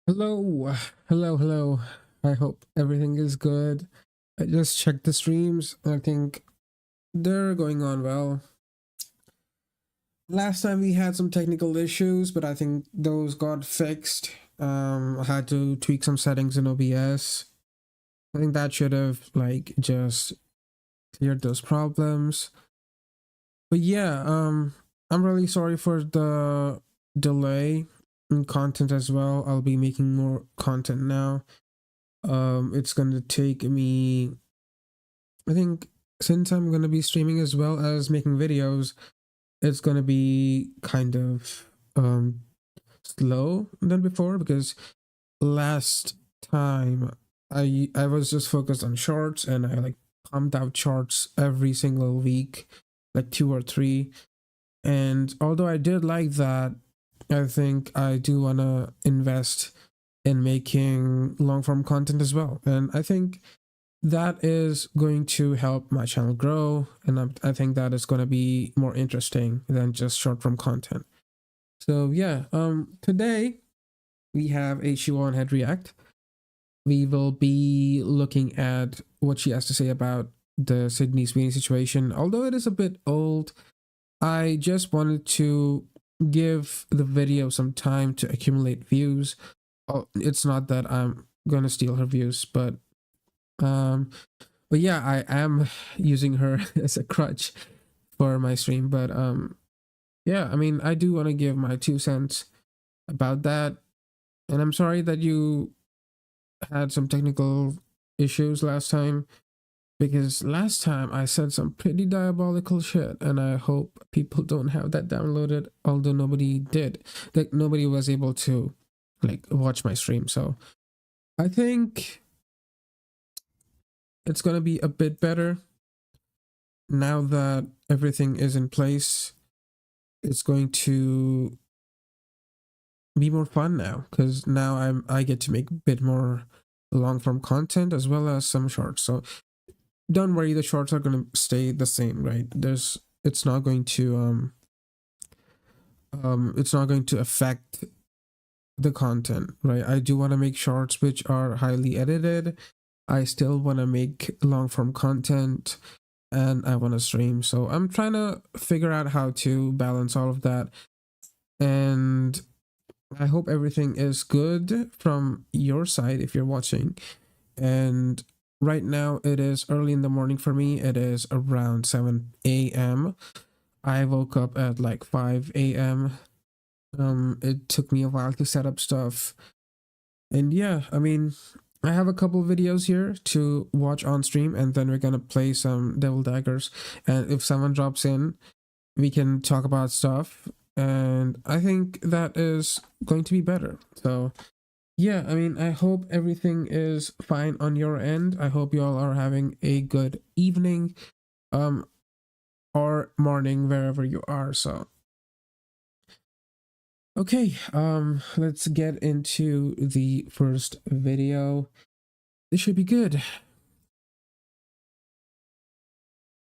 Hello. I hope everything is good. I just checked the streams. I think they're going on well. Last time we had some technical issues, but I think those got fixed. I had to tweak some settings in OBS. I think that should have just cleared those problems. But yeah, I'm really sorry for the delay in content as well. I'll be making more content now. It's gonna take me, I think, since I'm gonna be streaming as well as making videos, it's gonna be kind of slow than before, because last time I was just focused on shorts, and I pumped out shorts every single week, like two or three. And although I did like that, I think I do wanna invest in making long form content as well. And I think that is going to help my channel grow, and I think that is going to be more interesting than just short form content. So yeah, today we have a Shoe0nHead react. We will be looking at what she has to say about the Sydney Sweeney situation. Although it is a bit old, I just wanted to give the video some time to accumulate views. Oh, it's not that I'm gonna steal her views, um but yeah, I am using her as a crutch for my stream. But yeah, I mean, I do want to give my 2 cents about that. And I'm sorry that you had some technical issues last time, because last time I said some pretty diabolical shit, and I hope people don't have that downloaded, although nobody did. Like, nobody was able to watch my stream. So I think it's gonna be a bit better now that everything is in place. It's going to be more fun now, because now I get to make a bit more long form content as well as some shorts. So don't worry, the shorts are going to stay the same, right? It's not going to it's not going to affect the content, right? I do want to make shorts which are highly edited. I still want to make long form content, and I want to stream. So I'm trying to figure out how to balance all of that. And I hope everything is good from your side if you're watching. And right now it is early in the morning for me. It is around 7 a.m. I woke up at like 5 a.m. It took me a while to set up stuff. And yeah, I mean, I have a couple videos here to watch on stream, and then we're gonna play some Devil Daggers. And if someone drops in, we can talk about stuff. And I think that is going to be better. So yeah, I mean, I hope everything is fine on your end. I hope you all are having a good evening, or morning, wherever you are. So okay, let's get into the first video. This should be good.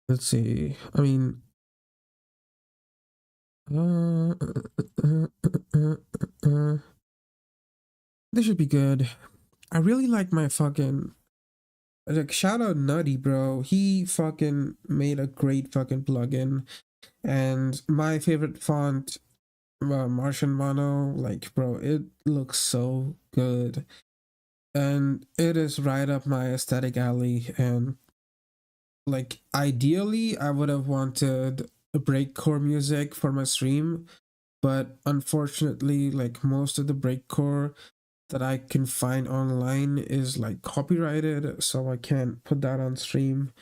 Let's see. I mean, this should be good. I really like my fucking, like, shout out Nutty, bro. He fucking made a great fucking plugin. And my favorite font, Martian Mono, like, bro, it looks so good. And it is right up my aesthetic alley. And like, ideally, I would have wanted a breakcore music for my stream, but unfortunately, like, most of the breakcore that I can find online is like copyrighted, so I can't put that on stream,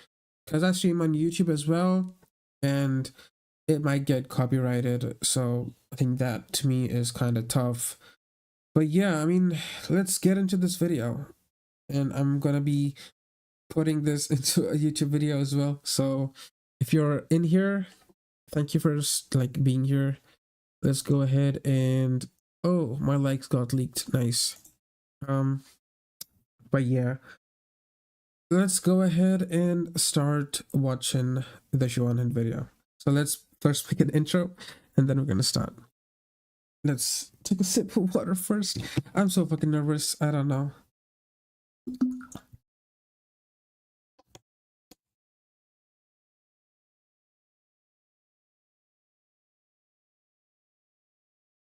because I stream on YouTube as well, and it might get copyrighted. So I think that to me is kind of tough. But yeah, I mean, let's get into this video, and I'm gonna be putting this into a YouTube video as well. So if you're in here, thank you for like being here. Let's go ahead and, oh, my likes got leaked. Nice. But yeah, let's go ahead and start watching the Shoe0nHead video. So let's first make an intro, and then we're gonna start. Let's take a sip of water first. I'm so fucking nervous. I don't know.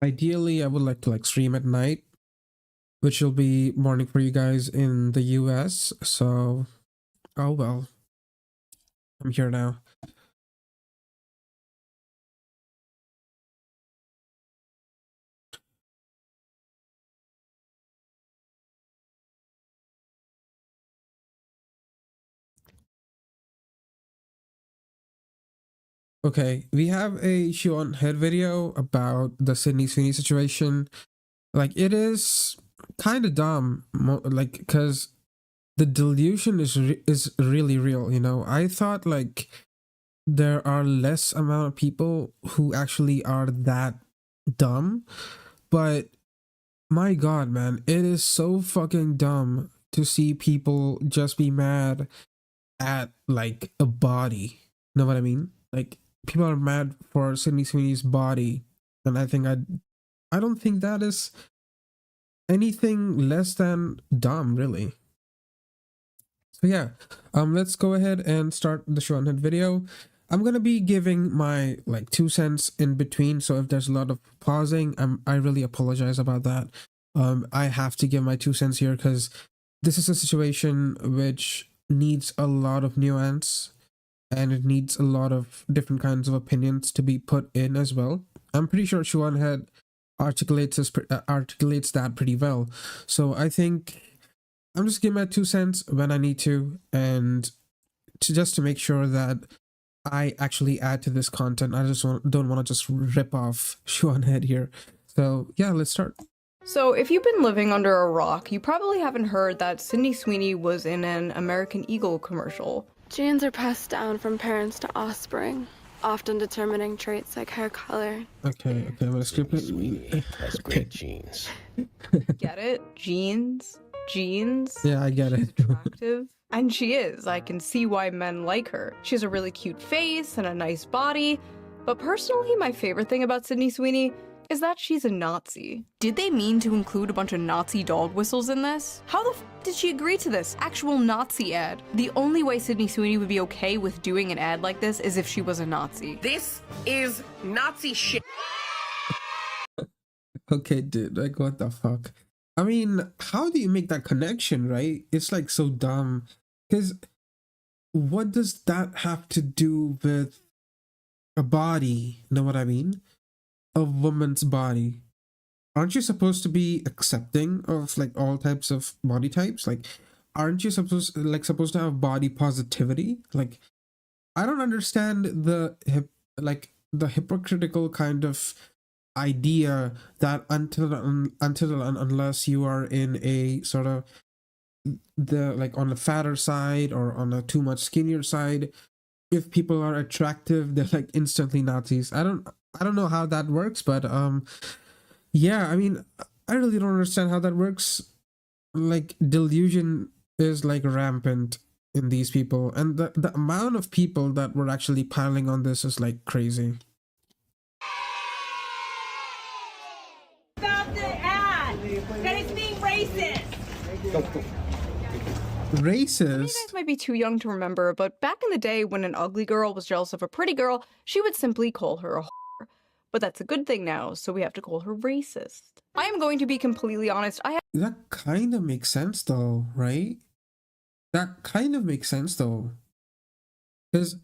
Ideally, I would like to stream at night, which will be morning for you guys in the US. So, oh well. I'm here now. Okay, we have a Shoe0nHead video about the Sydney Sweeney situation. Like, it is kind of dumb, like, because the delusion is really real. You know, I thought like there are less amount of people who actually are that dumb, but my god, man, it is so fucking dumb to see people just be mad at like a body. Know what I mean? Like, people are mad for Sydney Sweeney's body, and I don't think that is anything less than dumb, really. So yeah, let's go ahead and start the Shoe0nHead video. I'm gonna be giving my like 2 cents in between, so if there's a lot of pausing, I really apologize about that. I have to give my 2 cents here because this is a situation which needs a lot of nuance, and it needs a lot of different kinds of opinions to be put in as well. I'm pretty sure Shoe0nHead articulates that pretty well. So I think I'm just giving my 2 cents when I need to, and just to make sure that I actually add to this content. I just don't want to just rip off Shoe0nHead here. So yeah, let's start. So if you've been living under a rock, you probably haven't heard that Sydney Sweeney was in an American Eagle commercial. Genes are passed down from parents to offspring, often determining traits like hair color. Okay, I'm gonna skip it. Sweeney has great genes. Get it? Genes? Genes? Yeah, I get it. Attractive? And she is. I can see why men like her. She has a really cute face and a nice body. But personally, my favorite thing about Sydney Sweeney is that she's a Nazi. Did they mean to include a bunch of Nazi dog whistles in this? How the f did she agree to this? Actual Nazi ad. The only way Sydney Sweeney would be okay with doing an ad like this is if she was a Nazi. This is Nazi shit. Okay, dude, like what the fuck? I mean, how do you make that connection, right? It's like so dumb. Because what does that have to do with a body? Know what I mean? A woman's body. Aren't you supposed to be accepting of like all types of body types? Like, aren't you supposed to have body positivity? Like, I don't understand the hypocritical kind of idea that until and unless you are in a sort of on the fatter side or on a too much skinnier side, if people are attractive, they're like instantly Nazis. I don't know how that works, but yeah, I mean, I really don't understand how that works. Like, delusion is like rampant in these people, and the amount of people that were actually piling on this is like crazy. Stop the ad! That is being racist! Racist? Some of you guys might be too young to remember, but back in the day when an ugly girl was jealous of a pretty girl, she would simply call her a whore. But that's a good thing now, so we have to call her racist. I am going to be completely honest, That kind of makes sense though, right? That kind of makes sense though. Because,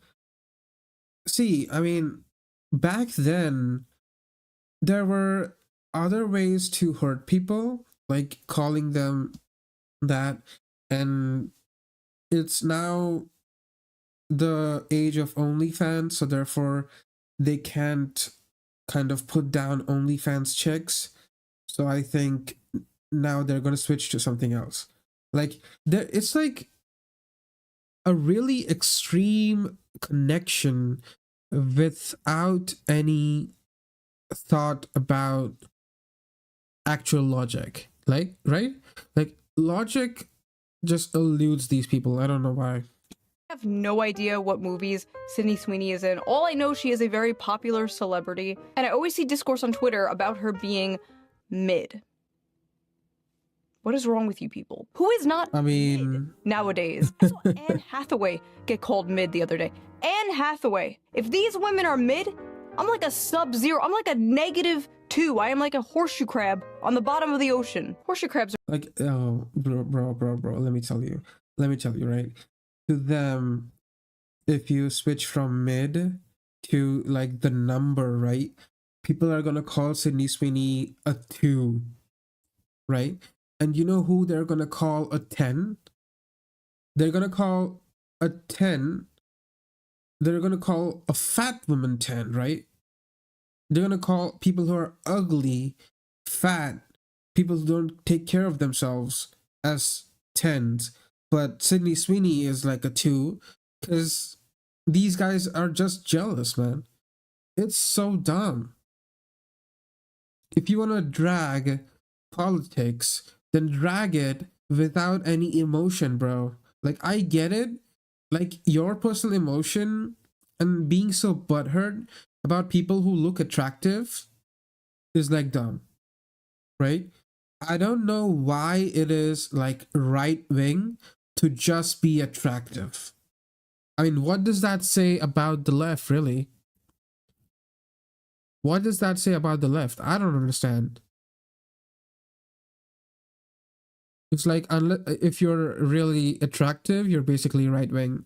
see, I mean, back then, there were other ways to hurt people, like calling them that, and it's now the age of OnlyFans, so therefore they can't kind of put down OnlyFans chicks. So I think now they're gonna switch to something else. Like, it's like a really extreme connection without any thought about actual logic. Like, right? Like, logic just eludes these people. I don't know why. I have no idea what movies Sydney Sweeney is in. All I know, she is a very popular celebrity, and I always see discourse on Twitter about her being mid. What is wrong with you people? Who is not mid nowadays? I saw Anne Hathaway get called mid the other day. Anne Hathaway. If these women are mid, I'm like a sub-zero. I'm like a -2. I am like a horseshoe crab on the bottom of the ocean. Horseshoe crabs are Like, oh, bro, let me tell you, right? To them, if you switch from mid to like the number, right? People are gonna call Sydney Sweeney a 2, right? And you know who they're gonna call a 10? They're gonna call a 10. They're gonna call a fat woman 10, right? They're gonna call people who are ugly, fat, people who don't take care of themselves as 10s. But Sydney Sweeney is like a 2 because these guys are just jealous, man. It's so dumb. If you want to drag politics, then drag it without any emotion, bro. Like, I get it. Like, your personal emotion and being so butthurt about people who look attractive is like dumb, right? I don't know why it is like right wing to just be attractive. I mean, what does that say about the left, really? What does that say about the left? I don't understand. It's like, if you're really attractive, you're basically right wing.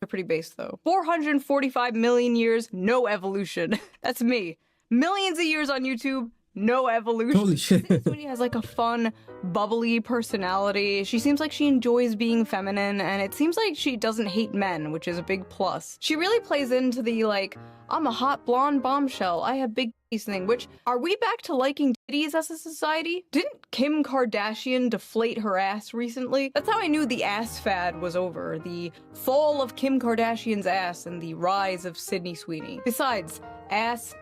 pretty base though. 445 million years, no evolution. That's me. Millions of years on YouTube, no evolution. Holy shit. Sydney Sweeney has like a fun, bubbly personality. She seems like she enjoys being feminine, and it seems like she doesn't hate men, which is a big plus. She really plays into the like, I'm a hot blonde bombshell, I have big titties thing, which, are we back to liking titties as a society? Didn't Kim Kardashian deflate her ass recently? That's how I knew the ass fad was over. The fall of Kim Kardashian's ass and the rise of Sydney Sweeney. Besides, ass,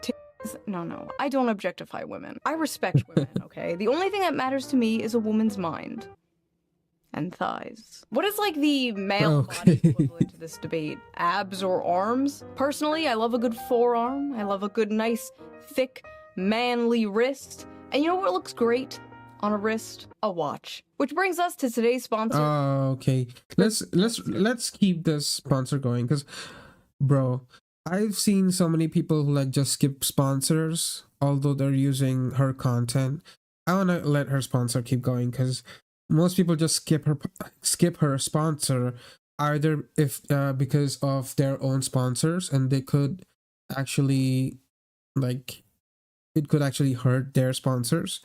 no, I don't objectify women. I respect women, okay? The only thing that matters to me is a woman's mind. And thighs. What is like the male body equivalent to this debate? Abs or arms? Personally, I love a good forearm. I love a good, nice, thick, manly wrist. And you know what looks great on a wrist? A watch. Which brings us to today's sponsor. Okay. Let's keep this sponsor going, because, bro, I've seen so many people who like just skip sponsors, although they're using her content. I want to let her sponsor keep going, because most people just skip her sponsor, either because of their own sponsors, and they could actually, like, it could actually hurt their sponsors.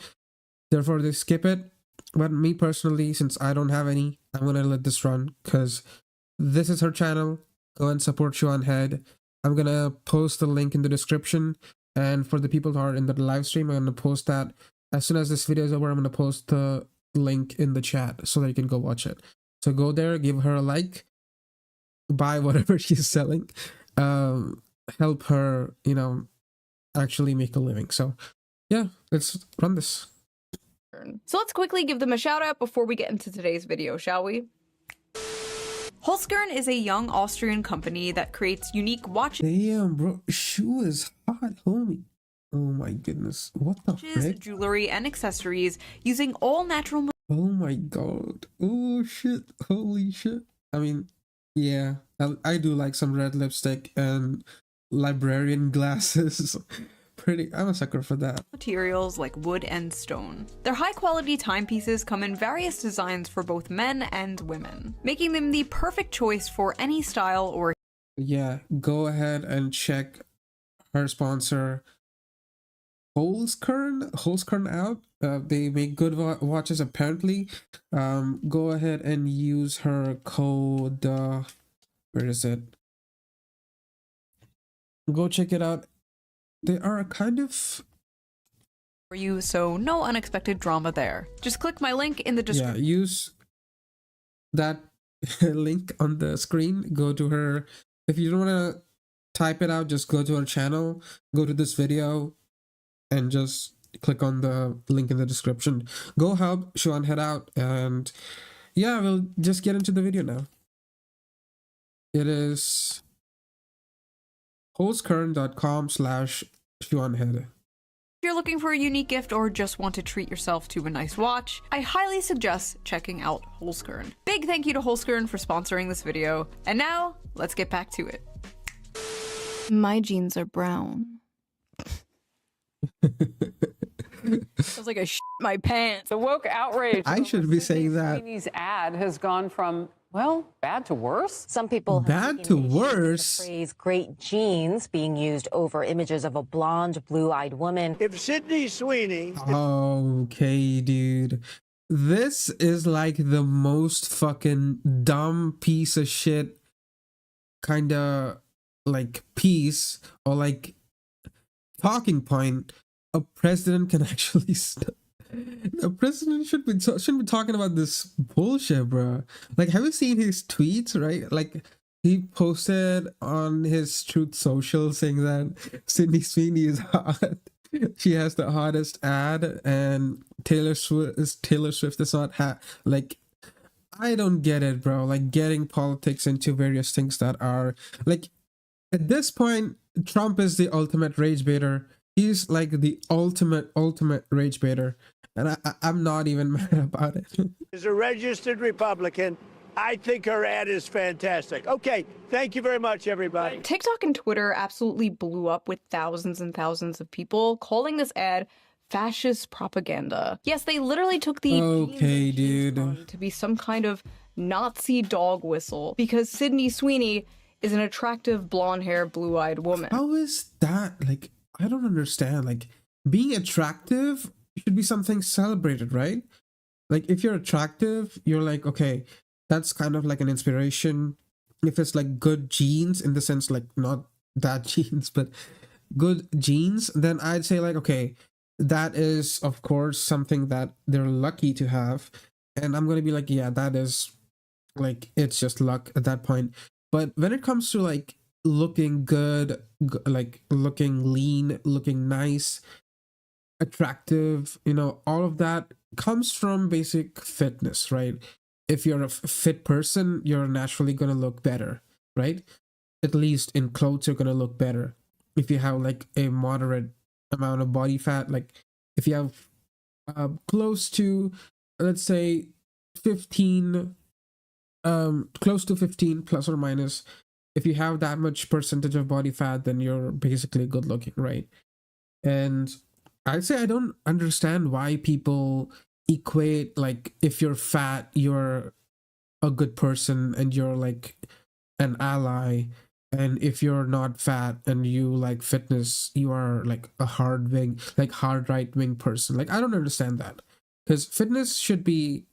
Therefore, they skip it. But me personally, since I don't have any, I'm gonna let this run, because this is her channel. Go and support Shoe0nHead. I'm gonna post the link in the description, and for the people who are in the live stream, I'm gonna post that as soon as this video is over. I'm gonna post the link in the chat so that you can go watch it. So go there, give her a like, buy whatever she's selling, help her, you know, actually make a living. So yeah, let's run this. So let's quickly give them a shout out before we get into today's video, shall we? Holzkern is a young Austrian company that creates unique watches. Damn, bro, shoe is hot, homie. Oh my goodness, what the frick? Jewelry and accessories using all natural. Oh my god. Oh shit. Holy shit. I mean, yeah, I do like some red lipstick and librarian glasses. I'm a sucker for that. Materials like wood and stone. Their high-quality timepieces come in various designs for both men and women, making them the perfect choice for any style or. Yeah, go ahead and check her sponsor, Holzkern out. They make good watches apparently. Go ahead and use her code. Where is it? Go check it out. They are kind of for you, so no unexpected drama there. Just click my link in the description. Yeah, use that link on the screen. Go to her. If you don't want to type it out, just go to her channel, go to this video, and just click on the link in the description. Go help Shoe0nHead out, and yeah, we'll just get into the video now. It is Shoe0nHead. If you're looking for a unique gift or just want to treat yourself to a nice watch, I highly suggest checking out Shoe0nHead. Big thank you to Shoe0nHead for sponsoring this video. And now, let's get back to it. My jeans are brown. Feels like I shit my pants. The woke outrage. I should be saying that. Sweeney's ad has gone from, well, bad to worse. Some people have Bad to taken issue with worse. the phrase "great genes" being used over images of a blonde, blue-eyed woman. If Sydney Sweeney... Okay, dude. This is like the most fucking dumb piece of shit kind of like piece or like talking point a president can actually a president shouldn't be talking about this bullshit, bro. Like, have you seen his tweets, right? Like, he posted on his Truth Social saying that Sydney Sweeney is hot. She has the hottest ad, and Taylor Swift is not hot. Like, I don't get it, bro. Like, getting politics into various things that are like, at this point, Trump is the ultimate rage baiter. He's like the ultimate rage baiter, and I'm not even mad about it. Is a registered Republican. I think her ad is fantastic. Okay, thank you very much, everybody. TikTok and Twitter absolutely blew up with thousands and thousands of people calling this ad fascist propaganda. Yes, they literally took the okay, dude, to be some kind of Nazi dog whistle because Sydney Sweeney is an attractive blonde-haired, blue-eyed woman. How is that? Like, I don't understand. Like, being attractive should be something celebrated, right? Like, if you're attractive, you're like, okay, that's kind of like an inspiration. If it's like good genes, in the sense like not bad genes, but good genes, then I'd say like, okay, that is of course something that they're lucky to have. And I'm going to be like, yeah, that is like, it's just luck at that point. But when it comes to like looking good, like looking lean, looking nice, attractive, you know, all of that comes from basic fitness, right? If you're a fit person, you're naturally going to look better, right? At least in clothes, you're going to look better. If you have like a moderate amount of body fat, like if you have close to, let's say 15, close to 15 plus or minus, if you have that much percentage of body fat, then you're basically good looking, right? And I'd say I don't understand why people equate like if you're fat, you're a good person and you're like an ally, and if you're not fat and you like fitness, you are like a hard right wing person. Like, I don't understand that, because fitness should be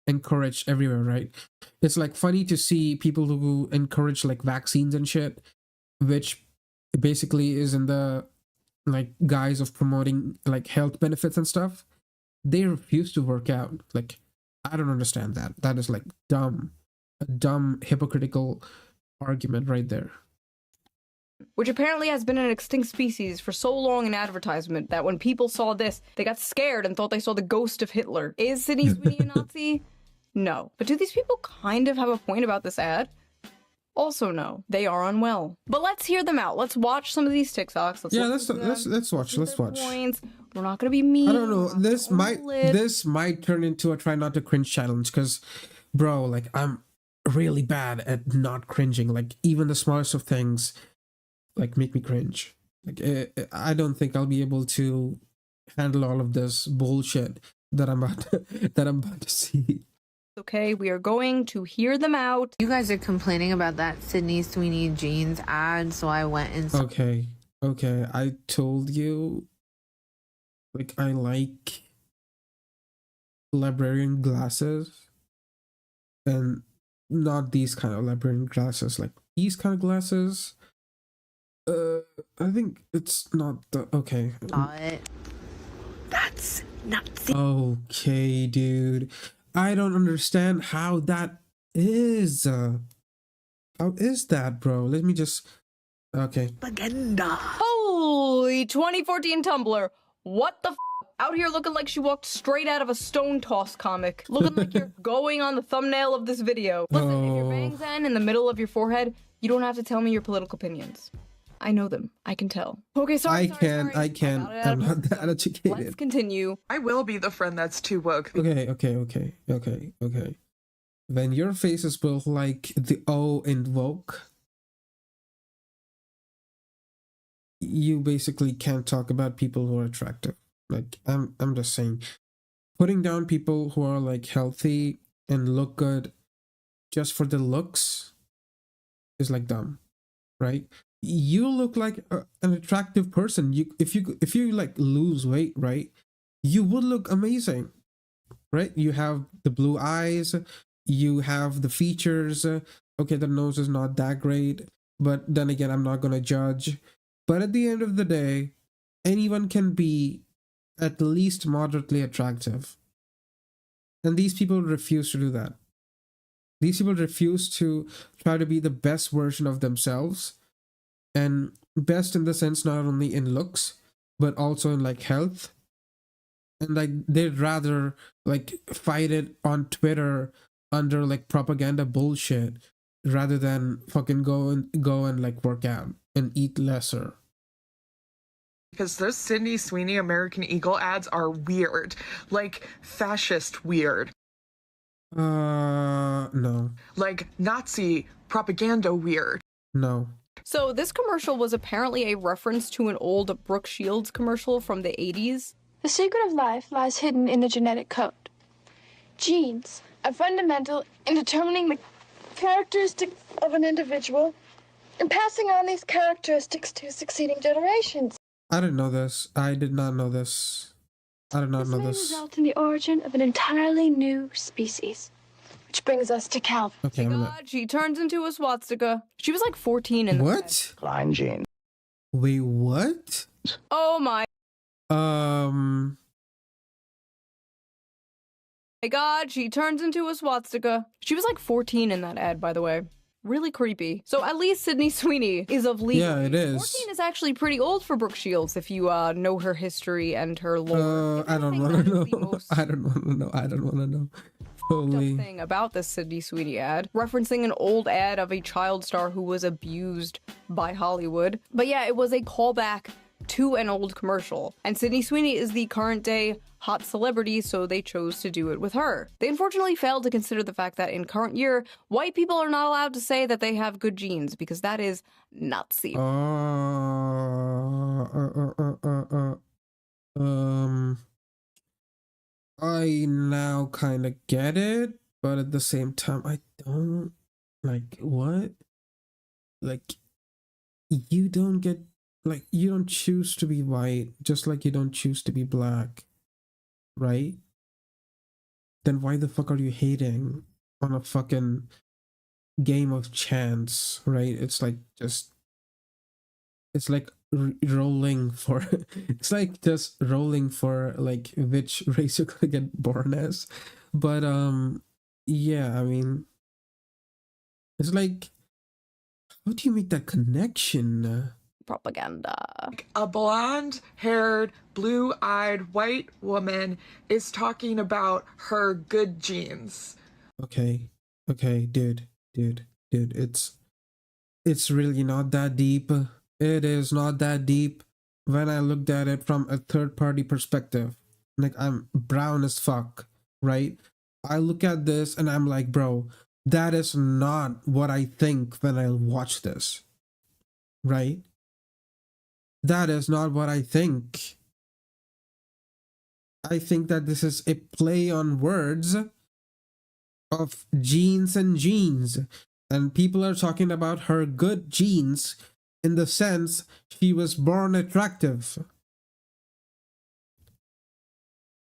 encouraged everywhere, right? It's like funny to see people who encourage like vaccines and shit, which basically is in the like guise of promoting like health benefits and stuff. They refuse to work out. Like, I don't understand that. That is like dumb, a dumb hypocritical argument right there. Which apparently has been an extinct species for so long in advertisement that when people saw this, they got scared and thought they saw the ghost of Hitler. Is Sydney Sweeney a Nazi? No. But do these people kind of have a point about this ad? Also no. They are unwell. But let's hear them out. Let's watch some of these TikToks. Let's watch. Points. We're not gonna be mean. I don't know. This might turn into a try not to cringe challenge, because, bro, like, I'm really bad at not cringing. Like, even the smallest of things like make me cringe. Like, I don't think I'll be able to handle all of this bullshit that I'm about to see. Okay, we are going to hear them out. You guys are complaining about that Sydney Sweeney jeans ad, so I went and Okay, I told you, like, I like librarian glasses, and not these kind of librarian glasses, like these kind of glasses. I think it's not the okay. That's Nazi. Okay, dude. I don't understand how that is. How is that, bro? Let me just. Okay. Propaganda. Holy 2014 Tumblr. What the f? Out here looking like she walked straight out of a Stone Toss comic. Looking like you're going on the thumbnail of this video. Listen, if your bangs end in the middle of your forehead, you don't have to tell me your political opinions. I know them. I can tell. Okay, sorry. I can. I'm not that educated. Let's continue. I will be the friend that's too woke. Okay. When your face is built like the O in woke, you basically can't talk about people who are attractive. Like, I'm just saying, putting down people who are like healthy and look good just for the looks is like dumb, right? You look like an attractive person. If you like lose weight, right, you would look amazing, right? You have the blue eyes, you have the features. Okay, the nose is not that great, but then again, I'm not gonna judge. But at the end of the day, anyone can be at least moderately attractive, and these people refuse to do that. These people refuse to try to be the best version of themselves. And best in the sense not only in looks but also in like health, and like they'd rather like fight it on Twitter under like propaganda bullshit rather than fucking go and like work out and eat lesser. Because those Sydney Sweeney American Eagle ads are weird, like fascist weird. No. Like Nazi propaganda weird. No. So this commercial was apparently a reference to an old Brooke Shields commercial from the 80s. The secret of life lies hidden in the genetic code. Genes are fundamental in determining the characteristics of an individual and passing on these characteristics to succeeding generations. I didn't know this. I did not know this. I did not know this. This may result in the origin of an entirely new species. Which brings us to Calvin. Okay, God, she turns into a swastika. She was like 14 in the what? Line Gene. Wait, what? Oh my. My God, she turns into a swastika. She was like 14 in that ad, by the way. Really creepy. So at least Sydney Sweeney is of legal. Yeah, it is. 14 is actually pretty old for Brooke Shields if you know her history and her lore. I don't want to know. I don't want to know. I don't want to know. Holy thing about this Sydney Sweeney ad, referencing an old ad of a child star who was abused by Hollywood. But yeah, it was a callback to an old commercial. And Sydney Sweeney is the current day hot celebrity, so they chose to do it with her. They unfortunately failed to consider the fact that in current year, white people are not allowed to say that they have good genes because that is Nazi. I now kind of get it, but at the same time, I don't. Like, what? Like, you don't get, like, you don't choose to be white, just like you don't choose to be black, right? Then why the fuck are you hating on a fucking game of chance, right? It's like just, it's like rolling for it's like just rolling for like which race you're gonna get born as. But yeah, I mean, it's like, how do you make that connection? Propaganda. A blonde-haired, blue-eyed white woman is talking about her good genes. Okay, dude, it's really not that deep. It is not that deep when I looked at it from a third-party perspective. Like, I'm brown as fuck, right? I look at this and I'm like, bro, that is not what I think when I watch this, right? That is not what I think. I think that this is a play on words of genes and genes. And people are talking about her good genes in the sense she was born attractive.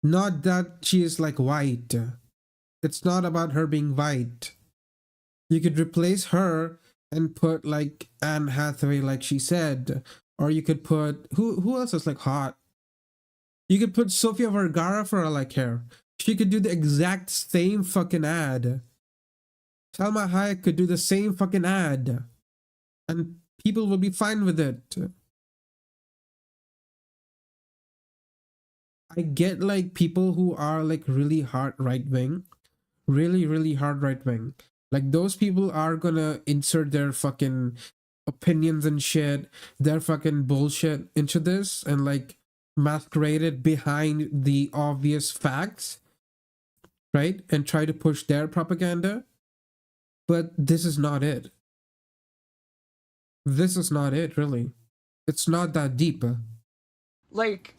Not that she is like white. It's not about her being white. You could replace her and put like Anne Hathaway, like she said. Or you could put, who else is like hot? You could put Sofia Vergara for all I care. She could do the exact same fucking ad. Salma Hayek could do the same fucking ad. And people will be fine with it. I get like people who are like really hard right wing, really hard right wing. Like those people are gonna insert their fucking opinions and shit, their fucking bullshit into this and like masquerade it behind the obvious facts, right? And try to push their propaganda. But this is not it. This is not it, really. It's not that deep. Like,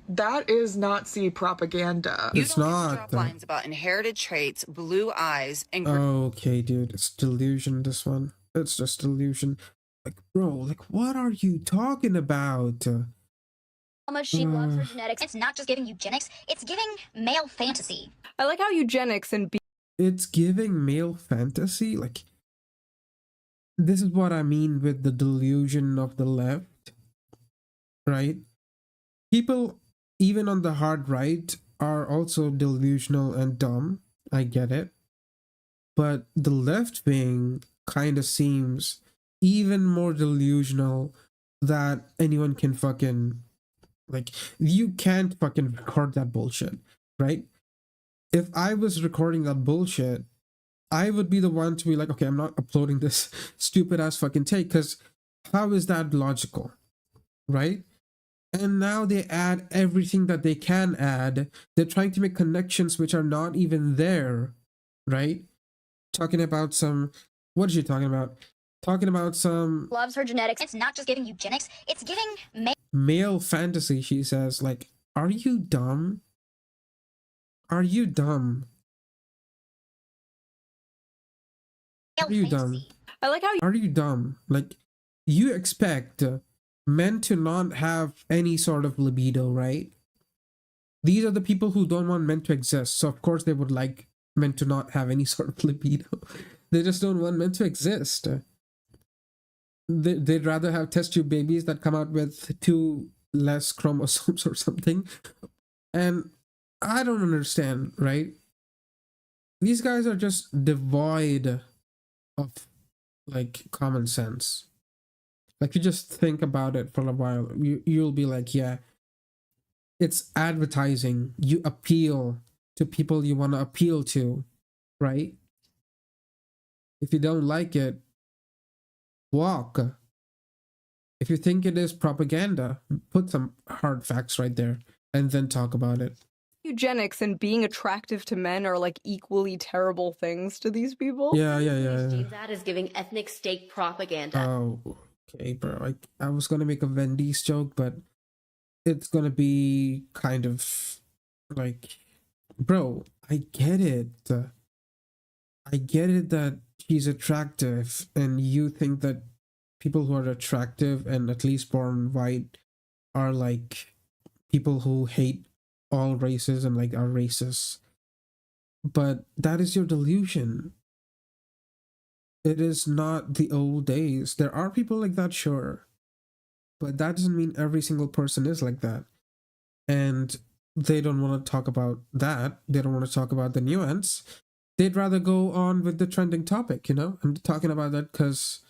that is Nazi propaganda. It's not. Lines about inherited traits, blue eyes, and Okay, dude, it's delusion, this one. It's just delusion. Like, bro, like, what are you talking about? How much she loves her genetics. It's not just giving eugenics, it's giving male fantasy. I like how eugenics and It's giving male fantasy? Like, this is what I mean with the delusion of the left, right? People, even on the hard right, are also delusional and dumb. I get it. But the left wing kind of seems even more delusional that anyone can fucking, like, you can't fucking record that bullshit, right? If I was recording that bullshit, I would be the one to be like, okay, I'm not uploading this stupid ass fucking take, because how is that logical, right? And now they add everything that they can add. They're trying to make connections which are not even there, right? Talking about some, what is she talking about? Talking about some Loves her genetics. It's not just giving eugenics, it's giving male fantasy, she says. Like, are you dumb? Are you dumb? Are you dumb? I like how Are you dumb? Like, you expect men to not have any sort of libido, right? These are the people who don't want men to exist. So of course they would like men to not have any sort of libido. They just don't want men to exist. They'd rather have test tube babies that come out with 2 less chromosomes or something. And I don't understand, right? These guys are just devoid of like common sense. Like, you just think about it for a while, you'll be like, yeah, it's advertising. You appeal to people you want to appeal to, right? If you don't like it, walk. If you think it is propaganda, put some hard facts right there and then talk about it. eugenics and being attractive to men are like equally terrible things to these people. Yeah. That is giving ethnic steak propaganda. Oh, okay, bro. I was gonna make a Wendy's joke, but it's gonna be kind of like, bro, I get it. I get it that she's attractive, and you think that people who are attractive and at least born white are like people who hate all races and like are racist. But that is your delusion. It is not the old days. There are people like that, sure. But that doesn't mean every single person is like that. And they don't want to talk about that. They don't want to talk about the nuance. They'd rather go on with the trending topic, you know? I'm talking about that because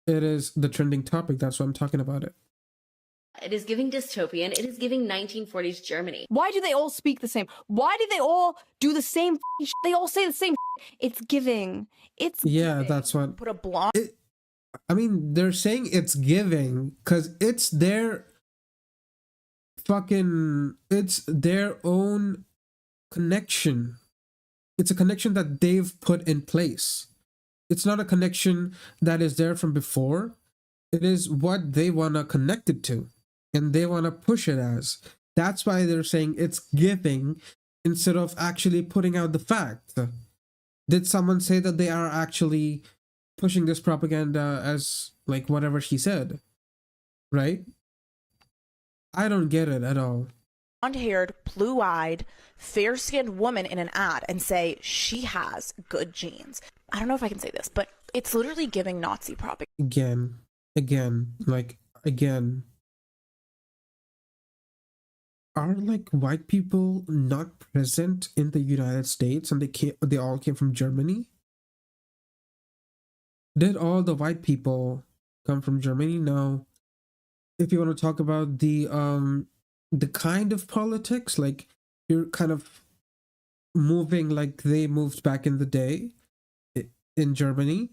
it is the trending topic. That's why I'm talking about it. It is giving dystopian. It is giving 1940s Germany. Why do they all speak the same? Why do they all do the same shit? They all say the same shit. It's giving. It's yeah, giving. that's what. Put a blonde. I mean, they're saying it's giving because it's their fucking. It's their own connection. It's a connection that they've put in place. It's not a connection that is there from before. It is what they want to connect it to. And they want to push it as. That's why they're saying it's giving instead of actually putting out the fact. Did someone say that they are actually pushing this propaganda as like whatever she said? Right? I don't get it at all. Blonde-haired, blue-eyed, fair-skinned woman in an ad and say she has good genes. I don't know if I can say this, but it's literally giving Nazi propaganda. Again. Are like white people not present in the United States and they all came from Germany? Did all the white people come from Germany? No. If you want to talk about the the kind of politics, like you're kind of moving like they moved back in the day in Germany,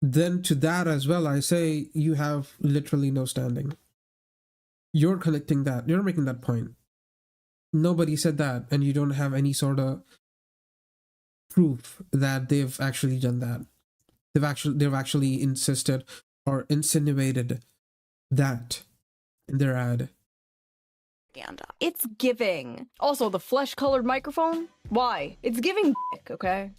then to that as well, I say you have literally no standing. You're connecting that. You're making that point. Nobody said that, and you don't have any sort of proof that they've actually done that. They've actually insisted or insinuated that in their ad. It's giving. Also, the flesh-colored microphone? Why? It's giving dick, okay?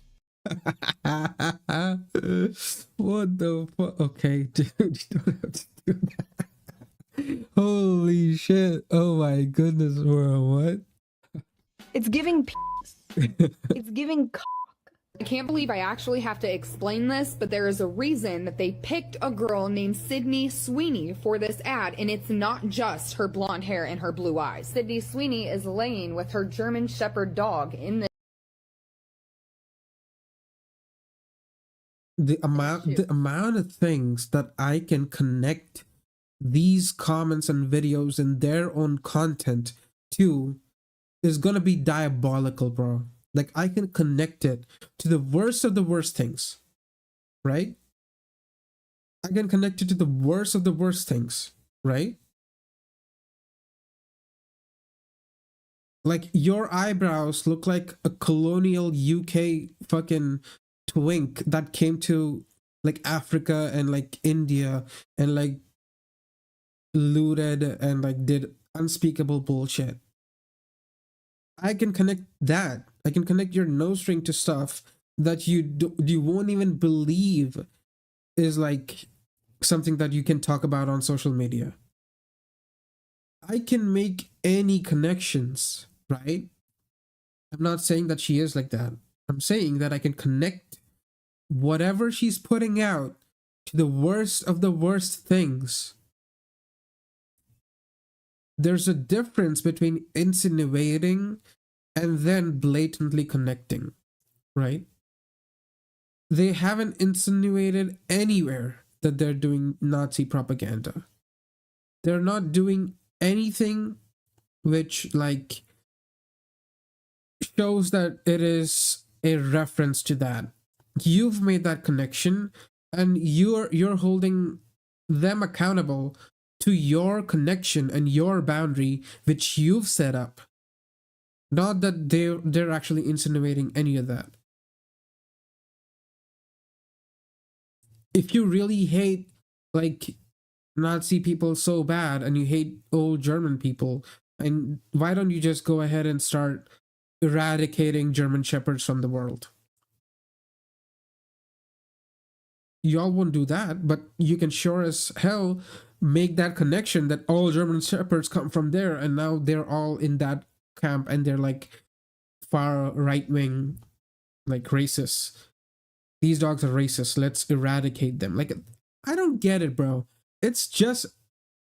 What the fuck? Okay, dude, you don't have to do that. Holy shit. Oh my goodness, bro. What? It's giving penis. It's giving cock. I can't believe I actually have to explain this, but there is a reason that they picked a girl named Sydney Sweeney for this ad, and it's not just her blonde hair and her blue eyes. Sydney Sweeney is laying with her German Shepherd dog in the amount of things that I can connect these comments and videos and their own content to is gonna be diabolical, bro. Like, I can connect it to the worst of the worst things, right? I can connect it to the worst of the worst things, right? Like, your eyebrows look like a colonial UK fucking twink that came to like Africa and like India and like looted and like did unspeakable bullshit. I can connect that. I can connect your nose ring to stuff that you won't even believe is like something that you can talk about on social media. I can make any connections, right? I'm not saying that she is like that. I'm saying that I can connect whatever she's putting out to the worst of the worst things. There's a difference between insinuating and then blatantly connecting, right? They haven't insinuated anywhere that they're doing Nazi propaganda. They're not doing anything which like shows that it is a reference to that. You've made that connection and you're holding them accountable to your connection and your boundary which you've set up. Not that they're actually insinuating any of that. If you really hate like Nazi people so bad and you hate old German people, and why don't you just go ahead and start eradicating German Shepherds from the world? Y'all won't do that, but you can sure as hell make that connection that all German Shepherds come from there, and now they're all in that camp and they're like far right-wing, like racists. These dogs are racist. Let's eradicate them. Like, I don't get it, bro. It's just,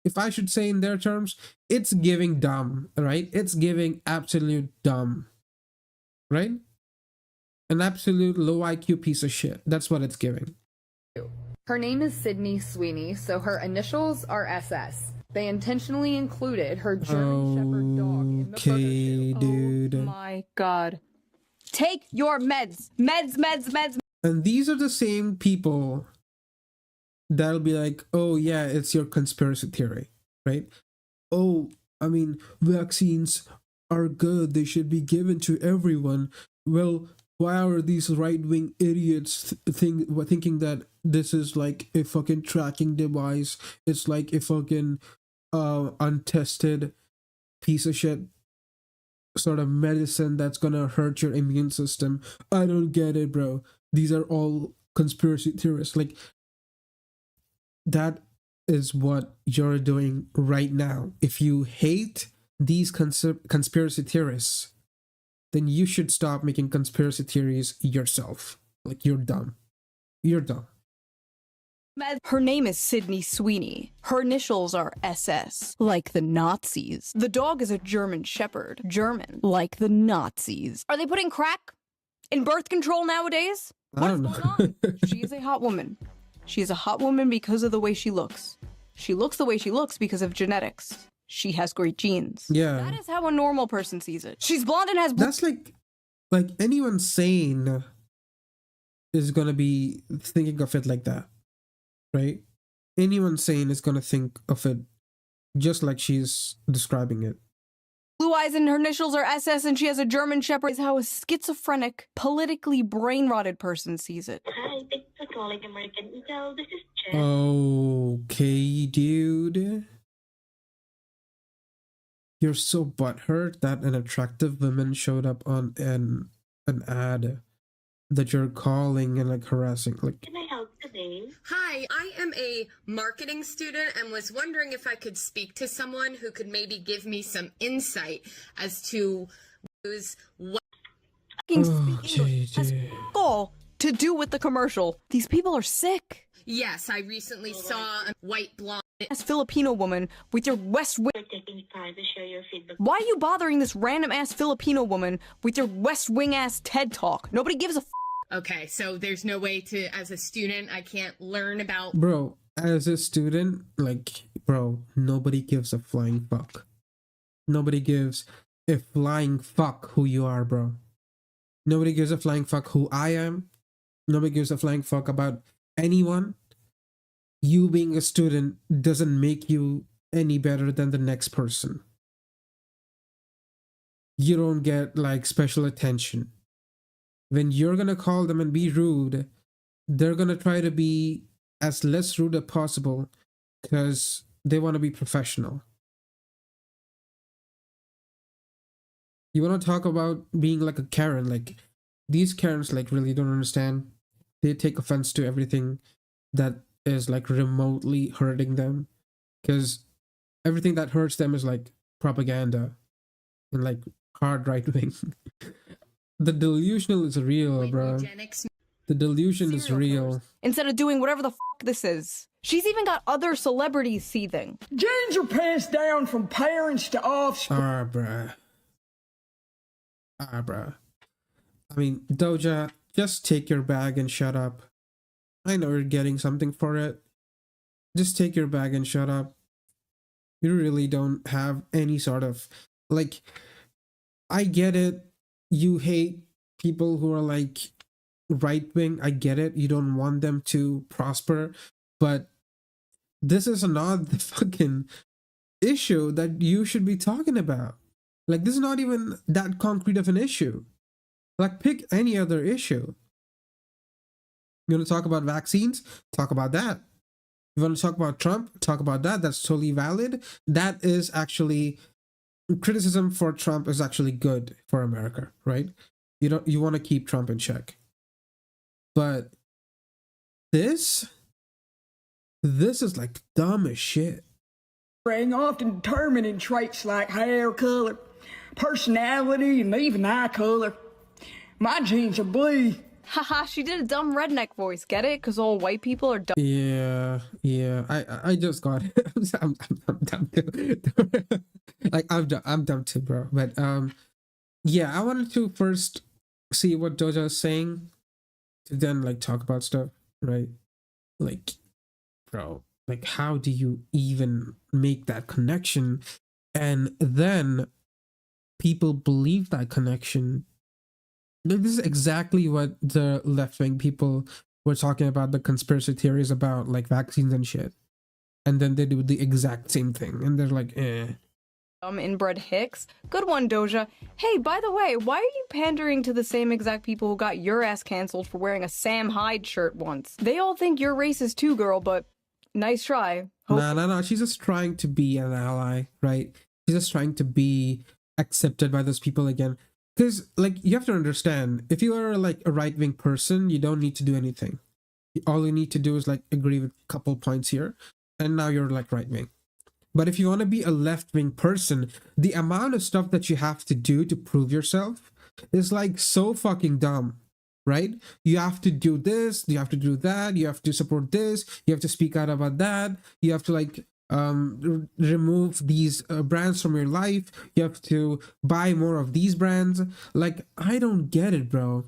if I should say in their terms, it's giving dumb, right? It's giving absolute dumb, right? An absolute low IQ piece of shit. That's what it's giving. Her name is Sydney Sweeney, so her initials are SS. They intentionally included her German Shepherd dog in the photo shoot. Dude. Oh my god. Take your meds. Meds. And these are the same people that'll be like, oh yeah, it's your conspiracy theory, right? Oh, I mean, vaccines are good. They should be given to everyone. Well, why are these right-wing idiots thinking that this is like a fucking tracking device? It's like a fucking untested piece of shit sort of medicine that's gonna hurt your immune system. I don't get it, bro. These are all conspiracy theorists. Like, that is what you're doing right now. If you hate these conspiracy theorists, then you should stop making conspiracy theories yourself. Like, you're dumb. You're dumb. Her name is Sydney Sweeney. Her initials are SS, like the Nazis. The dog is a German Shepherd, German, like the Nazis. Are they putting crack in birth control nowadays? What's going on? She is a hot woman. She is a hot woman because of the way she looks. She looks the way she looks because of genetics. she has great genes. Yeah. That is how a normal person sees it. She's blonde and has That's like anyone sane is gonna be thinking of it like that, right? Anyone sane is gonna think of it just like she's describing it. blue eyes and her initials are SS and she has a German Shepherd is how a schizophrenic, politically brain-rotted person sees it. Hi, thanks for calling American Eagle. This is Jen. Okay, dude. You're so butthurt that an attractive woman showed up on an ad that you're calling and like harassing. Like, Can I help today? Hi, I am a marketing student and was wondering if I could speak to someone who could maybe give me some insight as to what Has all to do with the commercial. These people are sick. Yes, I recently saw a white blonde As Filipino woman with your West Wing. For taking time to share your feedback. Why are you bothering this random ass Filipino woman with your West Wing ass TED talk? Nobody gives a f. Okay, so there's no way to, as a student, I can't learn about. bro, as a student, like, bro, nobody gives a flying fuck. Nobody gives a flying fuck who you are, bro. Nobody gives a flying fuck who I am. Nobody gives a flying fuck about anyone. You being a student doesn't make you any better than the next person. You don't get like special attention. When you're gonna call them and be rude, they're gonna try to be as less rude as possible because they want to be professional. You want to talk about being like a Karen, like these Karens like really don't understand. They take offense to everything that is like remotely hurting them because everything that hurts them is like propaganda and like hard right wing. The delusional is real, bro. The delusion is real. Instead of doing whatever the f this is. She's even got other celebrities seething. Genes are passed down from parents to offspring. Bruh. Bruh. I mean, Doja, just take your bag and shut up. I know you're getting something for it. Just take your bag and shut up. You really don't have any sort of... Like, I get it. You hate people who are like right-wing. I get it. You don't want them to prosper. But this is not the fucking issue that you should be talking about. Like, this is not even that concrete of an issue. Like, pick any other issue. You want to talk about vaccines? Talk about that. You want to talk about Trump? Talk about that. That's totally valid. That is actually... Criticism for Trump is actually good for America, right? You want to keep Trump in check. But this is like dumb as shit. Often determined in traits like hair color, personality, and even eye color. My genes are blue. Haha, she did a dumb redneck voice, get it? Because all white people are dumb. Yeah. I just got it. I'm dumb too. Like, I'm dumb too, bro. But yeah, I wanted to first see what Doja is saying, to then like talk about stuff, right? Like, bro, like how do you even make that connection? And then people believe that connection. Like, this is exactly what the left-wing people were talking about, the conspiracy theories about like vaccines and shit. And then they do the exact same thing. And they're like, eh. Inbred Hicks. Good one, Doja. Hey, by the way, why are you pandering to the same exact people who got your ass canceled for wearing a Sam Hyde shirt once? They all think you're racist too, girl, but nice try. No. She's just trying to be an ally, right? She's just trying to be accepted by those people again. Because, like, you have to understand, if you are, like, a right-wing person, you don't need to do anything. All you need to do is, like, agree with a couple points here, and now you're, like, right-wing. But if you want to be a left-wing person, the amount of stuff that you have to do to prove yourself is, like, so fucking dumb, right? You have to do this, you have to do that, you have to support this, you have to speak out about that, you have to, like... remove these brands from your life. You have to buy more of these brands. Like, I don't get it, bro.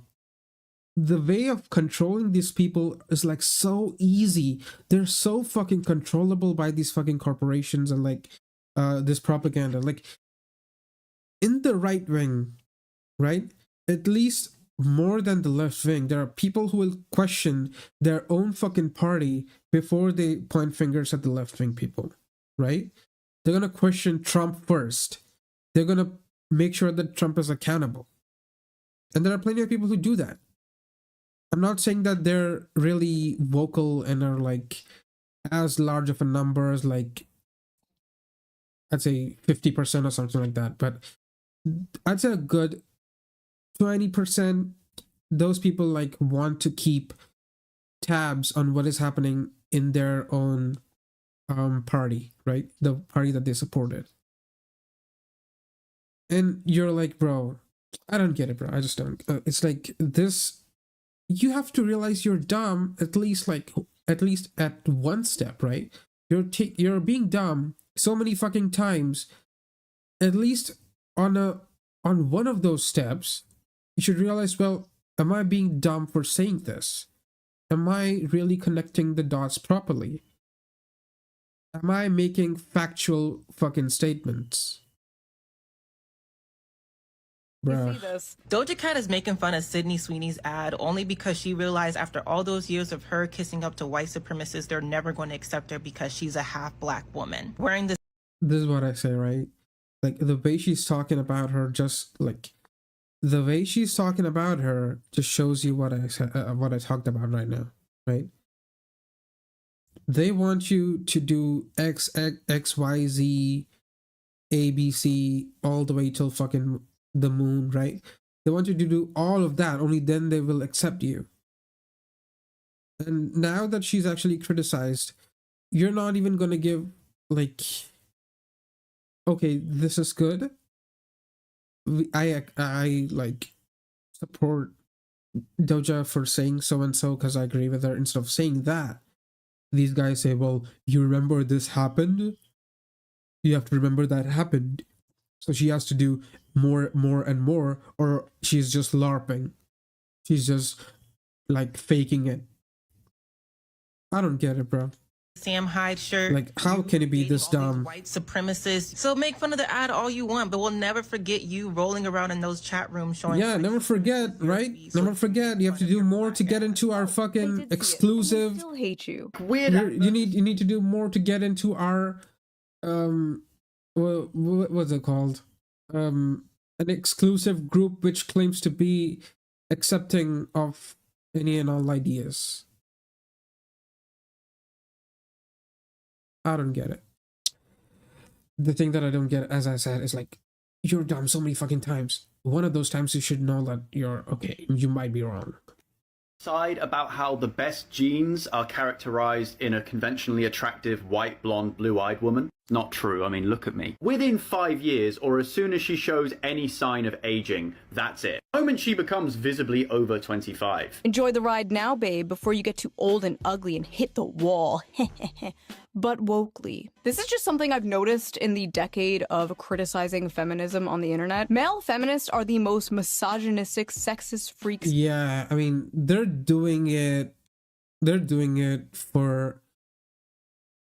The way of controlling these people is like so easy. They're so fucking controllable by these fucking corporations and like this propaganda. Like in the right wing, right? At least more than the left wing, there are people who will question their own fucking party before they point fingers at the left wing people, right? They're gonna question Trump first. They're gonna make sure that Trump is accountable. And there are plenty of people who do that. I'm not saying that they're really vocal and are like as large of a number as like, I'd say 50% or something like that, but I'd say a good 20%, those people like want to keep tabs on what is happening in their own party, right? The party that they supported. And you're like, bro, I don't get it, bro. I just don't. It's like this. You have to realize you're dumb at least at one step, right? You're being dumb so many fucking times. At least on one of those steps, you should realize, well, am I being dumb for saying this? Am I really connecting the dots properly? Am I making factual fucking statements? You see this. Doja Cat is making fun of Sydney Sweeney's ad only because she realized after all those years of her kissing up to white supremacists, they're never going to accept her because she's a half black woman. Wearing this is what I say, right? Like the way she's talking about her, just like the way she's talking about her just shows you what I talked about right now, right? They want you to do X, Y, Z, A, B, C, all the way till fucking the moon, right? They want you to do all of that, only then they will accept you. And now that she's actually criticized, you're not even gonna give like, okay, this is good. I like support Doja for saying so and so because I agree with her. Instead of saying that, these guys say, well, you remember this happened? You have to remember that happened. So she has to do more and more, or she's just LARPing. She's just like faking it. I don't get it, bro. Sam Hyde shirt. Like, how can it be this dumb? White supremacists. So make fun of the ad all you want, but we'll never forget you rolling around in those chat rooms showing. Yeah, never forget, right? Never forget. You have to do more to get into our fucking exclusive. I still hate you. You need to do more to get into our what's it called? An exclusive group which claims to be accepting of any and all ideas. I don't get it. The thing that I don't get, as I said, is like, you're dumb so many fucking times. One of those times you should know that you're okay. You might be wrong. Side about how the best genes are characterized in a conventionally attractive white, blonde, blue-eyed woman. Not true. I mean, look at me. Within 5 years, or as soon as she shows any sign of aging, that's it. The moment she becomes visibly over 25. Enjoy the ride now, babe, before you get too old and ugly and hit the wall. But wokely. This is just something I've noticed in the decade of criticizing feminism on the internet. Male feminists are the most misogynistic, sexist freaks. Yeah, I mean, they're doing it for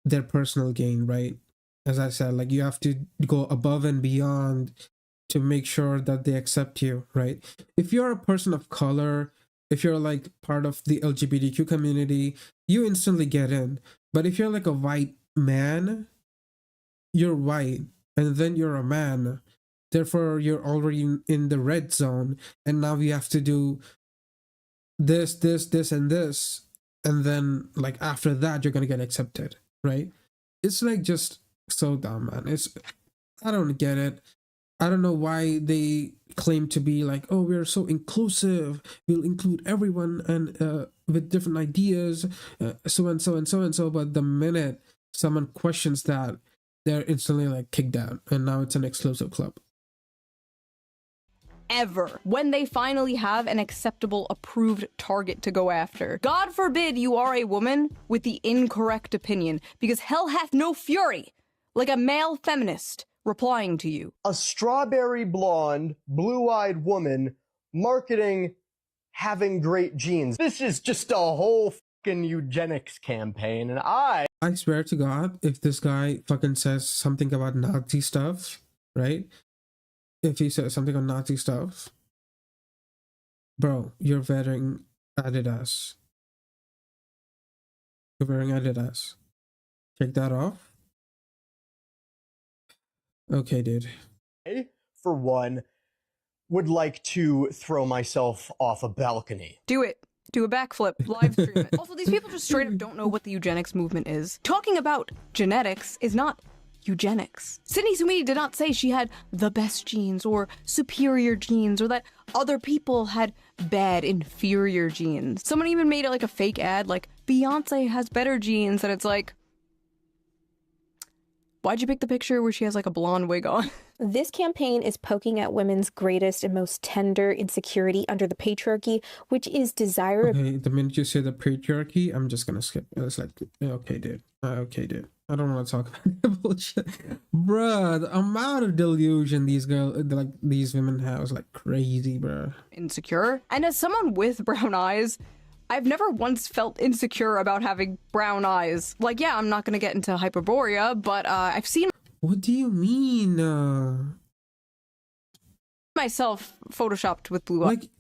their personal gain, right? As I said, like, you have to go above and beyond to make sure that they accept you, right? If you're a person of color, if you're like part of the LGBTQ community, you instantly get in. But if you're like a white man, you're white, and then you're a man. Therefore, you're already in the red zone, and now you have to do this, and this. And then, like, after that, you're gonna get accepted, right? It's like just so dumb, man. I don't get it. I don't know why they claim to be like, oh, we're so inclusive, we'll include everyone and with different ideas, so and so and so and so. But the minute someone questions that, they're instantly like kicked out, and now it's an exclusive club. Ever when they finally have an acceptable, approved target to go after. God forbid you are a woman with the incorrect opinion, because hell hath no fury like a male feminist replying to you. A strawberry blonde, blue-eyed woman marketing having great genes. This is just a whole fucking eugenics campaign, and I I swear to God, if this guy fucking says something about Nazi stuff, right? If he says something on Nazi stuff, bro, you're wearing Adidas. You're wearing Adidas. Take that off. Okay, dude. For one, would like to throw myself off a balcony. Do it. Do a backflip. Live stream it. Also, these people just straight up don't know what the eugenics movement is. Talking about genetics is not eugenics. Sydney Sweeney did not say she had the best genes or superior genes or that other people had bad inferior genes. Someone even made it like a fake ad like Beyonce has better genes, and it's like, why'd you pick the picture where she has like a blonde wig on? This campaign is poking at women's greatest and most tender insecurity under the patriarchy, which is desire. Okay, the minute you say the patriarchy, I'm just gonna skip. It's like, okay, dude. Okay, dude. I don't want to talk about that bullshit. Bruh, the amount of delusion these women have is like crazy, bruh. Insecure. And as someone with brown eyes, I've never once felt insecure about having brown eyes. Like, yeah, I'm not gonna get into hyperborea, but I've seen... What do you mean? Myself photoshopped with blue eyes. Like,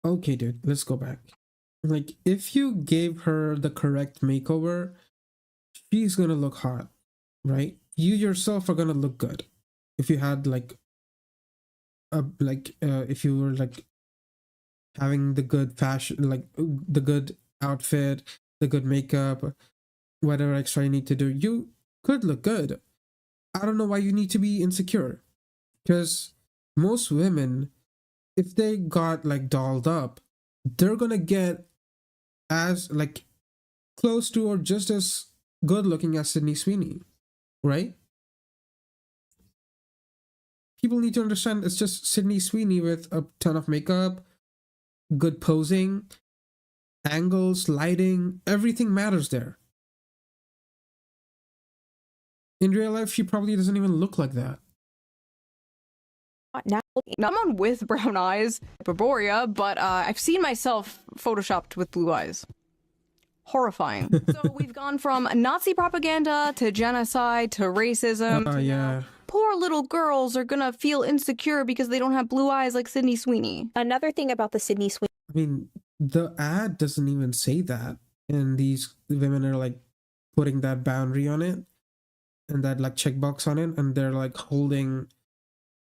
okay, dude, let's go back. Like, if you gave her the correct makeover, she's gonna look hot, right? You yourself are gonna look good. If you had like if you were like having the good fashion, like the good outfit, the good makeup, whatever extra you need to do, you could look good. I don't know why you need to be insecure, because most women, if they got like dolled up, they're gonna get as like close to or just as good looking as Sydney Sweeney, right? People need to understand it's just Sydney Sweeney with a ton of makeup, good posing, angles, lighting, everything matters there. In real life, she probably doesn't even look like that. Now, someone with brown eyes, hyperborea, but I've seen myself photoshopped with blue eyes. Horrifying. So we've gone from Nazi propaganda to genocide to racism. Yeah. Poor little girls are gonna feel insecure because they don't have blue eyes like Sydney Sweeney. Another thing about the Sydney Sweeney... I mean, the ad doesn't even say that. And these women are like putting that boundary on it and that like checkbox on it. And they're like holding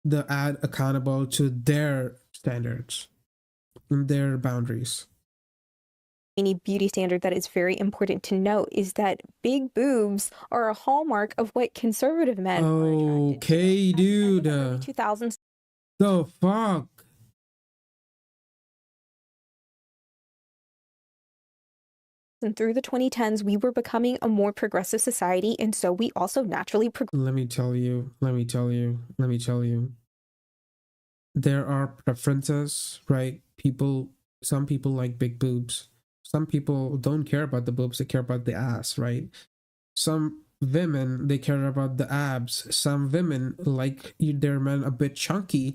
the ad accountable to their standards and their boundaries. Beauty standard that is very important to note is that big boobs are a hallmark of what conservative men are attracted to. Okay, dude. 2000s. The fuck? And through the 2010s, we were becoming a more progressive society, and so we also naturally Let me tell you. There are preferences, right? Some people like big boobs. Some people don't care about the boobs, they care about the ass, right? Some women, they care about the abs. Some women like their men a bit chunky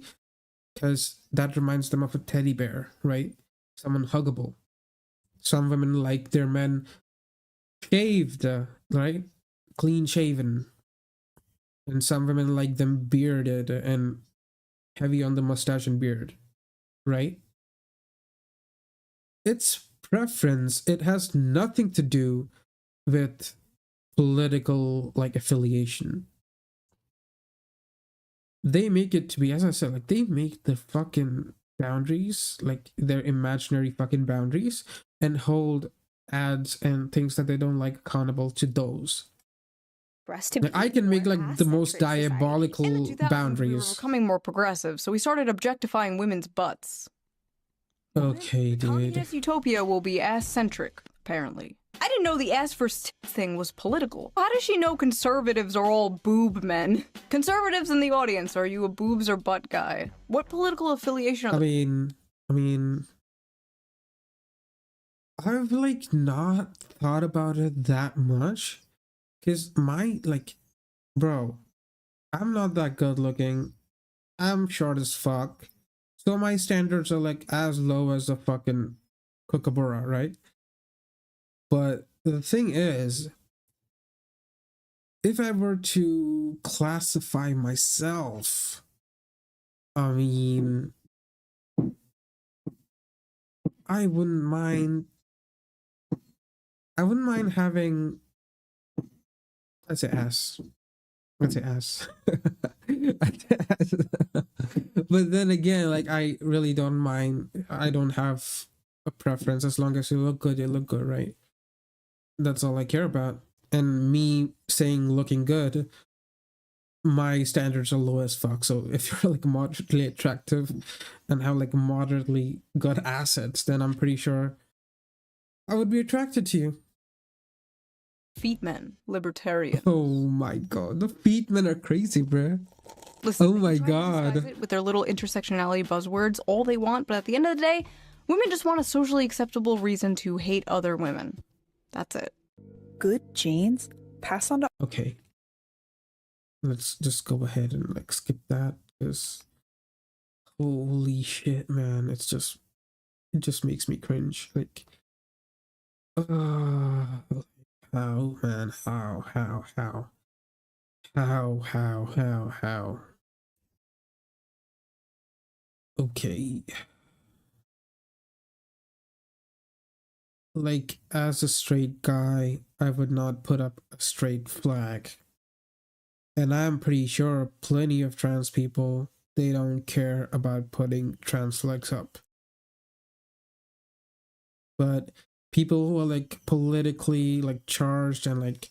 because that reminds them of a teddy bear, right? Someone huggable. Some women like their men shaved, right? Clean shaven. And some women like them bearded and heavy on the mustache and beard, right? It's preference. It has nothing to do with political like affiliation. They make it to be, as I said, like they make the fucking boundaries, like their imaginary fucking boundaries, and hold ads and things that they don't like accountable to those. Like, I can make like the most diabolical boundaries. We were becoming more progressive, so we started objectifying women's butts. Okay, dude. Communist utopia will be ass-centric, apparently. I didn't know the ass first thing was political. How does she know conservatives are all boob men? Conservatives in the audience, are you a boobs or butt guy? What political affiliation are I mean, I've like not thought about it that much. Cause bro, I'm not that good looking. I'm short as fuck. So my standards are like as low as a fucking kookaburra, right? But the thing is, if I were to classify myself, I mean, I wouldn't mind having, let's say ass. I'd say ass. I'd say ass. But then again, like, I really don't mind. I don't have a preference. As long as you look good, right? That's all I care about. And me saying looking good, my standards are low as fuck. So if you're like moderately attractive and have like moderately good assets, then I'm pretty sure I would be attracted to you. Feet men, libertarian. Oh my god, the feet men are crazy, bruh. Listen, oh my god. With their little intersectionality buzzwords, all they want, but at the end of the day, women just want a socially acceptable reason to hate other women. That's it. Good genes pass on to. Okay. Let's just go ahead and like skip that, because holy shit, man, it just makes me cringe. Like, how, man, how? Okay. Like, as a straight guy, I would not put up a straight flag. And I'm pretty sure plenty of trans people, they don't care about putting trans flags up. But people who are like politically like charged and like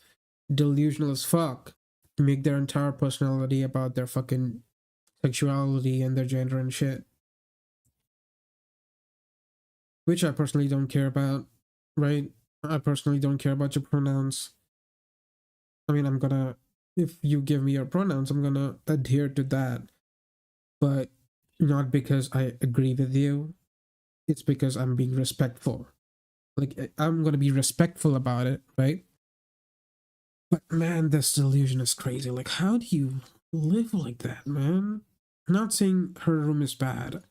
delusional as fuck make their entire personality about their fucking sexuality and their gender and shit. Which I personally don't care about, right? I personally don't care about your pronouns. I mean, if you give me your pronouns, I'm gonna adhere to that. But not because I agree with you. It's because I'm being respectful. Like, I'm gonna be respectful about it, right? But man, this delusion is crazy. Like, how do you live like that, man? I'm not saying her room is bad,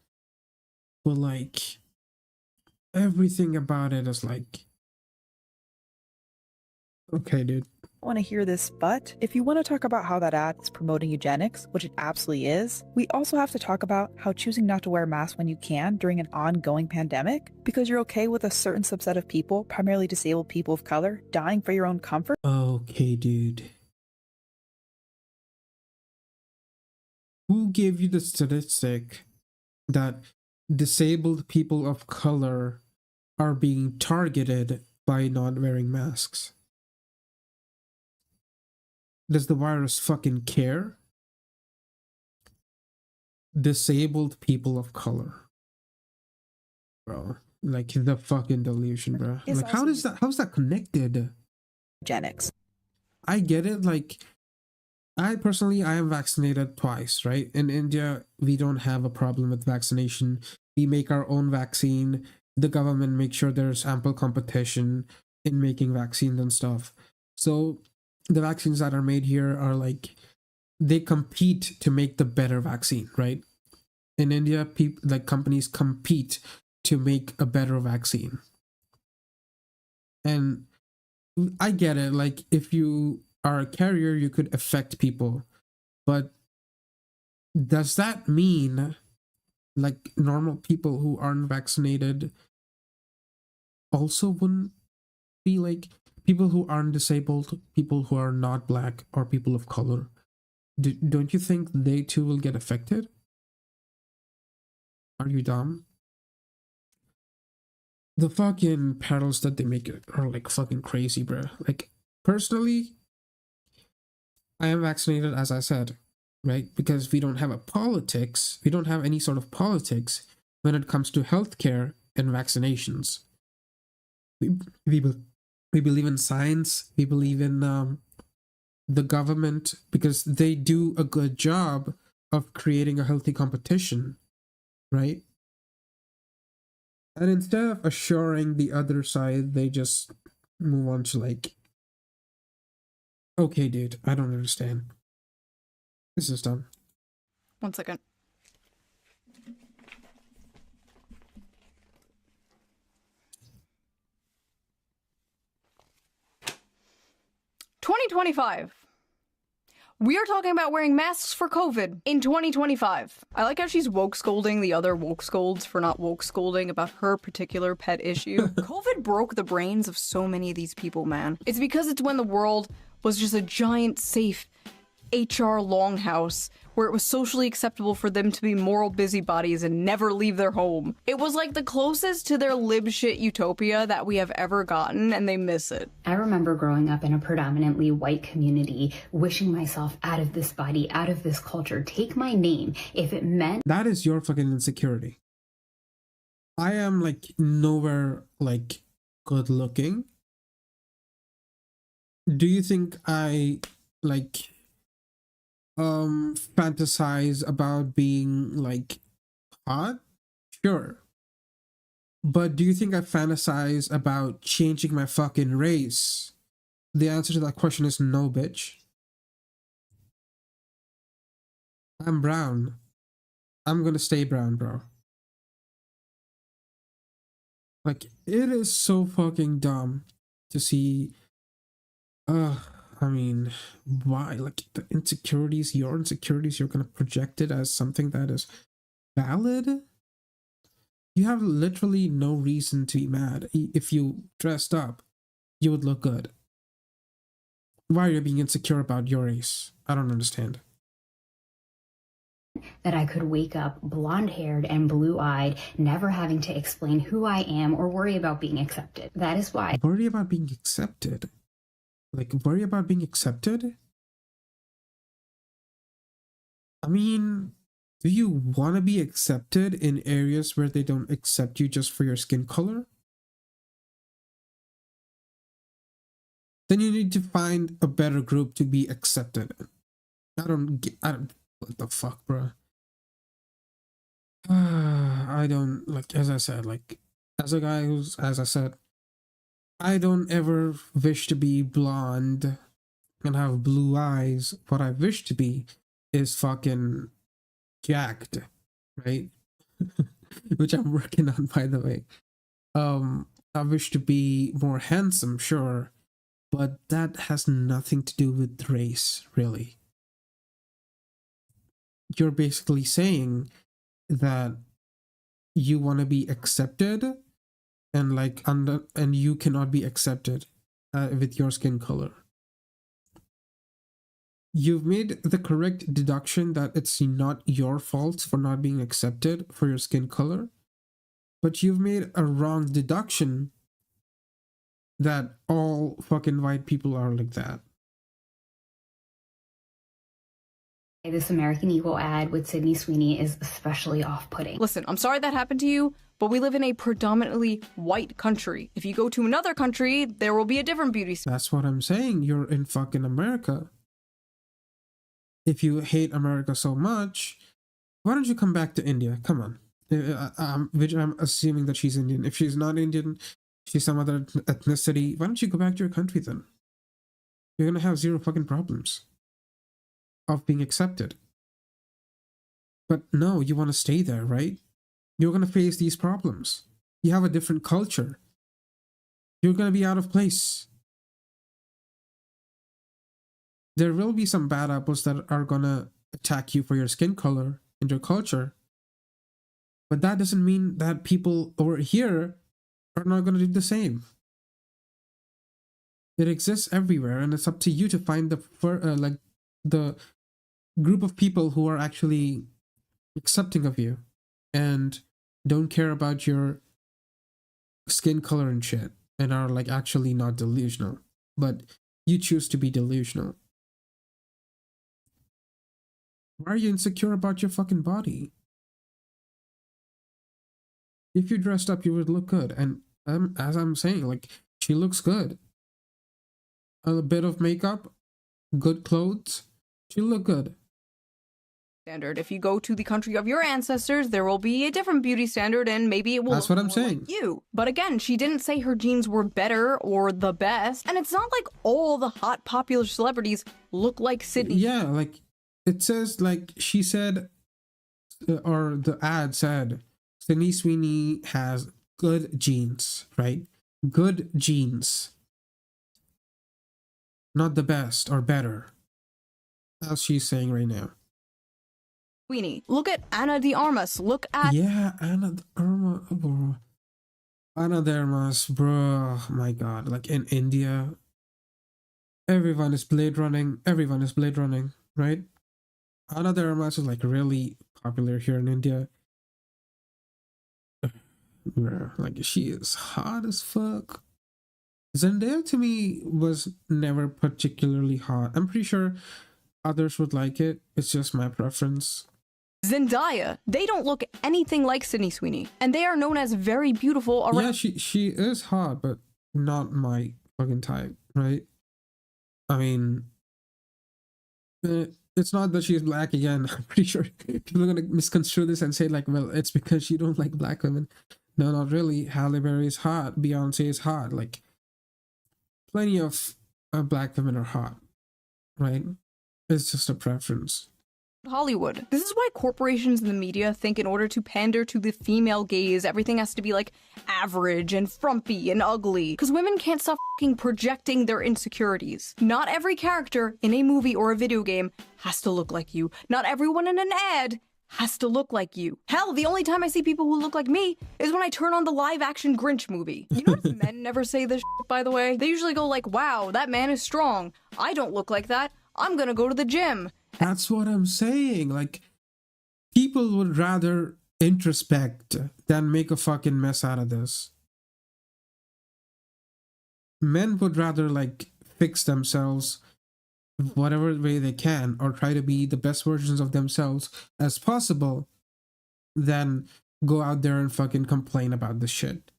but like, everything about it is like, okay, dude. Want to hear this, but if you want to talk about how that ad is promoting eugenics, which it absolutely is, we also have to talk about how choosing not to wear a mask when you can during an ongoing pandemic because you're okay with a certain subset of people, primarily disabled people of color, dying for your own comfort. Okay, dude. Who gave you the statistic that disabled people of color are being targeted by not wearing masks? Does the virus fucking care? Disabled people of color. Bro, like the fucking delusion, bro. Like, how's that connected? Eugenics. I get it. Like, I am vaccinated twice, right? In India, we don't have a problem with vaccination. We make our own vaccine. The government makes sure there's ample competition in making vaccines and stuff. So the vaccines that are made here are like, they compete to make the better vaccine, right? In India, companies compete to make a better vaccine. And I get it. Like, if you are a carrier, you could affect people. But does that mean like normal people who aren't vaccinated also wouldn't be like people who aren't disabled, people who are not black, or people of color? Don't you think they too will get affected? Are you dumb? The fucking parallels that they make are like fucking crazy, bro. Like, personally, I am vaccinated, as I said, right? Because we don't have we don't have any sort of politics when it comes to healthcare and vaccinations. We believe in science. We believe in the government, because they do a good job of creating a healthy competition, right? And instead of assuring the other side, they just move on to like, okay, dude, I don't understand. This is dumb. 1 second. "2025. We are talking about wearing masks for COVID in 2025. I like how she's woke scolding the other woke scolds for not woke scolding about her particular pet issue. COVID broke the brains of so many of these people, man. It's because it's when the world was just a giant, safe HR longhouse where it was socially acceptable for them to be moral busybodies and never leave their home. It was like the closest to their lib shit utopia that we have ever gotten, and they miss it. I remember growing up in a predominantly white community, wishing myself out of this body, out of this culture, take my name if it meant... That is your fucking insecurity. I am like nowhere like good looking. Do you think I like fantasize about being like hot? Sure. But do you think I fantasize about changing my fucking race? The answer to that question is no, bitch. I'm brown. I'm gonna stay brown, bro. Like, it is so fucking dumb to see. I mean, why? Like, the insecurities, your insecurities, you're gonna project it as something that is valid? You have literally no reason to be mad. If you dressed up, you would look good. Why are you being insecure about your race? I don't understand. That I could wake up blonde-haired and blue-eyed, never having to explain who I am or worry about being accepted. That is why... Worry about being accepted? Like, worry about being accepted? I mean, do you want to be accepted in areas where they don't accept you just for your skin color? Then you need to find a better group to be accepted in. I don't, what the fuck, bro? I don't, like, as I said, like, as a guy who's, as I said, I don't ever wish to be blonde and have blue eyes. What I wish to be is fucking jacked, right? Which I'm working on, by the way. I wish to be more handsome, sure, but that has nothing to do with race, really. You're basically saying that you want to be accepted, and like and you cannot be accepted with your skin color. You've made the correct deduction that it's not your fault for not being accepted for your skin color, but you've made a wrong deduction that all fucking white people are like that. This American Eagle ad with Sydney Sweeney is especially off-putting. Listen, I'm sorry that happened to you, but we live in a predominantly white country. If you go to another country, there will be a different beauty standard. That's what I'm saying. You're in fucking America. If you hate America so much, why don't you come back to India? Come on. Which I'm assuming that she's Indian. If she's not Indian, she's some other ethnicity. Why don't you go back to your country then? You're gonna have zero fucking problems of being accepted. But no, you want to stay there, right? You're going to face these problems. You have a different culture. You're going to be out of place. There will be some bad apples that are going to attack you for your skin color and your culture. But that doesn't mean that people over here are not going to do the same. It exists everywhere, and it's up to you to find the group of people who are actually accepting of you and don't care about your skin color and shit, and are like actually not delusional, but you choose to be delusional. Why are you insecure about your fucking body? If you dressed up, you would look good, and as I'm saying, like, she looks good. A bit of makeup, good clothes, she look good. Standard. If you go to the country of your ancestors, there will be a different beauty standard, and maybe it will That's what I'm more saying. Like you. But again, she didn't say her jeans were better or the best, and it's not like all the hot popular celebrities look like Sydney. Yeah, like it says, like she said, or the ad said, Sydney Sweeney has good genes, right? Good genes. Not the best or better. as she's saying right now. Sweeney. Look at Ana de Armas. Look at Ana de Armas, bro. Ana de Armas, bro. Oh my god, like in India, everyone is Blade running. Everyone is Blade running, right? Ana de Armas is like really popular here in India. Bro, like she is hot as fuck. Zendaya to me was never particularly hot. I'm pretty sure others would like it. It's just my preference. Zendaya. They don't look anything like Sydney Sweeney, and they are known as very beautiful around. Yeah, she is hot, but not my fucking type, right? I mean, it's not that she's black again. I'm pretty sure people are gonna misconstrue this and say like, well, it's because you don't like black women. No, not really. Halle Berry is hot. Beyonce is hot. Like, plenty of black women are hot, right? It's just a preference. Hollywood. This is why corporations and the media think in order to pander to the female gaze, everything has to be like average and frumpy and ugly. Because women can't stop fucking projecting their insecurities. Not every character in a movie or a video game has to look like you. Not everyone in an ad has to look like you. Hell, the only time I see people who look like me is when I turn on the live-action Grinch movie. You notice men never say this shit, by the way? They usually go like, wow, that man is strong. I don't look like that. I'm gonna go to the gym. That's what I'm saying. Like, people would rather introspect than make a fucking mess out of this. Men would rather, like, fix themselves whatever way they can or try to be the best versions of themselves as possible than go out there and fucking complain about this shit.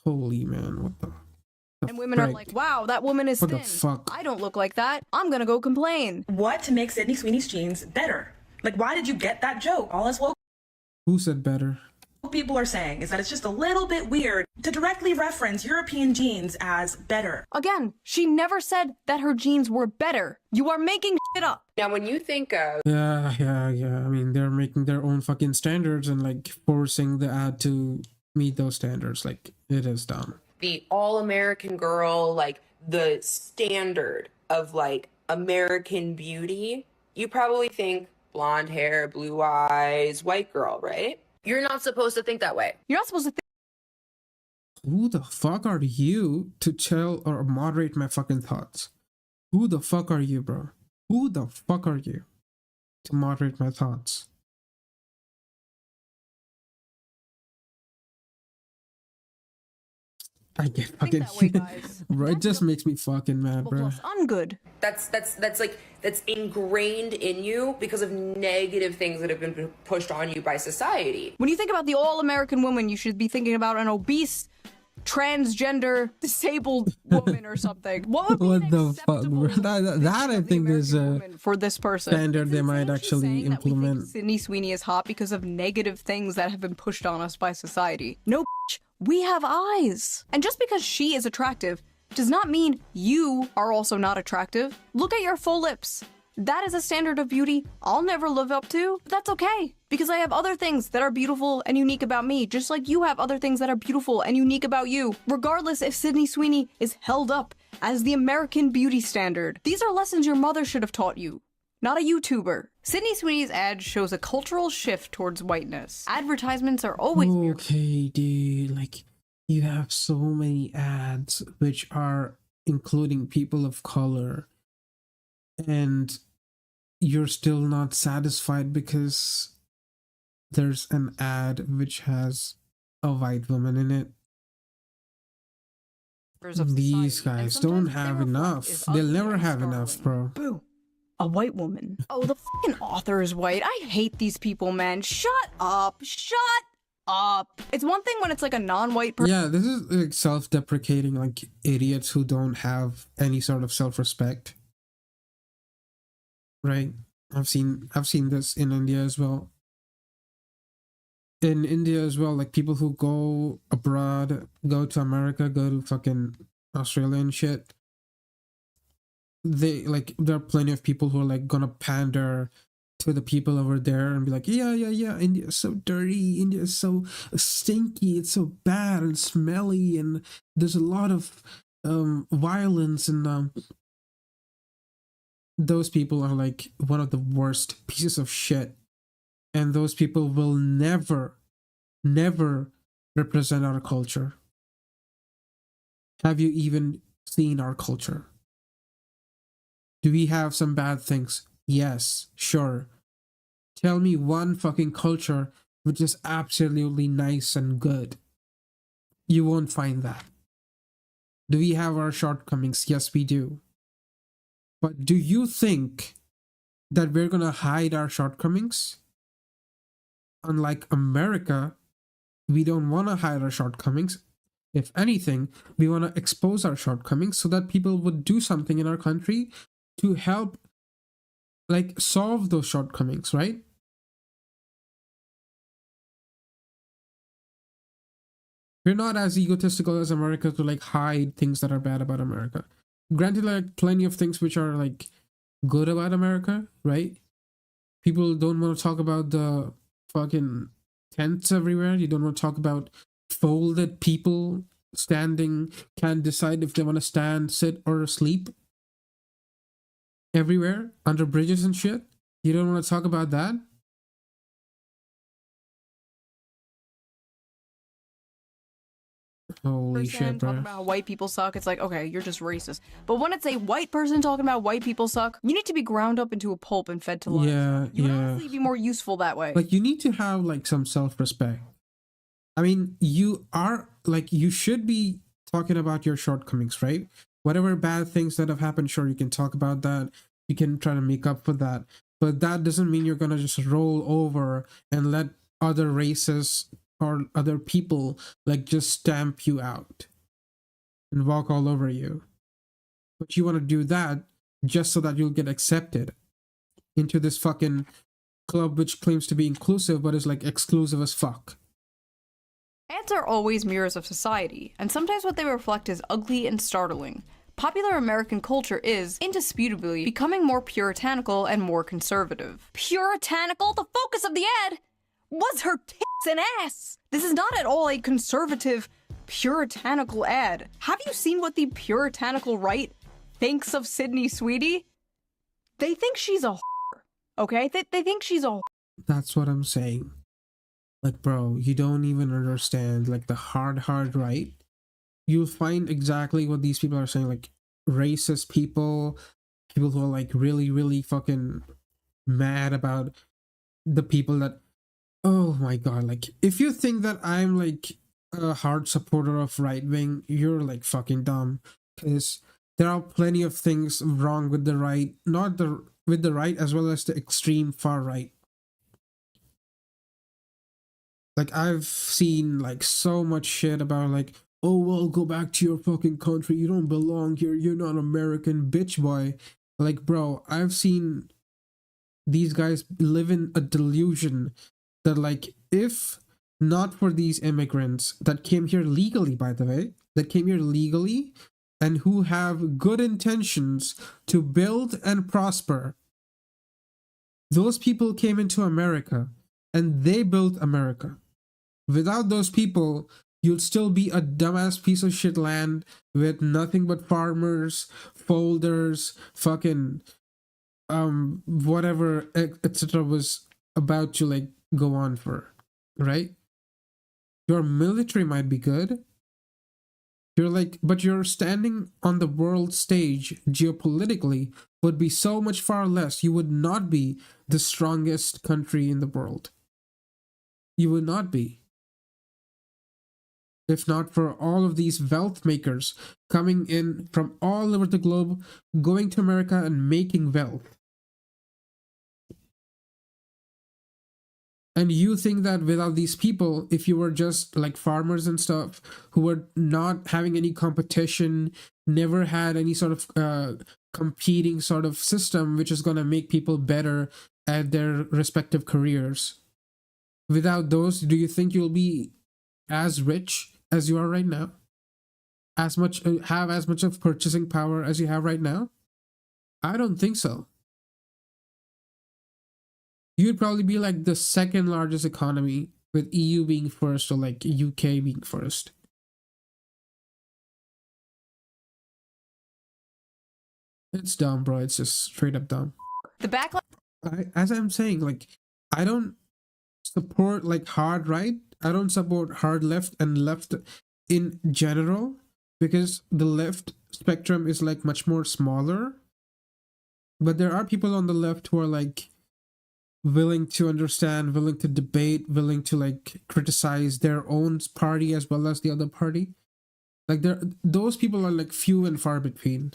Holy man, what the... And women are like, wow, that woman is What thin. the fuck? I don't look like that. I'm gonna go complain. What makes Sydney Sweeney's jeans better? Like, why did you get that joke? All us woke Who said better? people are saying is that it's just a little bit weird to directly reference European jeans as better. Again, she never said that her jeans were better. You are making shit up. Now, when you think of... Yeah. I mean, they're making their own fucking standards and, like, forcing the ad to meet those standards. Like, it is dumb. The all-American girl, like the standard of like American beauty, you probably think blonde hair, blue eyes, white girl, right? You're not supposed to think that way. You're not supposed to think. Who the fuck are you to tell or moderate my fucking thoughts? Who the fuck are you, bro? Who the fuck are you to moderate my thoughts? I get fucking that way, guys. bro, it just makes me fucking mad, bro. Plus, I'm good. That's ingrained in you because of negative things that have been pushed on you by society. When you think about the all-American woman, you should be thinking about an obese, transgender, disabled woman or something. What would be the fuck, bro? That I think is a for this person standard they might actually implement. Sydney Sweeney is hot because of negative things that have been pushed on us by society. No, bitch, we have eyes. And just because she is attractive does not mean you are also not attractive. Look at your full lips. That is a standard of beauty I'll never live up to, but that's okay, because I have other things that are beautiful and unique about me, just like you have other things that are beautiful and unique about you, regardless if Sydney Sweeney is held up as the American beauty standard. These are lessons your mother should have taught you, not a YouTuber. Sydney Sweeney's ad shows a cultural shift towards whiteness. Advertisements are always okay, dude. Like, you have so many ads which are including people of color, and you're still not satisfied because there's an ad which has a white woman in it. These guys don't have enough. They'll never have enough, bro. Boo. A white woman. Oh, the fucking author is white. I hate these people, man. Shut up. Shut up. It's one thing when it's like a non-white person. Yeah, this is like self-deprecating, like idiots who don't have any sort of self-respect. Right? I've seen this in India as well. In India as well, like people who go abroad, go to America, go to fucking Australia and shit. They like, there are plenty of people who are like gonna pander to the people over there and be like, yeah, India is so dirty, India is so stinky, it's so bad and smelly, and there's a lot of violence and those people are like one of the worst pieces of shit, and those people will never represent our culture. Have you even seen our culture? Do we have some bad things? Yes, sure. Tell me one fucking culture which is absolutely nice and good. You won't find that. Do we have our shortcomings? Yes, we do. But do you think that we're gonna hide our shortcomings? Unlike America, we don't want to hide our shortcomings. If anything, we want to expose our shortcomings so that people would do something in our country to help, like, solve those shortcomings, right? We're not as egotistical as America to like hide things that are bad about America. Granted, like plenty of things which are like good about America, right? People don't want to talk about the fucking tents everywhere. You don't want to talk about folded people standing, can't decide if they want to stand, sit, or sleep everywhere under bridges and shit. You don't want to talk about that. Holy shit, bro. Talking about how white people suck, it's like, okay, you're just racist. But when it's a white person talking about white people suck, you need to be ground up into a pulp and fed to life. You would honestly be more useful that way. Like, you need to have like some self-respect. I mean, you are like, you should be talking about your shortcomings, right? Whatever bad things that have happened, sure, you can talk about that. You can try to make up for that. But that doesn't mean you're gonna just roll over and let other races or other people like just stamp you out and walk all over you. But you want to do that just so that you'll get accepted into this fucking club which claims to be inclusive but is like exclusive as fuck. Ads are always mirrors of society, and sometimes what they reflect is ugly and startling. Popular American culture is, indisputably, becoming more puritanical and more conservative. Puritanical? The focus of the ad was her tits and ass! This is not at all a conservative, puritanical ad. Have you seen what the puritanical right thinks of Sydney Sweetie? They think she's a whore, okay? They think she's a whore. That's what I'm saying. Like, bro, you don't even understand, like, the hard right. You'll find exactly what these people are saying, like, racist people who are, like, really fucking mad about the people that, oh my god, like, if you think that I'm, like, a hard supporter of right-wing, you're, like, fucking dumb, because there are plenty of things wrong with the right, with the right as well as the extreme far right. Like, I've seen, like, so much shit about, like, oh, well, go back to your fucking country. You don't belong here. You're not American, bitch boy. Like, bro, I've seen these guys live in a delusion that, like, if not for these immigrants that came here legally, by the way, that came here legally and who have good intentions to build and prosper, those people came into America and they built America. Without those people, you'd still be a dumbass piece of shit land with nothing but farmers, folders, fucking whatever, etc. was about to like go on for, right? Your military might be good. You're like, but you're standing on the world stage geopolitically would be so much far less. You would not be the strongest country in the world. You would not be. If not for all of these wealth makers coming in from all over the globe, going to America and making wealth. And you think that without these people, if you were just like farmers and stuff who were not having any competition, never had any sort of competing sort of system which is going to make people better at their respective careers, without those, do you think you'll be as rich as you are right now? Have as much of purchasing power as you have right now? I don't think so. You'd probably be like the second largest economy, with EU being first or like UK being first. It's dumb, bro. It's just straight up dumb. The backlash. As I'm saying, like, I don't support like hard right. I don't support hard left and left in general, because the left spectrum is like much more smaller. But there are people on the left who are like willing to understand, willing to debate, willing to like criticize their own party as well as the other party. Like those people are like few and far between.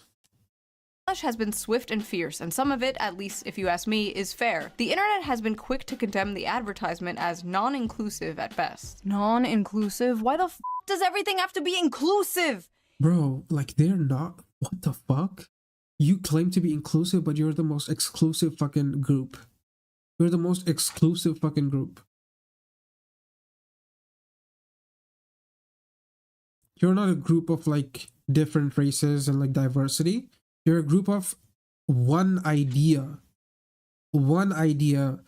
Has been swift and fierce, and some of it, at least if you ask me, is fair. The internet has been quick to condemn the advertisement as non-inclusive at best. Non-inclusive? Why the f does everything have to be inclusive? Bro, like they're not. What the fuck? You claim to be inclusive, but you're the most exclusive fucking group. You're the most exclusive fucking group. You're not a group of like different races and like diversity. You're a group of one idea. One idea.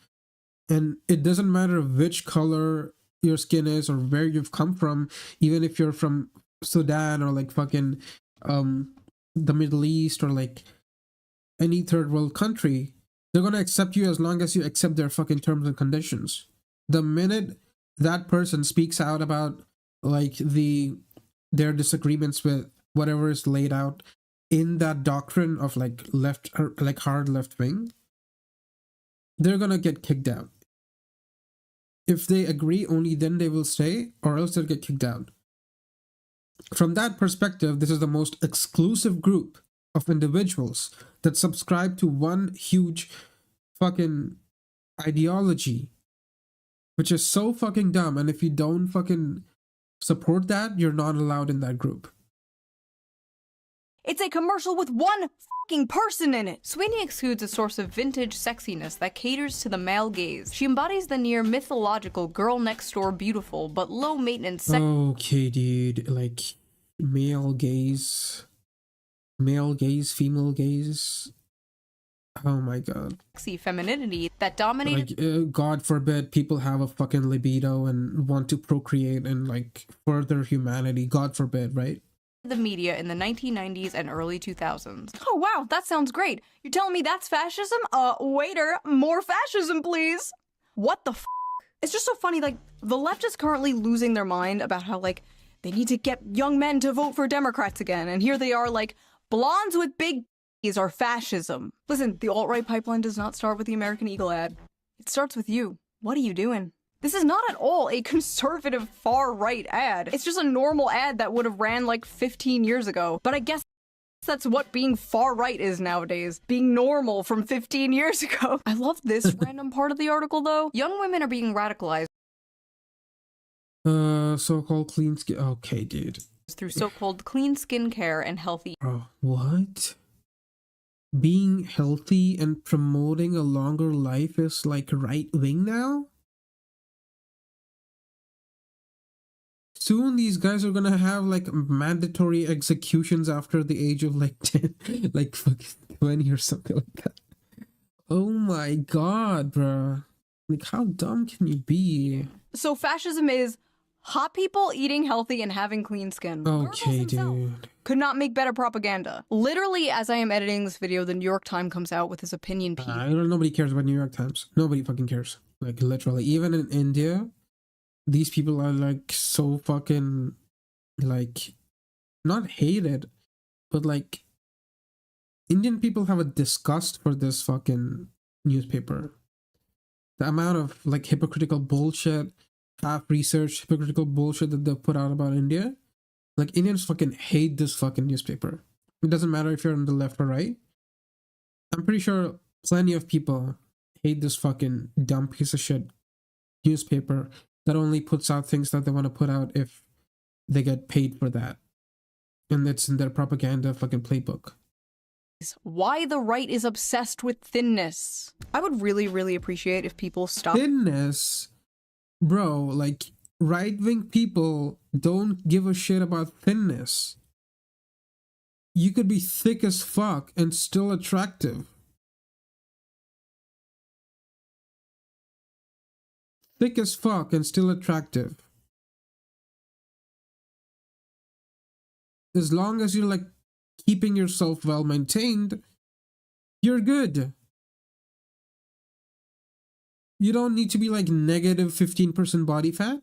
And it doesn't matter which color your skin is or where you've come from, even if you're from Sudan or like fucking the Middle East or like any third world country. They're gonna accept you as long as you accept their fucking terms and conditions. The minute that person speaks out about like their disagreements with whatever is laid out in that doctrine of like left or like hard left wing, they're gonna get kicked out. If they agree, only then they will stay, or else they'll get kicked out. From that perspective, this is the most exclusive group of individuals that subscribe to one huge fucking ideology, which is so fucking dumb. And if you don't fucking support that, you're not allowed in that group. It's a commercial with one fucking person in it. Sweeney exudes a source of vintage sexiness that caters to the male gaze. She embodies the near mythological girl next door beautiful but low maintenance Okay, dude, like male gaze, female gaze. Oh my god. Sexy femininity that dominated. Like, God forbid people have a fucking libido and want to procreate and like further humanity. God forbid, right? The media in the 1990s and early 2000s. Oh wow, that sounds great. You're telling me that's fascism? Waiter, more fascism please. What the f? It's just so funny, like, the left is currently losing their mind about how, like, they need to get young men to vote for Democrats again, and here they are, like, blondes with big b****s are fascism. Listen, the alt-right pipeline does not start with the American Eagle ad. It starts with you. What are you doing? This is not at all a conservative far-right ad. It's just a normal ad that would have ran like 15 years ago. But I guess that's what being far-right is nowadays. Being normal from 15 years ago. I love this random part of the article though. Young women are being radicalized. So-called clean skin. Okay, dude. Through so-called clean skincare and healthy. What? Being healthy and promoting a longer life is like right-wing now? Soon these guys are gonna have like mandatory executions after the age of like 10, like fucking 20 or something like that. Oh my god, bro. Like, how dumb can you be? So fascism is hot people eating healthy and having clean skin. Okay, dude. Could not make better propaganda. Literally, as I am editing this video, the New York Times comes out with his opinion piece. Nobody cares about New York Times. Nobody fucking cares. Like, literally. Even in India, these people are like so fucking like not hated, but like Indian people have a disgust for this fucking newspaper. The amount of like hypocritical bullshit, half research hypocritical bullshit that they put out about India. Like, Indians fucking hate this fucking newspaper. It doesn't matter if you're on the left or right. I'm pretty sure plenty of people hate this fucking dumb piece of shit newspaper that only puts out things that they want to put out if they get paid for that. And it's in their propaganda fucking playbook. Why the right is obsessed with thinness. I would really, really appreciate if people stop. Thinness? Bro, like, right-wing people don't give a shit about thinness. You could be thick as fuck and still attractive. Thick as fuck and still attractive. As long as you're like keeping yourself well maintained, you're good. You don't need to be like negative 15% body fat.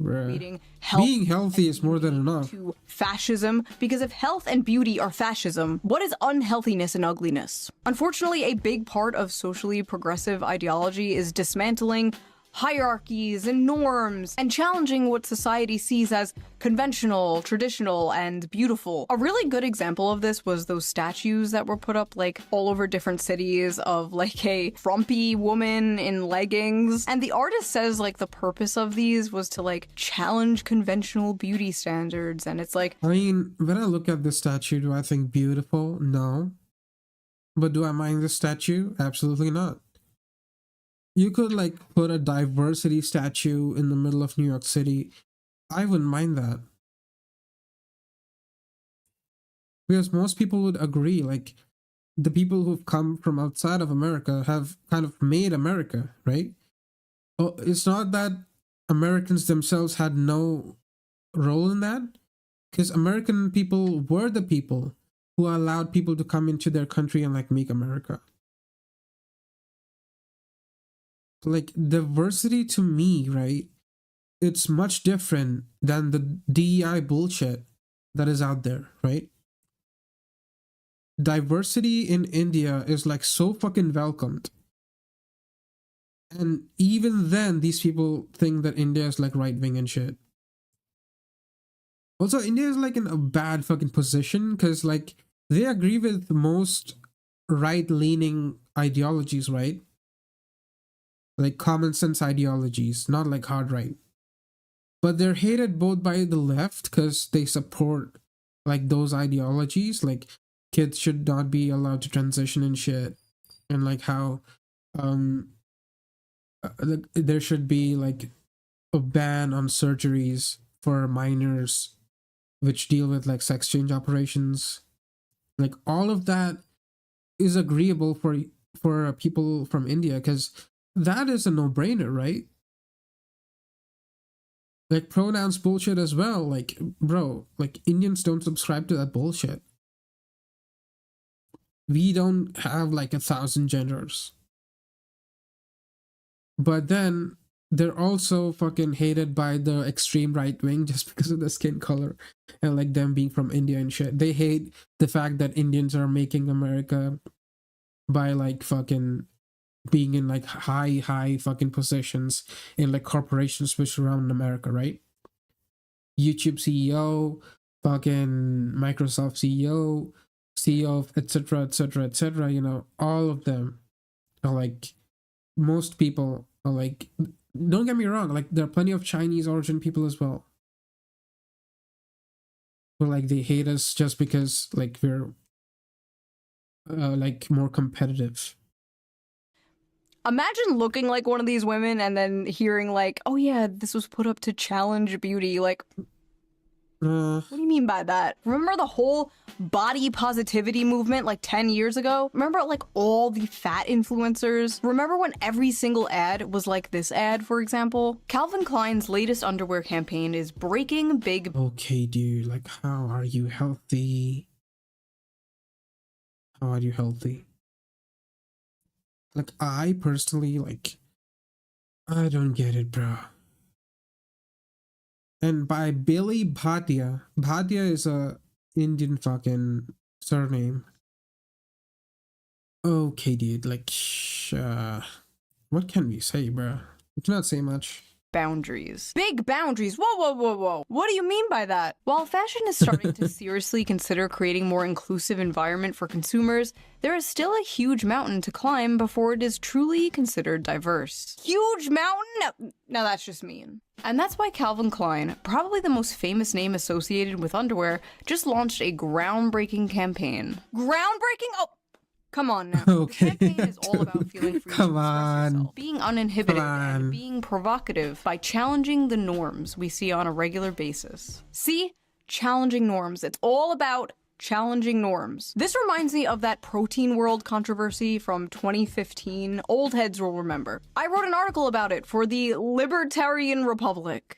Being healthy is more than enough. To fascism, because if health and beauty are fascism, what is unhealthiness and ugliness? Unfortunately, a big part of socially progressive ideology is dismantling hierarchies and norms and challenging what society sees as conventional, traditional, and beautiful. A really good example of this was those statues that were put up like all over different cities of like a frumpy woman in leggings. And the artist says like the purpose of these was to like challenge conventional beauty standards. And it's like, I mean, when I look at the statue, do I think beautiful? No. But do I mind the statue? Absolutely not. You could like put a diversity statue in the middle of New York City. I wouldn't mind that. Because most people would agree, like the people who've come from outside of America have kind of made America, right? Well, it's not that Americans themselves had no role in that, because American people were the people who allowed people to come into their country and like make America. Like diversity to me, right? It's much different than the DEI bullshit that is out there, right? Diversity in India is like so fucking welcomed. And even then, these people think that India is like right wing and shit. Also, India is like in a bad fucking position because like they agree with most right leaning ideologies, right? Like common sense ideologies, not like hard right. But they're hated both by the left because they support like those ideologies, like kids should not be allowed to transition and shit, and like how there should be like a ban on surgeries for minors which deal with like sex change operations. Like all of that is agreeable for people from India because that is a no-brainer, right? Like pronouns bullshit as well. Like, bro, like Indians don't subscribe to that bullshit. We don't have like 1,000 genders. But then they're also fucking hated by the extreme right wing just because of the skin color and like them being from India and shit. They hate the fact that Indians are making America by like fucking being in like high fucking positions in like corporations which surround America, right? YouTube CEO, fucking Microsoft CEO of etc., you know, all of them are like, most people are like, don't get me wrong, like there are plenty of Chinese origin people as well. But like they hate us just because like we're like more competitive. Imagine looking like one of these women and then hearing like, oh yeah, this was put up to challenge beauty. Like, what do you mean by that? Remember the whole body positivity movement like 10 years ago? Remember like all the fat influencers? Remember when every single ad was like this ad, for example? Calvin Klein's latest underwear campaign is breaking big... Okay, dude, like how are you healthy? How are you healthy? Like, I personally, like, I don't get it, bro. And by Billy Bhatia. Bhatia is a Indian fucking surname. Okay, dude, like, what can we say, bro? We cannot say much. Boundaries. Big boundaries. Whoa. What do you mean by that? While fashion is starting to seriously consider creating more inclusive environment for consumers, there is still a huge mountain to climb before it is truly considered diverse. Huge mountain? No, that's just mean. And that's why Calvin Klein, probably the most famous name associated with underwear, just launched a groundbreaking campaign. Groundbreaking? Oh, come on now. Okay. The campaign is all about feeling free Come to express on. yourself, being uninhibited, and being provocative by challenging the norms we see on a regular basis. See? Challenging norms. It's all about challenging norms. This reminds me of that protein world controversy from 2015. Old heads will remember. I wrote an article about it for the Libertarian Republic.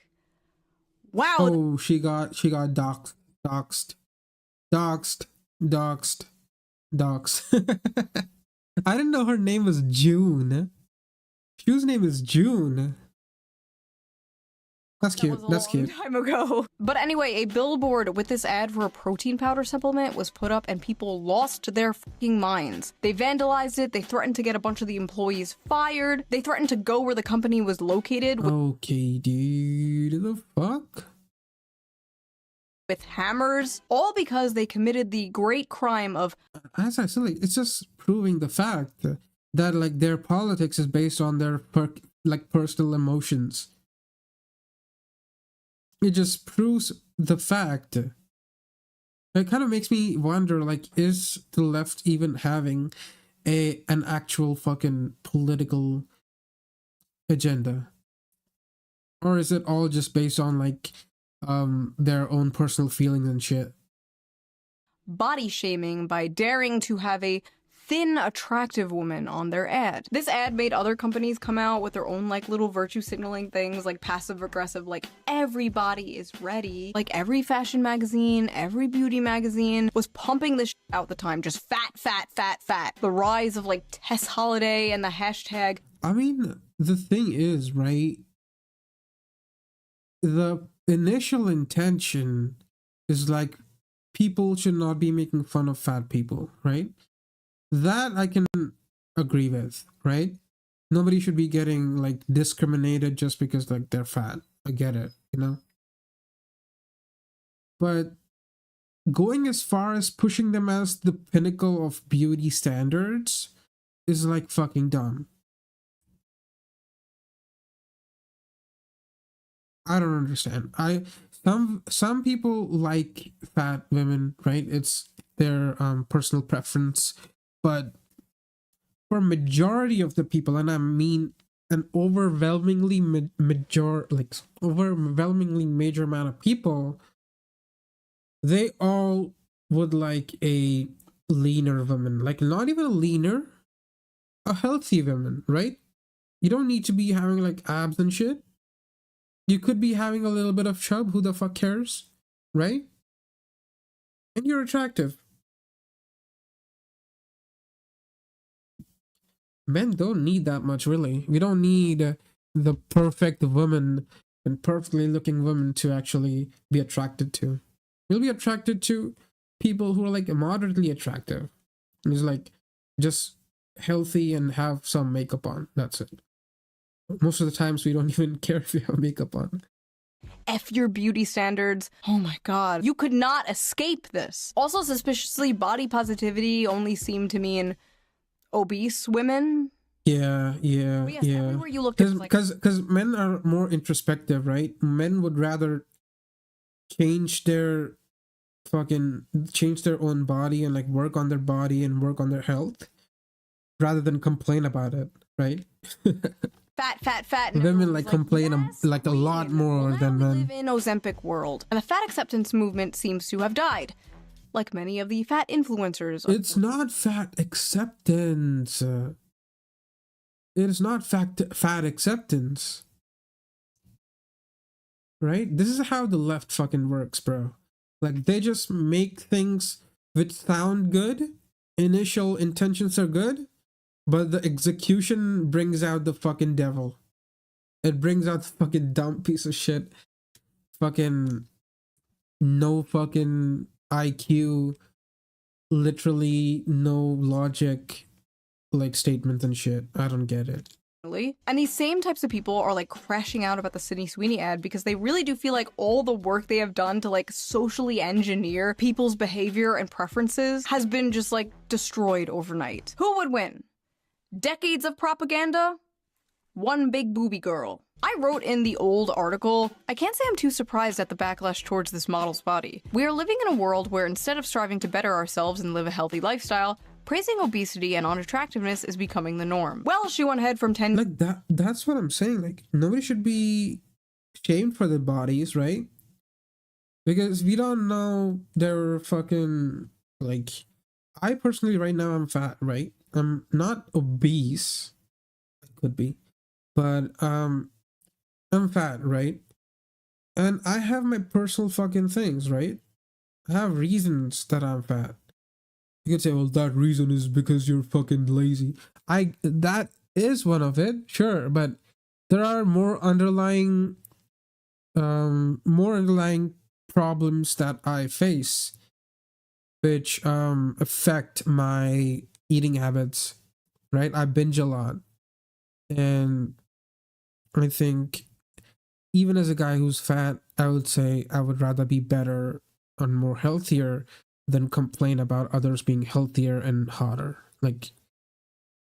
Wow. Oh, she got doxed. Doxed. I didn't know her name was June. Shu's name is June. That's cute. That's cute. Time ago. But anyway, a billboard with this ad for a protein powder supplement was put up and people lost their fucking minds. They vandalized it. They threatened to get a bunch of the employees fired. They threatened to go where the company was located. Okay, dude. The fuck? With hammers, all because they committed the great crime of, as I said, like, it's just proving the fact that like their politics is based on their personal emotions. It just proves the fact. It kind of makes me wonder, like, is the left even having an actual fucking political agenda, or is it all just based on like their own personal feelings and shit? body shaming by daring to have a thin, attractive woman on their ad. This ad made other companies come out with their own like little virtue signaling things, like passive aggressive, like everybody is ready. Like every fashion magazine, every beauty magazine was pumping this out the time, just fat, fat, fat, fat. The rise of like Tess Holiday and the hashtag. I mean, the thing is, right? The initial intention is like people should not be making fun of fat people, right? That I can agree with, right? Nobody should be getting like discriminated just because like they're fat. I get it, you know? But going as far as pushing them as the pinnacle of beauty standards is like fucking dumb. I don't understand. Some people like fat women, right? It's their personal preference. But for majority of the people, and I mean an overwhelmingly major amount of people, they all would like a leaner woman. Like not even a leaner, a healthy woman, right? You don't need to be having like abs and shit. You could be having a little bit of chub. Who the fuck cares? Right? And you're attractive. Men don't need that much, really. We don't need the perfect woman and perfectly looking woman to actually be attracted to. We'll be attracted to people who are like moderately attractive. It's like just healthy and have some makeup on. That's it. Most of the times we don't even care if you have makeup on. F your beauty standards. Oh my god. You could not escape this. Also, suspiciously, body positivity only seemed to mean obese women. Yeah. Everywhere you looked, because men are more introspective, right? Men would rather change their own body and like work on their body and work on their health rather than complain about it, right? Fat. Women like complain like a lot more than men. We live in Ozempic world, and the fat acceptance movement seems to have died. Like many of the fat influencers. It's not fat acceptance. It is not fat acceptance. Right? This is how the left fucking works, bro. Like, they just make things which sound good. Initial intentions are good. But the execution brings out the fucking devil. It brings out the fucking dumb piece of shit. Fucking no fucking IQ, literally no logic, like statements and shit. I don't get it. And these same types of people are like crashing out about the Sydney Sweeney ad because they really do feel like all the work they have done to like socially engineer people's behavior and preferences has been just like destroyed overnight. Who would win? Decades of propaganda? One big booby girl. I wrote in the old article, I can't say I'm too surprised at the backlash towards this model's body. We are living in a world where instead of striving to better ourselves and live a healthy lifestyle, praising obesity and unattractiveness is becoming the norm. Well, Shoe0nHead from 10... Like, that's what I'm saying. Like, nobody should be shamed for their bodies, right? Because we don't know their fucking... Like, I personally, right now, I'm fat, right? I'm not obese. I could be. But, I'm fat, right? And I have my personal fucking things, right? I have reasons that I'm fat. You could say, well, that reason is because you're fucking lazy. That is one of it, sure, but there are more underlying problems that I face, which affect my eating habits, right? I binge a lot, and I think even as a guy who's fat, I would say I would rather be better and more healthier than complain about others being healthier and hotter. Like,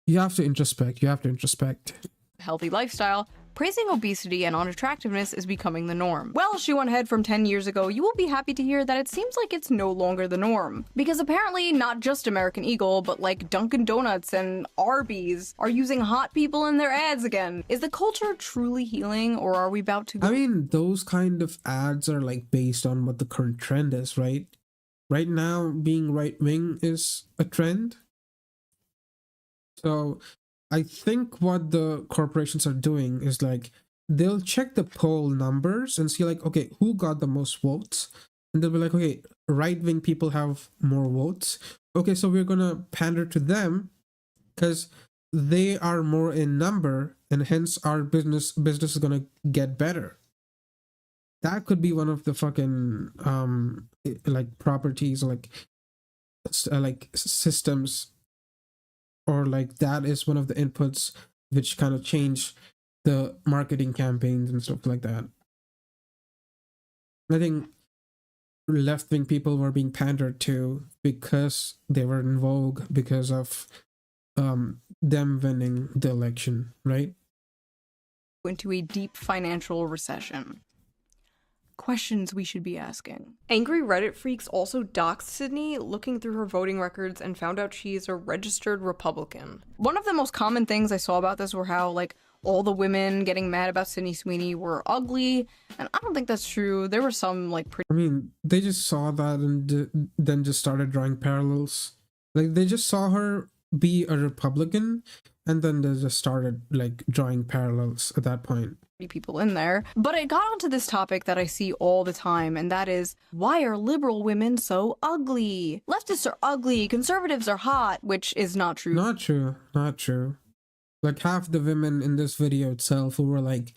you have to introspect. Healthy lifestyle, praising obesity and unattractiveness is becoming the norm. Well, Shoe0nHead from 10 years ago, you will be happy to hear that it seems like it's no longer the norm. Because apparently not just American Eagle, but like Dunkin' Donuts and Arby's are using hot people in their ads again. Is the culture truly healing, or are we about to go— I mean, those kind of ads are like based on what the current trend is, right? Right now, being right-wing is a trend. So I think what the corporations are doing is like, they'll check the poll numbers and see like, okay, who got the most votes? And they'll be like, okay, right-wing people have more votes. Okay, so we're gonna pander to them because they are more in number, and hence our business is gonna get better. That could be one of the fucking like properties, like systems, or like that is one of the inputs which kind of change the marketing campaigns and stuff like that. I think left-wing people were being pandered to because they were in vogue because of them winning the election, right? into a deep financial recession? Questions we should be asking. Angry Reddit freaks also doxed Sydney, looking through her voting records and found out she's a registered Republican. One of the most common things I saw about this were how, like, all the women getting mad about Sydney Sweeney were ugly, and I don't think that's true. There were some, like, pretty— I mean, they just saw that and then just started drawing parallels. Like, they just saw her be a Republican, and then they just started, like, drawing parallels at that point. People in there. But it got onto this topic that I see all the time, and that is, why are liberal women so ugly? Leftists are ugly, conservatives are hot, which is not true. Not true. Not true. Like, half the women in this video itself who were, like,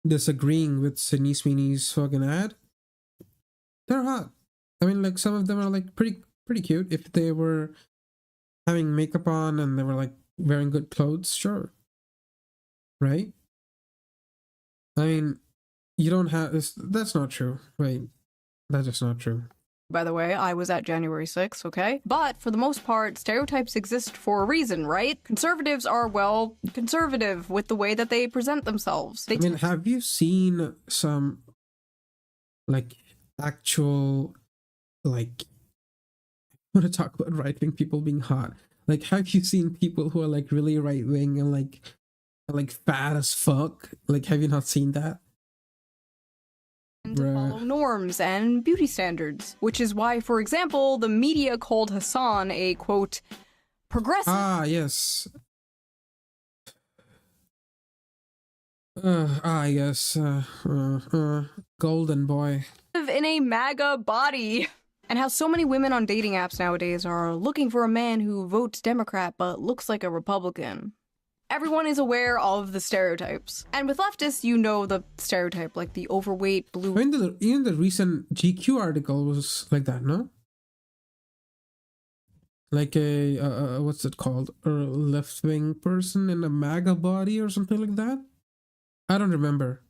disagreeing with Sydney Sweeney's fucking ad, they're hot. I mean, like, some of them are, like, pretty cute. If they were having makeup on and they were, like, wearing good clothes, sure. Right? I mean, you don't have this. That's not true. Wait, that's just not true. By the way, I was at January 6th, okay? But for the most part, stereotypes exist for a reason, right? Conservatives are, well, conservative with the way that they present themselves. I mean, have you seen some, like, actual, like, I want to talk about right-wing people being hot. Like, have you seen people who are, like, really right-wing and, like fat as fuck? Like, have you not seen that? To follow norms and beauty standards, which is why, for example, the media called Hassan a, quote, progressive— yes. Yes. Golden boy. In a MAGA body. And how so many women on dating apps nowadays are looking for a man who votes Democrat but looks like a Republican. Everyone is aware of the stereotypes. And with leftists, you know the stereotype, like the overweight blue— I mean, even the recent GQ article was like that, no? Like a, what's it called? A left-wing person in a MAGA body or something like that? I don't remember.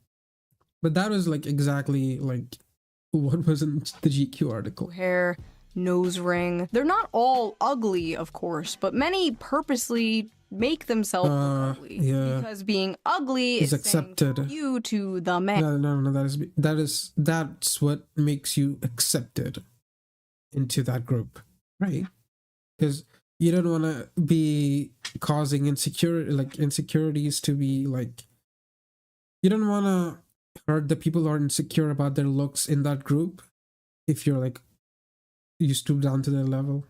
But that was like exactly like what was in the GQ article. Hair, nose ring. They're not all ugly, of course, but many purposely make themselves look ugly. Yeah. Because being ugly is accepted. You to the man. No, that's what makes you accepted into that group, right? Because you don't want to be causing insecurities to be like, you don't want to hurt the people who are insecure about their looks in that group if you're like, you stoop down to their level.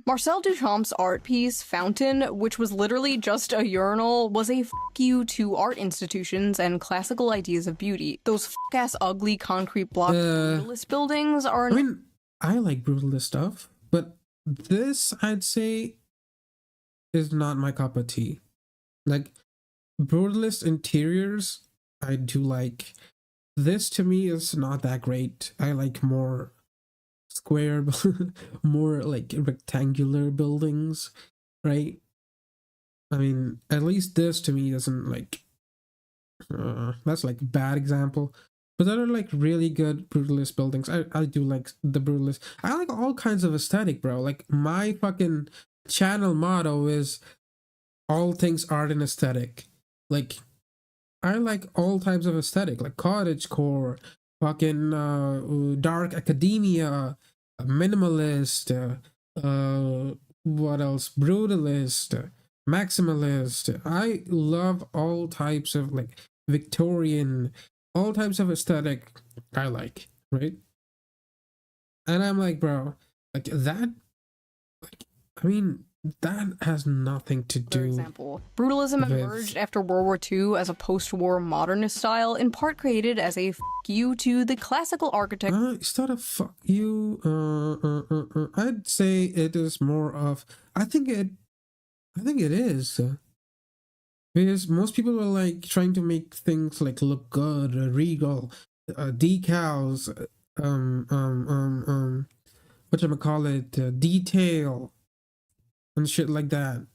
Marcel Duchamp's art piece, Fountain, which was literally just a urinal, was a fuck you to art institutions and classical ideas of beauty. Those fuck-ass ugly concrete block brutalist buildings are— I mean, I like brutalist stuff, but this I'd say is not my cup of tea. Like brutalist interiors, I do like. This to me is not that great. I like more square, more like rectangular buildings, right? I mean, at least this to me doesn't like. That's like bad example. But there are like really good brutalist buildings. I do like the brutalist. I like all kinds of aesthetic, bro. Like my fucking channel motto is all things art and aesthetic. Like I like all types of aesthetic, like cottagecore, fucking dark academia, minimalist, what else? Brutalist, maximalist. I love all types of like Victorian, all types of aesthetic I like, right? And I'm like, bro, like that, like, I mean, that has nothing to do. For example, brutalism emerged after World War II as a post-war modernist style, in part created as a you to the classical architecture. It's not a fuck you. I'd say it is more of. I think it is. Because most people are like trying to make things like look good, regal, decals, whatchamacallit, detail, and shit like that.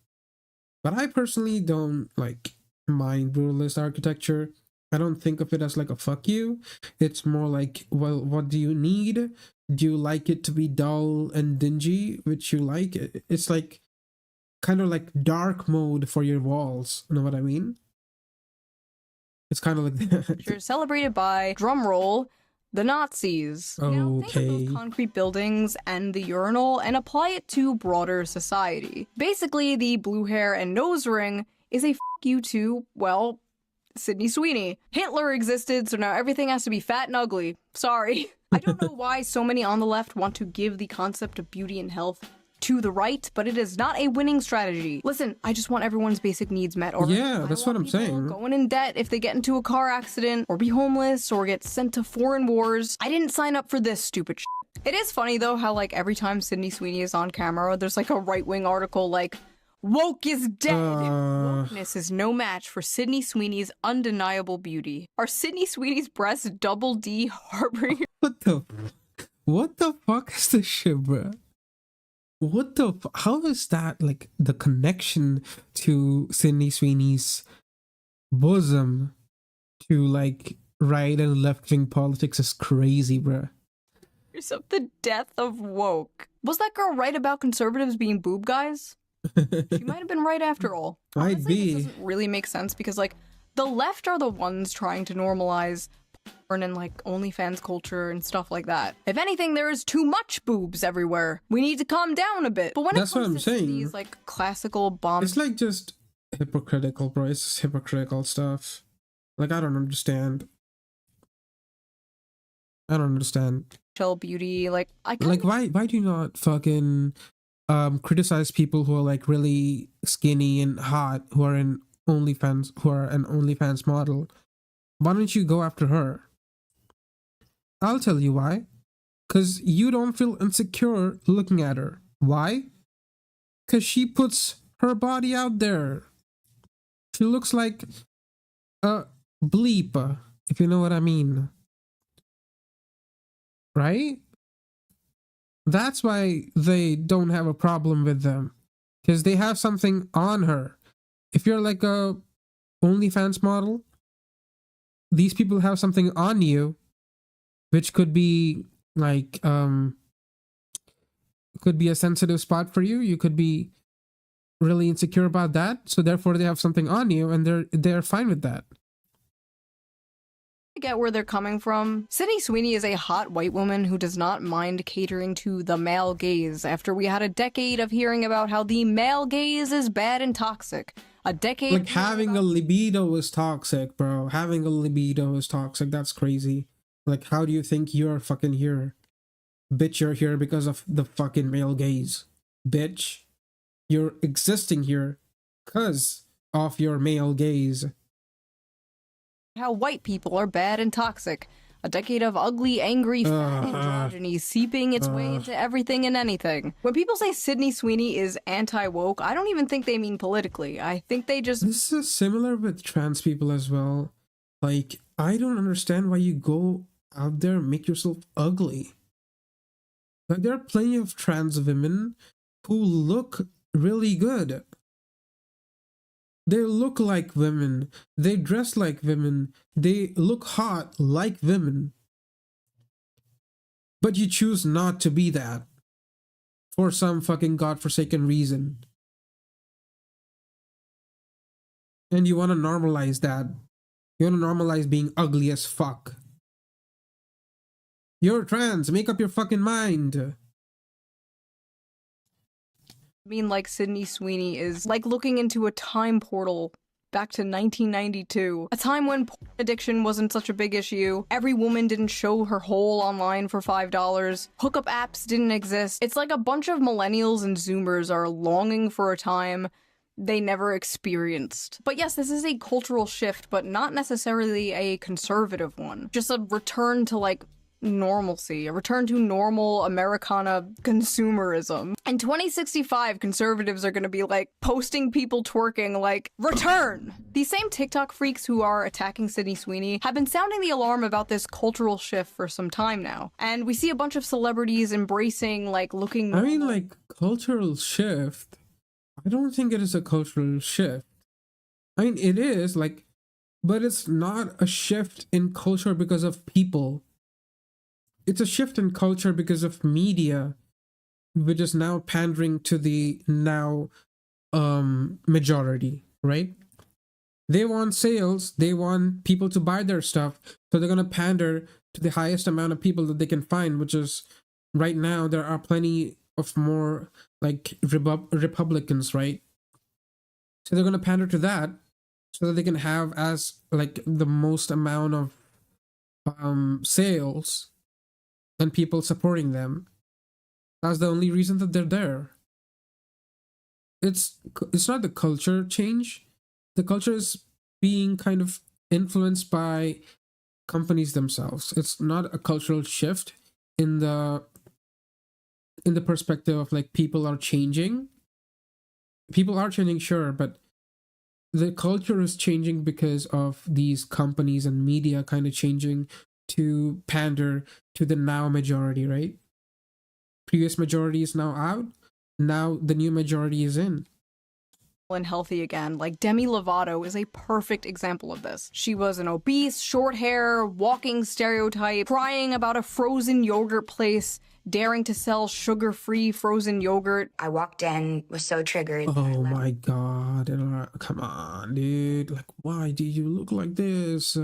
But I personally don't like mind brutalist architecture. I don't think of it as like a fuck you. It's more like, well, what do you need? Do you like it to be dull and dingy, which you like? It's like kind of like dark mode for your walls. You know what I mean? It's kind of like that. Celebrated by, drumroll, the Nazis. Now, think of those concrete buildings and the urinal and apply it to broader society. Basically, the blue hair and nose ring is a fuck you to, well, Sydney Sweeney. Hitler existed, so now everything has to be fat and ugly. Sorry. I don't know why so many on the left want to give the concept of beauty and health to the right, but it is not a winning strategy. Listen, I just want everyone's basic needs met. Or yeah, that's what I'm saying. Going in debt if they get into a car accident, or be homeless, or get sent to foreign wars. I didn't sign up for this stupid shit. It is funny though how like every time Sydney Sweeney is on camera, there's like a right-wing article like, woke is dead. Wokeness is no match for Sydney Sweeney's undeniable beauty. Are Sydney Sweeney's breasts double D harboring? What the fuck is this shit, bro? How is that like the connection to Sydney Sweeney's bosom to like right and left wing politics is crazy, bro. Of the death of woke. Was that girl right about conservatives being boob guys? She might have been right after all. Honestly, this doesn't really make sense because like the left are the ones trying to normalize porn and like OnlyFans culture and stuff like that. If anything, there is too much boobs everywhere. We need to calm down a bit. But when that's it comes what I'm saying. These like classical bomb, it's like just hypocritical, bro. It's just hypocritical stuff. Like I don't understand. Chill beauty, like why do you not fucking criticize people who are like really skinny and hot who are an OnlyFans model? Why don't you go after her? I'll tell you why. Because you don't feel insecure looking at her. Why? Because she puts her body out there. She looks like a bleep, if you know what I mean. Right? That's why they don't have a problem with them. Because they have something on her. If you're like a OnlyFans model, these people have something on you, which could be like, could be a sensitive spot for you. You could be really insecure about that. So therefore they have something on you and they're fine with that. I get where they're coming from. Sydney Sweeney is a hot white woman who does not mind catering to the male gaze after we had a decade of hearing about how the male gaze is bad and toxic. A decade like having a libido is toxic, bro. Having a libido is toxic. That's crazy. Like, how do you think you're fucking here? Bitch, you're here because of the fucking male gaze. Bitch, you're existing here because of your male gaze. How white people are bad and toxic. A decade of ugly, angry, fat androgyny seeping its way into everything and anything. When people say Sydney Sweeney is anti-woke, I don't even think they mean politically. I think they just... This is similar with trans people as well. Like, I don't understand why you go out there and make yourself ugly. Like, there are plenty of trans women who look really good. They look like women. They dress like women. They look hot like women. But you choose not to be that. For some fucking godforsaken reason. And you want to normalize that. You want to normalize being ugly as fuck. You're trans. Make up your fucking mind. I mean, like, Sydney Sweeney is like looking into a time portal back to 1992, a time when porn addiction wasn't such a big issue. Every woman didn't show her hole online for $5. Hookup apps didn't exist. It's like a bunch of millennials and zoomers are longing for a time they never experienced. But yes, this is a cultural shift, but not necessarily a conservative one. Just a return to, like, normalcy, a return to normal Americana consumerism. In 2065, conservatives are gonna be like posting people twerking like, return! These same TikTok freaks who are attacking Sydney Sweeney have been sounding the alarm about this cultural shift for some time now. And we see a bunch of celebrities embracing, like, looking normal. I mean, like, cultural shift. I don't think it is a cultural shift. I mean, it is, like, but it's not a shift in culture because of people. It's a shift in culture because of media, which is now pandering to the now majority, right? They want sales, they want people to buy their stuff, so they're going to pander to the highest amount of people that they can find, which is, right now, there are plenty of more, like, Republicans, right? So they're going to pander to that, so that they can have as, like, the most amount of sales and people supporting them. That's the only reason that they're there. It's not the culture change. The culture is being kind of influenced by companies themselves. It's not a cultural shift in the perspective of, like, people are changing. People are changing, sure, but the culture is changing because of these companies and media kind of changing to pander to the now majority, right? Previous majority is now out. Now the new majority is in. And healthy again. Like, Demi Lovato is a perfect example of this. She was an obese, short hair, walking stereotype, crying about a frozen yogurt place, daring to sell sugar-free frozen yogurt. I walked in, was so triggered. Oh my god. Come on, dude. Like, why do you look like this?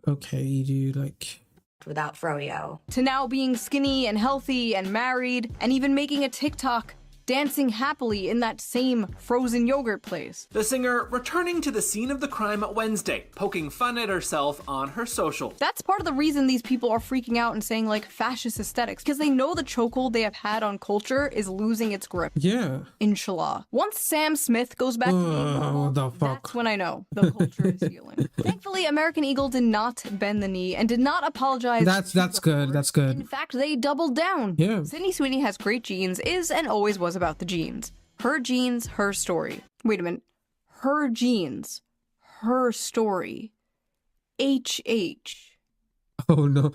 Okay, dude, like... Without froyo. To now being skinny and healthy and married, and even making a TikTok dancing happily in that same frozen yogurt place. The singer returning to the scene of the crime Wednesday, poking fun at herself on her social. That's part of the reason these people are freaking out and saying, like, fascist aesthetics, because they know the chokehold they have had on culture is losing its grip. Yeah. Inshallah. Once Sam Smith goes back to what the fuck? That's when I know the culture is healing. Thankfully, American Eagle did not bend the knee and did not apologize. That's good. That's good. In fact, they doubled down. Yeah. Sydney Sweeney has great genes, is and always was about the genes. Her genes, her story. Wait a minute. Her genes, her story. HH. Oh no.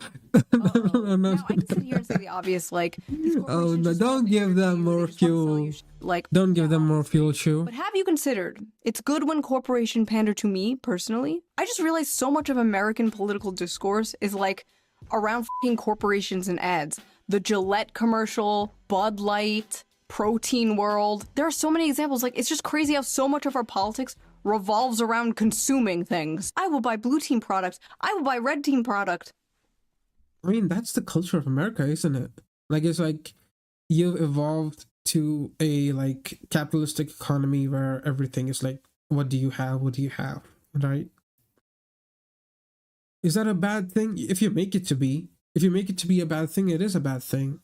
No. Now, I can sit here and say the obvious, like, oh no, don't give them more fuel. Like, don't give them more fuel, Shoe. But have you considered, it's good when corporation pander to me, personally? I just realized so much of American political discourse is, like, around f***ing corporations and ads. The Gillette commercial, Bud Light, Protein World. There are so many examples. Like, it's just crazy how so much of our politics revolves around consuming things. I will buy blue team product. I will buy red team product. I mean, that's the culture of America, isn't it? Like, it's like you've evolved to a, like, capitalistic economy where everything is like, what do you have? What do you have? Right? Is that a bad thing? If you make it to be. If you make it to be a bad thing, it is a bad thing.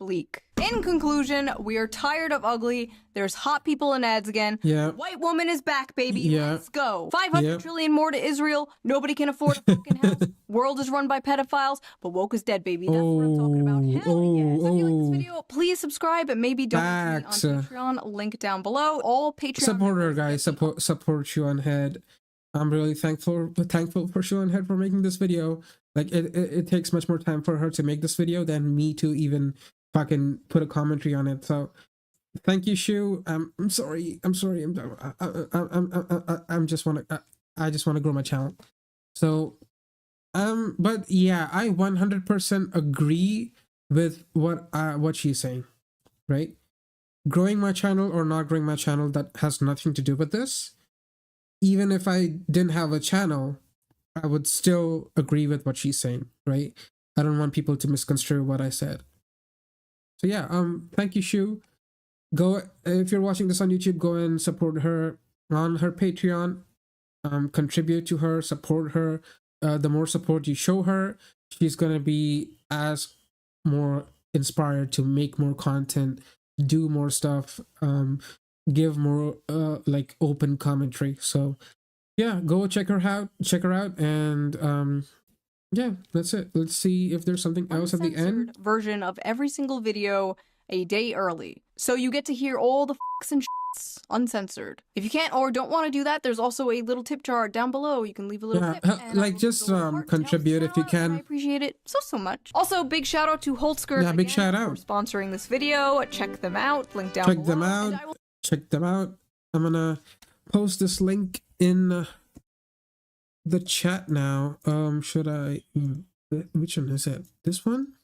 Bleak. In conclusion, we are tired of ugly. There's hot people in ads again. Yeah. White woman is back, baby. Yeah. Let's go. 500 Yeah. trillion more to Israel. Nobody can afford a fucking house. World is run by pedophiles, but woke is dead, baby. That's what I'm talking about. Hell yeah. So if you like this video, please subscribe and maybe donate to me on Patreon. Link down below. All Patreon Support her, guys. Support Shoe0nHead. I'm really thankful for Shoe0nHead for making this video. Like it takes much more time for her to make this video than me to even fucking put a commentary on it. So thank you, Shoe. I'm sorry. I just want to grow my channel. So but yeah, I 100% agree with what she's saying, right? Growing my channel or not growing my channel, that has nothing to do with this. Even if I didn't have a channel, I would still agree with what she's saying, right? I don't want people to misconstrue what I said. So yeah, thank you, Shoe. Go, if you're watching this on YouTube, go and support her on her Patreon. Contribute to her, support her. The more support you show her, she's gonna be as more inspired to make more content, do more stuff, give more like open commentary. So yeah, go check her out, and yeah, that's it. Let's see if there's something else at the end. Version of every single video a day early, so you get to hear all the fucks and shits uncensored. If you can't or don't want to do that, there's also a little tip jar down below. You can leave a little tip, and like just contribute if you can. I appreciate it so much. Also, big shout out to Holtzker. Yeah, big shout out for sponsoring this video. Check them out. Link down below. Check them out. I'm gonna post this link in the chat now. Should I? Which one is it? This one?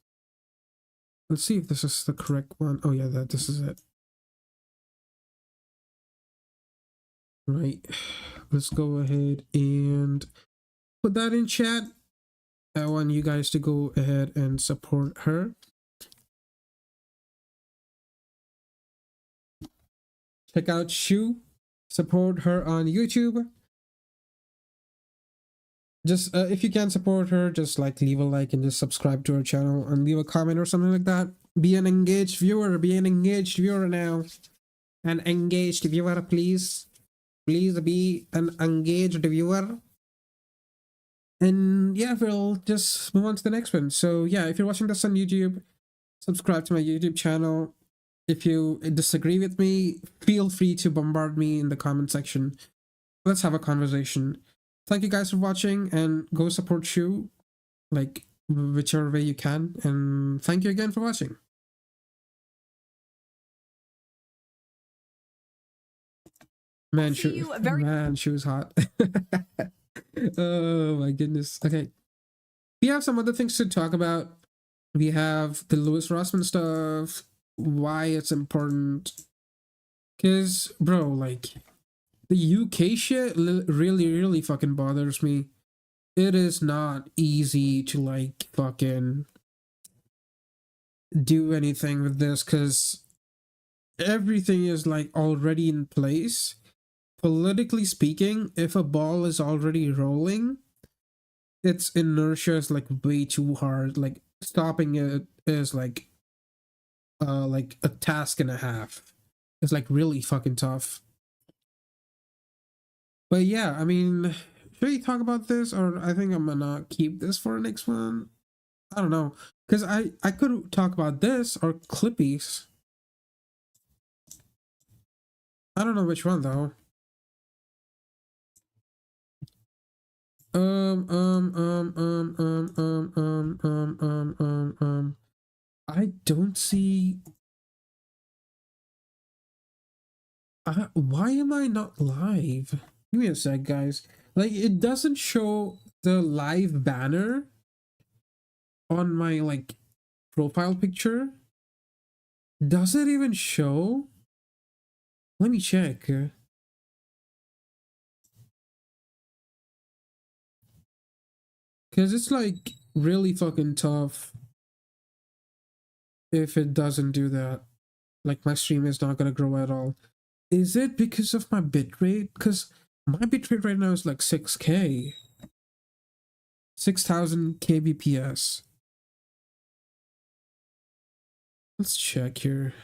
Let's see if this is the correct one. Oh yeah, this is it. Right. Let's go ahead and put that in chat. I want you guys to go ahead and support her. Check out Shoe. Support her on YouTube. Just if you can support her, just like leave a like and just subscribe to her channel and leave a comment or something like that. Be an engaged viewer. Be an engaged viewer now. An engaged viewer, please. Please be an engaged viewer. And yeah, we'll just move on to the next one. So yeah, if you're watching this on YouTube, subscribe to my YouTube channel. If you disagree with me, feel free to bombard me in the comment section. Let's have a conversation. Thank you guys for watching, and go support Shoe, like whichever way you can. And thank you again for watching. Man, Shoe's hot. Oh my goodness. Okay. We have some other things to talk about. We have the Louis Rossman stuff, why it's important. Because, bro, like, the UK shit really fucking bothers me. It is not easy to, like, fucking do anything with this, because everything is, like, already in place. Politically speaking, if a ball is already rolling, its inertia is like way too hard. Like stopping it is like a task and a half. It's like really fucking tough. But yeah, I mean, should we talk about this, or I think I'm gonna keep this for the next one? I don't know, because I could talk about this or Clippys. I don't know which one though. I don't see. Why am I not live? Give me a sec, guys. Like, it doesn't show the live banner on my, like, profile picture. Does it even show? Let me check. Because it's like really fucking tough if it doesn't do that. Like, my stream is not gonna grow at all. Is it because of my bitrate? Because my bitrate right now is like 6K. 6,000 kbps. Let's check here.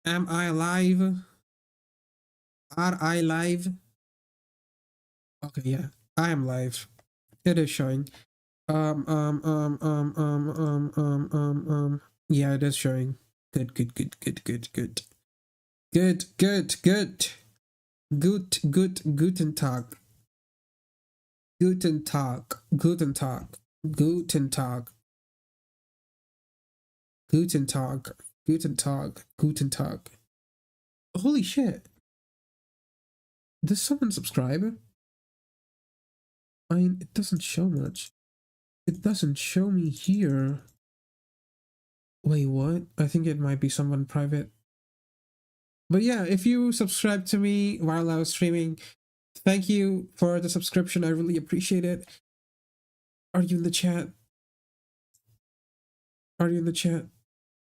Am I live? Are I live? Okay, yeah, I am live. It is showing. Yeah, it is showing. Good. Guten Tag. Guten Tag. Guten Tag. Guten Tag. Guten Tag. Guten Tag. Guten Tag. Holy shit. Does someone subscribe? I mean, it doesn't show much. It doesn't show me here. Wait, what? I think it might be someone private. But yeah, if you subscribe to me while I was streaming, thank you for the subscription. I really appreciate it. Are you in the chat? Are you in the chat?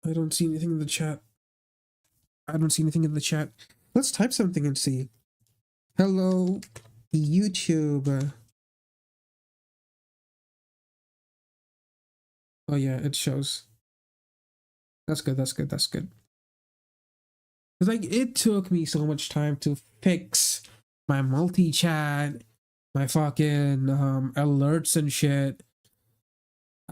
I don't see anything in the chat. I don't see anything in the chat. Let's type something and see. Hello, YouTube. Oh yeah, it shows. That's good. Like, it took me so much time to fix my multi-chat, my fucking alerts and shit.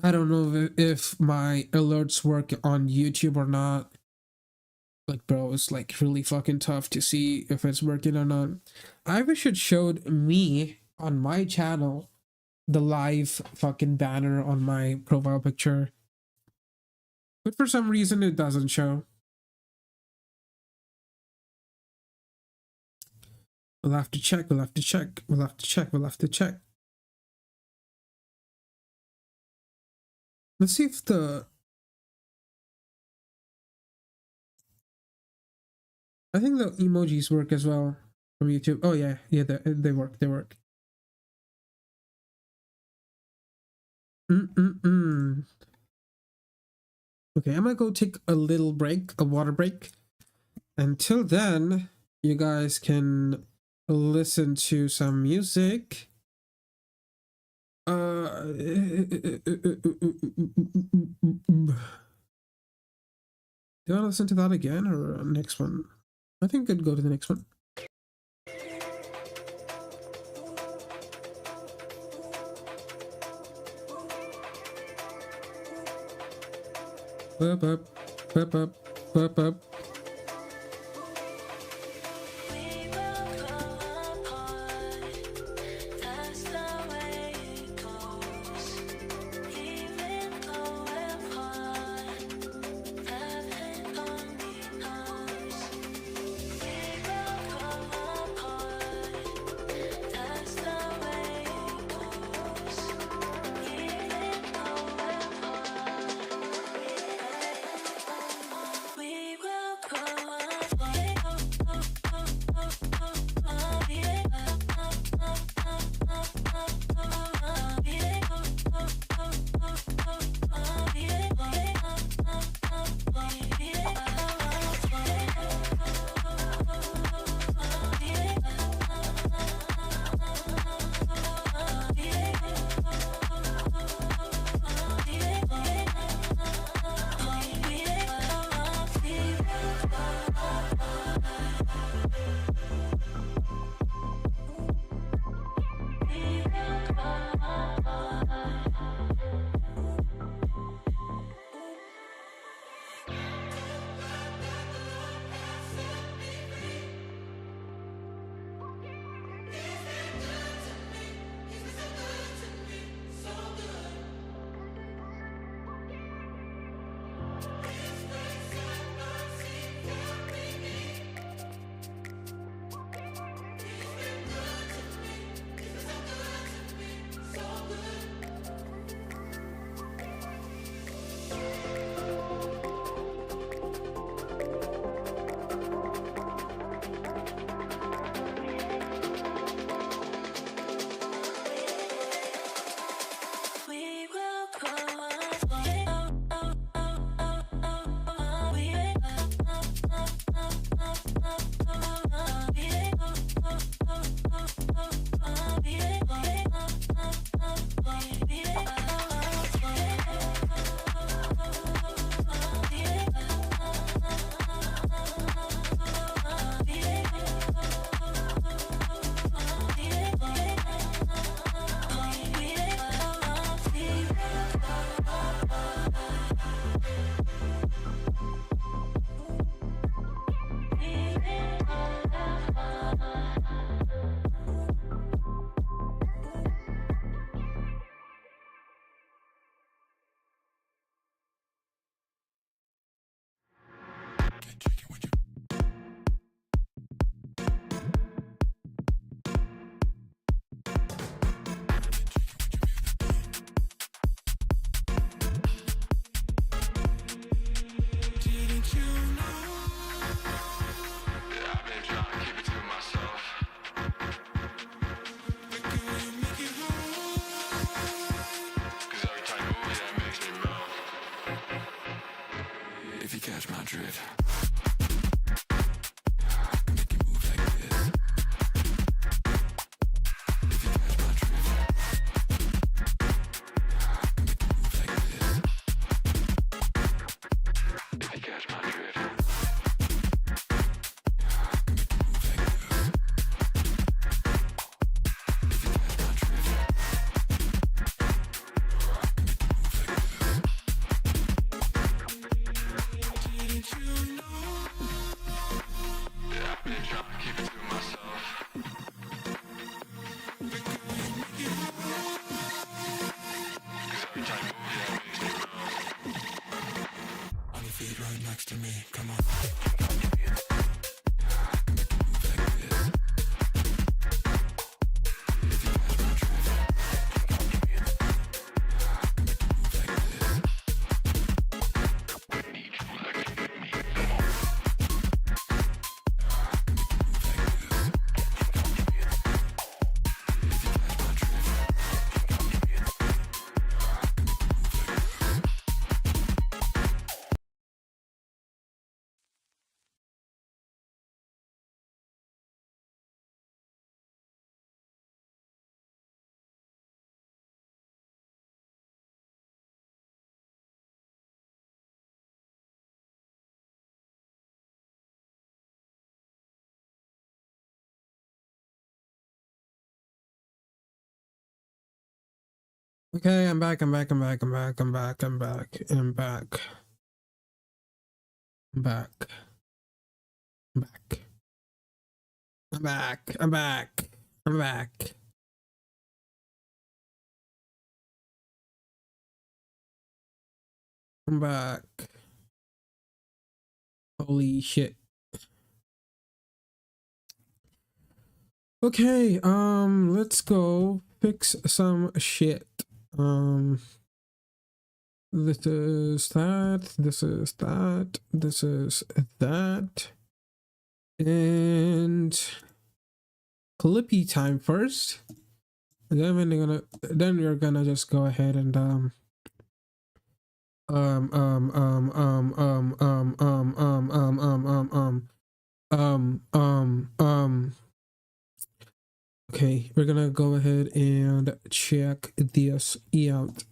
I don't know if my alerts work on YouTube or not. Like, bro, it's like really fucking tough to see if it's working or not. I wish it showed me on my channel the live fucking banner on my profile picture. But for some reason it doesn't show. We'll have to check. Let's see if the... I think the emojis work as well from YouTube. Oh yeah, they work. Okay, I'm gonna go take a little break, a water break. Until then, you guys can listen to some music. Do you want to listen to that again or next one? I think I'd go to the next one. Up. We will Okay, I'm back, I'm back, I'm back, I'm back, I'm back, I'm back, I'm back. I'm back. I'm back. I'm back. I'm back. I'm back. I'm back. Holy shit. Okay, let's go fix some shit. This is that, this is that, this is that. And Clippy time first. And then we're gonna just go ahead and okay, we're gonna go ahead and check this out.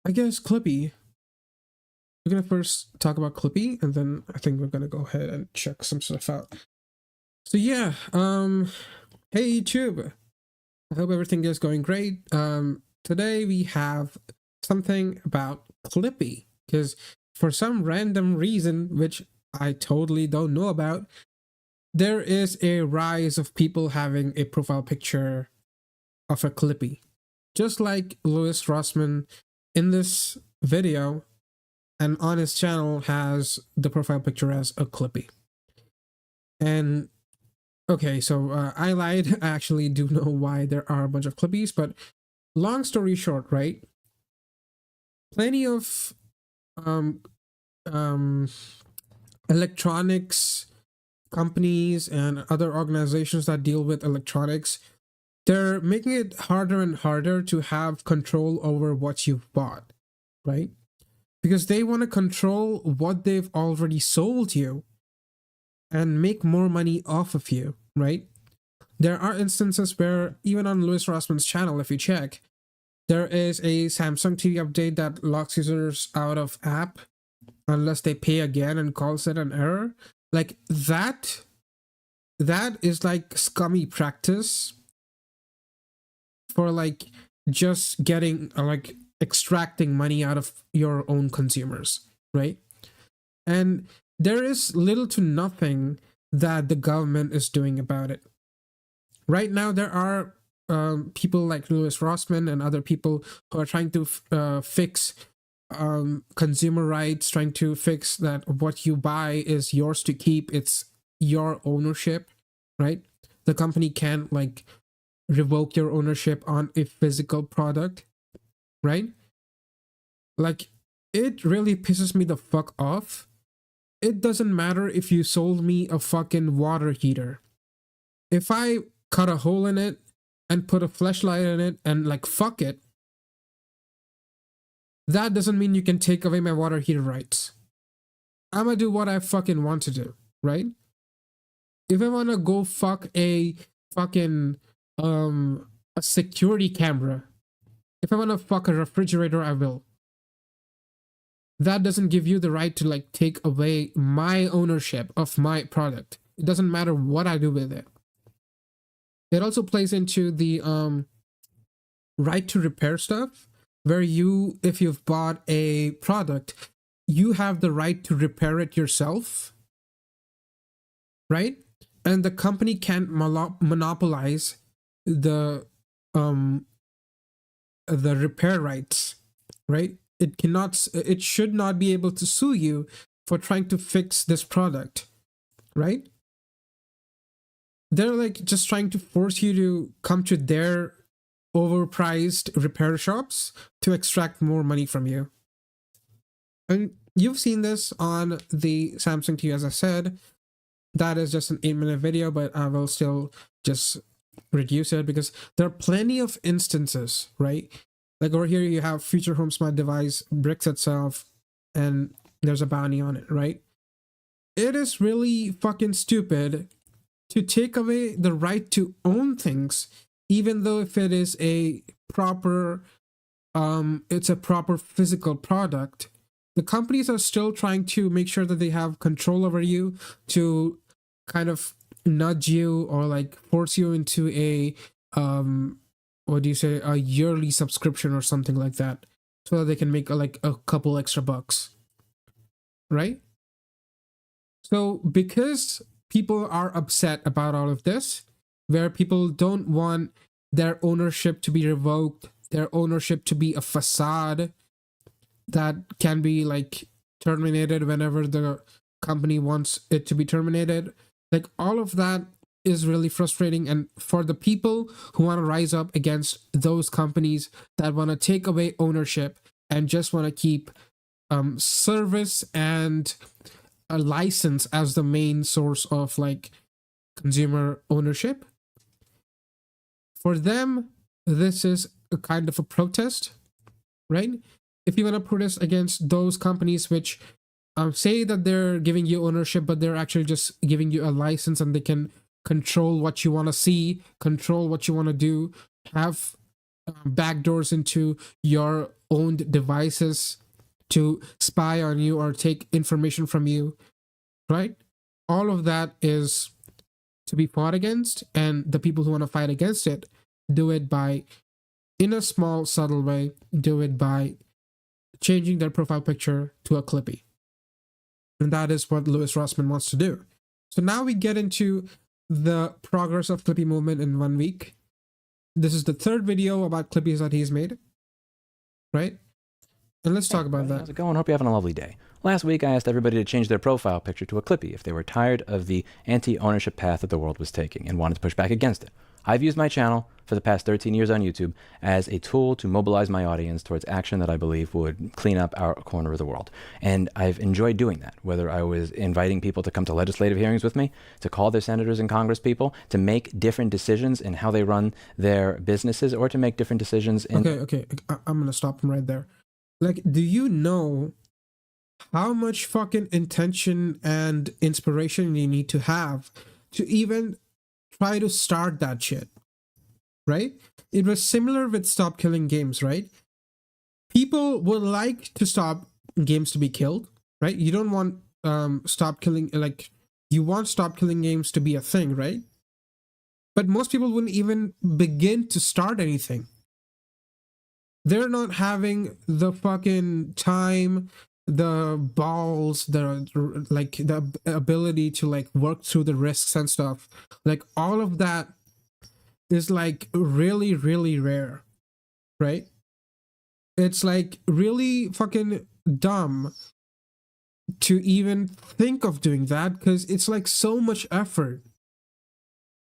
I guess Clippy. We're gonna first talk about Clippy, and then I think we're gonna go ahead and check some stuff out. So yeah, hey YouTube. I hope everything is going great. Today we have something about Clippy, because for some random reason, which I totally don't know about, there is a rise of people having a profile picture of a Clippy. Just like Louis Rossman in this video and on his channel has the profile picture as a Clippy. And okay, so I lied. I actually do know why there are a bunch of Clippies, but long story short, right? Plenty of electronics companies and other organizations that deal with electronics, they're making it harder and harder to have control over what you've bought, right? Because they want to control what they've already sold you and make more money off of you, right? There are instances where even on Louis Rossman's channel, if you check, there is a Samsung TV update that locks users out of app unless they pay again and calls it an error. Like that is like scummy practice for like just getting like extracting money out of your own consumers, right? And there is little to nothing that the government is doing about it. Right now, there are people like Louis Rossman and other people who are trying to fix consumer rights, trying to fix that what you buy is yours to keep. It's your ownership, right? The company can't like revoke your ownership on a physical product, right? Like, it really pisses me the fuck off. It doesn't matter if you sold me a fucking water heater. If I cut a hole in it and put a flashlight in it and like fuck it, that doesn't mean you can take away my water heater rights. I'm gonna do what I fucking want to do, right? If I want to go fuck a fucking a security camera, if I want to fuck a refrigerator, I will. That doesn't give you the right to like take away my ownership of my product. It doesn't matter what I do with it. It also plays into the right to repair stuff, where you, if you've bought a product, you have the right to repair it yourself, right? And the company can't monopolize the repair rights, right? It should not be able to sue you for trying to fix this product, right? They're like just trying to force you to come to their overpriced repair shops to extract more money from you. And you've seen this on the Samsung TV, as I said. That is just an 8-minute video, but I will still just reduce it because there are plenty of instances, right? Like over here, you have Future Home Smart Device bricks itself, and there's a bounty on it, right? It is really fucking stupid to take away the right to own things, even though if it is a proper, it's a proper physical product. The companies are still trying to make sure that they have control over you, to kind of nudge you or like force you into a what do you say, a yearly subscription or something like that, so that they can make like a couple extra bucks, right? So because people are upset about all of this, where people don't want their ownership to be revoked, their ownership to be a facade that can be like terminated whenever the company wants it to be terminated. Like all of that is really frustrating. And for the people who want to rise up against those companies that want to take away ownership and just want to keep service and a license as the main source of like consumer ownership, for them this is a kind of a protest, right? If you want to protest against those companies which say that they're giving you ownership, but they're actually just giving you a license and they can control what you want to see, control what you want to do, have backdoors into your owned devices to spy on you or take information from you, right? All of that is to be fought against, and the people who want to fight against it do it by, in a small subtle way, do it by changing their profile picture to a Clippy. And that is what Louis Rossmann wants to do. So now we get into the progress of Clippy movement in 1 week. This is the third video about Clippys that he's made, right? And let's talk about that. How's it going? Hope you're having a lovely day. Last week, I asked everybody to change their profile picture to a Clippy if they were tired of the anti-ownership path that the world was taking and wanted to push back against it. I've used my channel for the past 13 years on YouTube as a tool to mobilize my audience towards action that I believe would clean up our corner of the world. And I've enjoyed doing that, whether I was inviting people to come to legislative hearings with me, to call their senators and congress people, to make different decisions in how they run their businesses, or to make different decisions in... Okay, I'm gonna stop him right there. Like, do you know how much fucking intention and inspiration you need to have to even try to start that shit, right? It was similar with Stop Killing Games, right? People would like to stop games to be killed, right? You don't want Stop Killing, like, you want Stop Killing Games to be a thing, right? But most people wouldn't even begin to start anything. They're not having the fucking time, the balls, the like the ability to like work through the risks and stuff. Like all of that is like really, really rare, right? It's like really fucking dumb to even think of doing that, because it's like so much effort.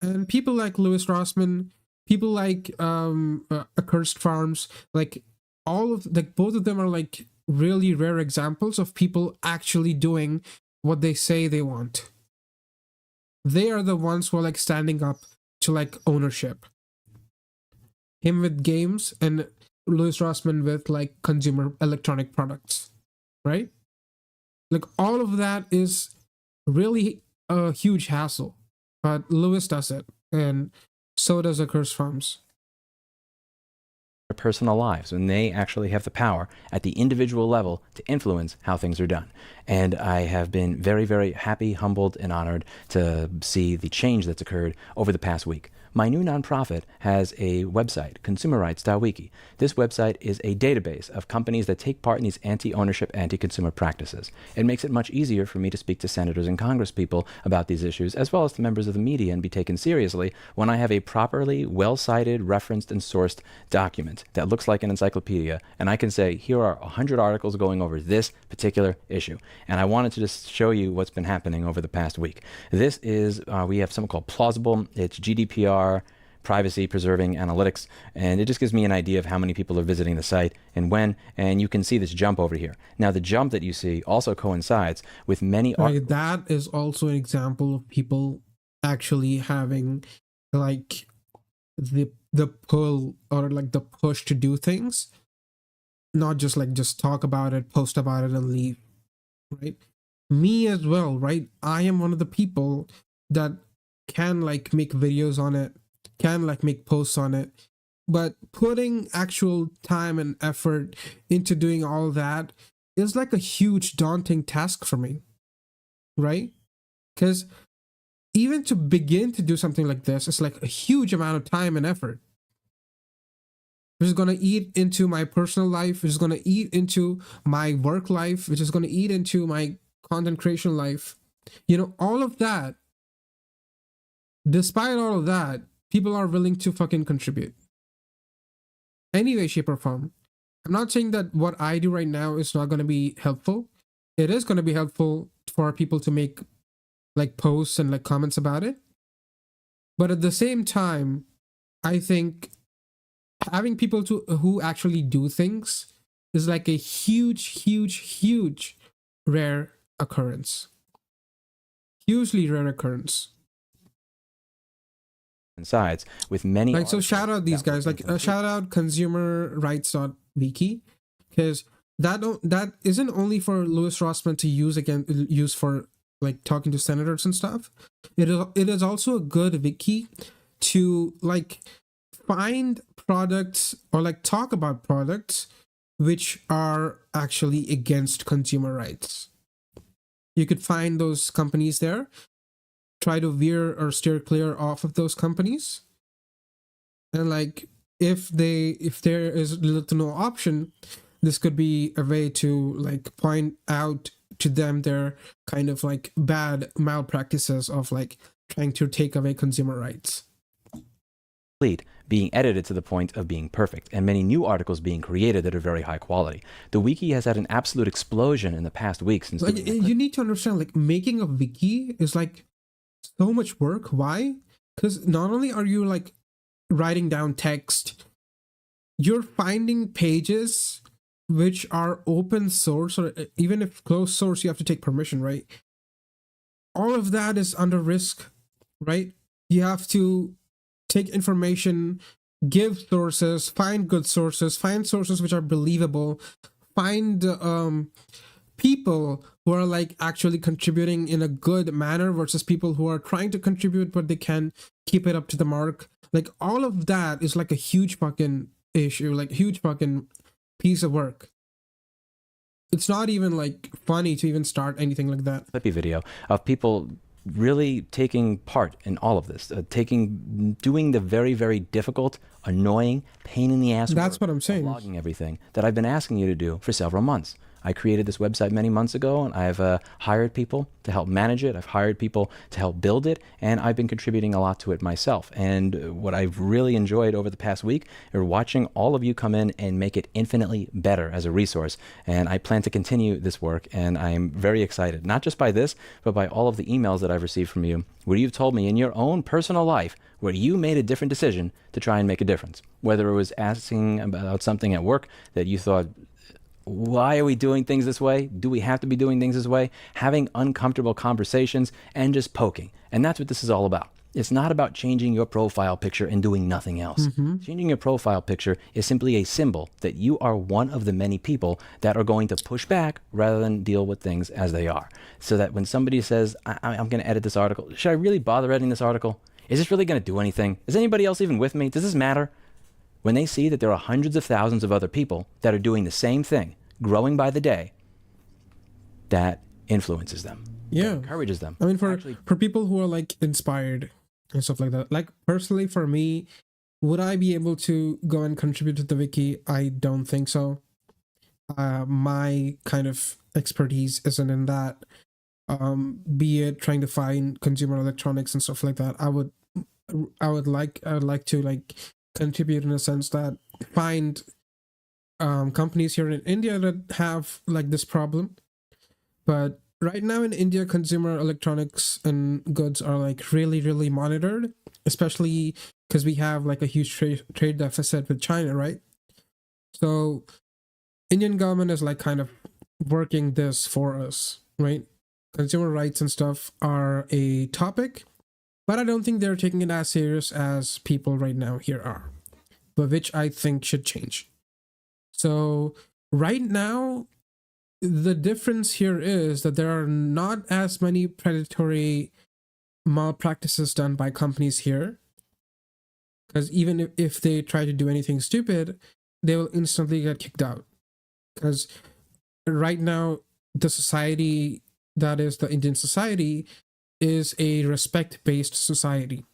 And people like Louis Rossmann, people like Accursed Farms, like all of, like both of them are like really rare examples of people actually doing what they say they want. They are the ones who are like standing up to like ownership. Him with games, and Louis Rossmann with like consumer electronic products, right? Like all of that is really a huge hassle, but Louis does it, and so does the Curse Farms. Their personal lives, and they actually have the power at the individual level to influence how things are done. And I have been very, very happy, humbled, and honored to see the change that's occurred over the past week. My new nonprofit has a website, consumerrights.wiki. This website is a database of companies that take part in these anti-ownership, anti-consumer practices. It makes it much easier for me to speak to senators and congresspeople about these issues, as well as to members of the media, and be taken seriously when I have a properly well-cited, referenced, and sourced document that looks like an encyclopedia, and I can say, here are 100 articles going over this particular issue. And I wanted to just show you what's been happening over the past week. This is, we have something called Plausible. It's GDPR, privacy preserving analytics, and it just gives me an idea of how many people are visiting the site and when, and you can see this jump over here. Now the jump that you see also coincides with many Right, that is also an example of people actually having like the pull or like the push to do things, not just like just talk about it, post about it, and leave. Right, me as well, right? I am one of the people that can like make videos on it, can like make posts on it, but putting actual time and effort into doing all that is like a huge daunting task for me, right? Because even to begin to do something like this, it's like a huge amount of time and effort, which is going to eat into my personal life, which is going to eat into my work life, which is going to eat into my content creation life. You know, all of that. Despite all of that, people are willing to fucking contribute. Any way, shape, or form. I'm not saying that what I do right now is not going to be helpful. It is going to be helpful for people to make like posts and like comments about it. But at the same time, I think having people who actually do things is like a huge rare occurrence. Hugely rare occurrence. Coincides with many like, so shout out these guys, like shout out consumerrights.wiki, because that isn't only for Louis Rossmann to use for like talking to senators and stuff. It is also a good wiki to like find products or like talk about products which are actually against consumer rights. You could find those companies there, try to veer or steer clear off of those companies, and like if there is little to no option, this could be a way to like point out to them their kind of like bad malpractices of like trying to take away consumer rights. Being edited to the point of being perfect, and many new articles being created that are very high quality. The wiki has had an absolute explosion in the past week since like, you need to understand, like, making a wiki is like so much work. Why? Because not only are you like writing down text, you're finding pages which are open source, or even if closed source, you have to take permission, right? All of that is under risk, right? You have to take information, give sources, find good sources, find sources which are believable, find people who are like actually contributing in a good manner versus people who are trying to contribute but they can keep it up to the mark. Like all of that is like a huge fucking issue, like huge fucking piece of work. It's not even like funny to even start anything like that. Clippy video of people really taking part in all of this, doing the very, very difficult, annoying, pain in the ass work. That's what I'm saying. Logging everything that I've been asking you to do for several months. I created this website many months ago, and I've hired people to help manage it. I've hired people to help build it, and I've been contributing a lot to it myself. And what I've really enjoyed over the past week are watching all of you come in and make it infinitely better as a resource. And I plan to continue this work, and I'm very excited, not just by this, but by all of the emails that I've received from you, where you've told me in your own personal life where you made a different decision to try and make a difference. Whether it was asking about something at work that you thought, why are we doing things this way? Do we have to be doing things this way? Having uncomfortable conversations and just poking. And that's what this is all about. It's not about changing your profile picture and doing nothing else. Changing your profile picture is simply a symbol that you are one of the many people that are going to push back rather than deal with things as they are. So that when somebody says, I'm going to edit this article, should I really bother editing this article? Is this really going to do anything? Is anybody else even with me? Does this matter? When they see that there are hundreds of thousands of other people that are doing the same thing, growing by the day, that influences them. Yeah. Encourages them. I mean, for people who are like inspired and stuff like that, like personally for me, would I be able to go and contribute to the wiki? I don't think so. My kind of expertise isn't in that. Be it trying to find consumer electronics and stuff like that. I would like to like contribute in a sense that find companies here in India that have like this problem. But right now in India, consumer electronics and goods are like really, really monitored, especially because we have like a huge trade deficit with China, right? So Indian government is like kind of working this for us, right? Consumer rights and stuff are a topic, but I don't think they're taking it as serious as people right now here are, but which I think should change. So right now, the difference here is that there are not as many predatory malpractices done by companies here, because even if they try to do anything stupid, they will instantly get kicked out. Because right now, the society that is the Indian society is a respect-based society.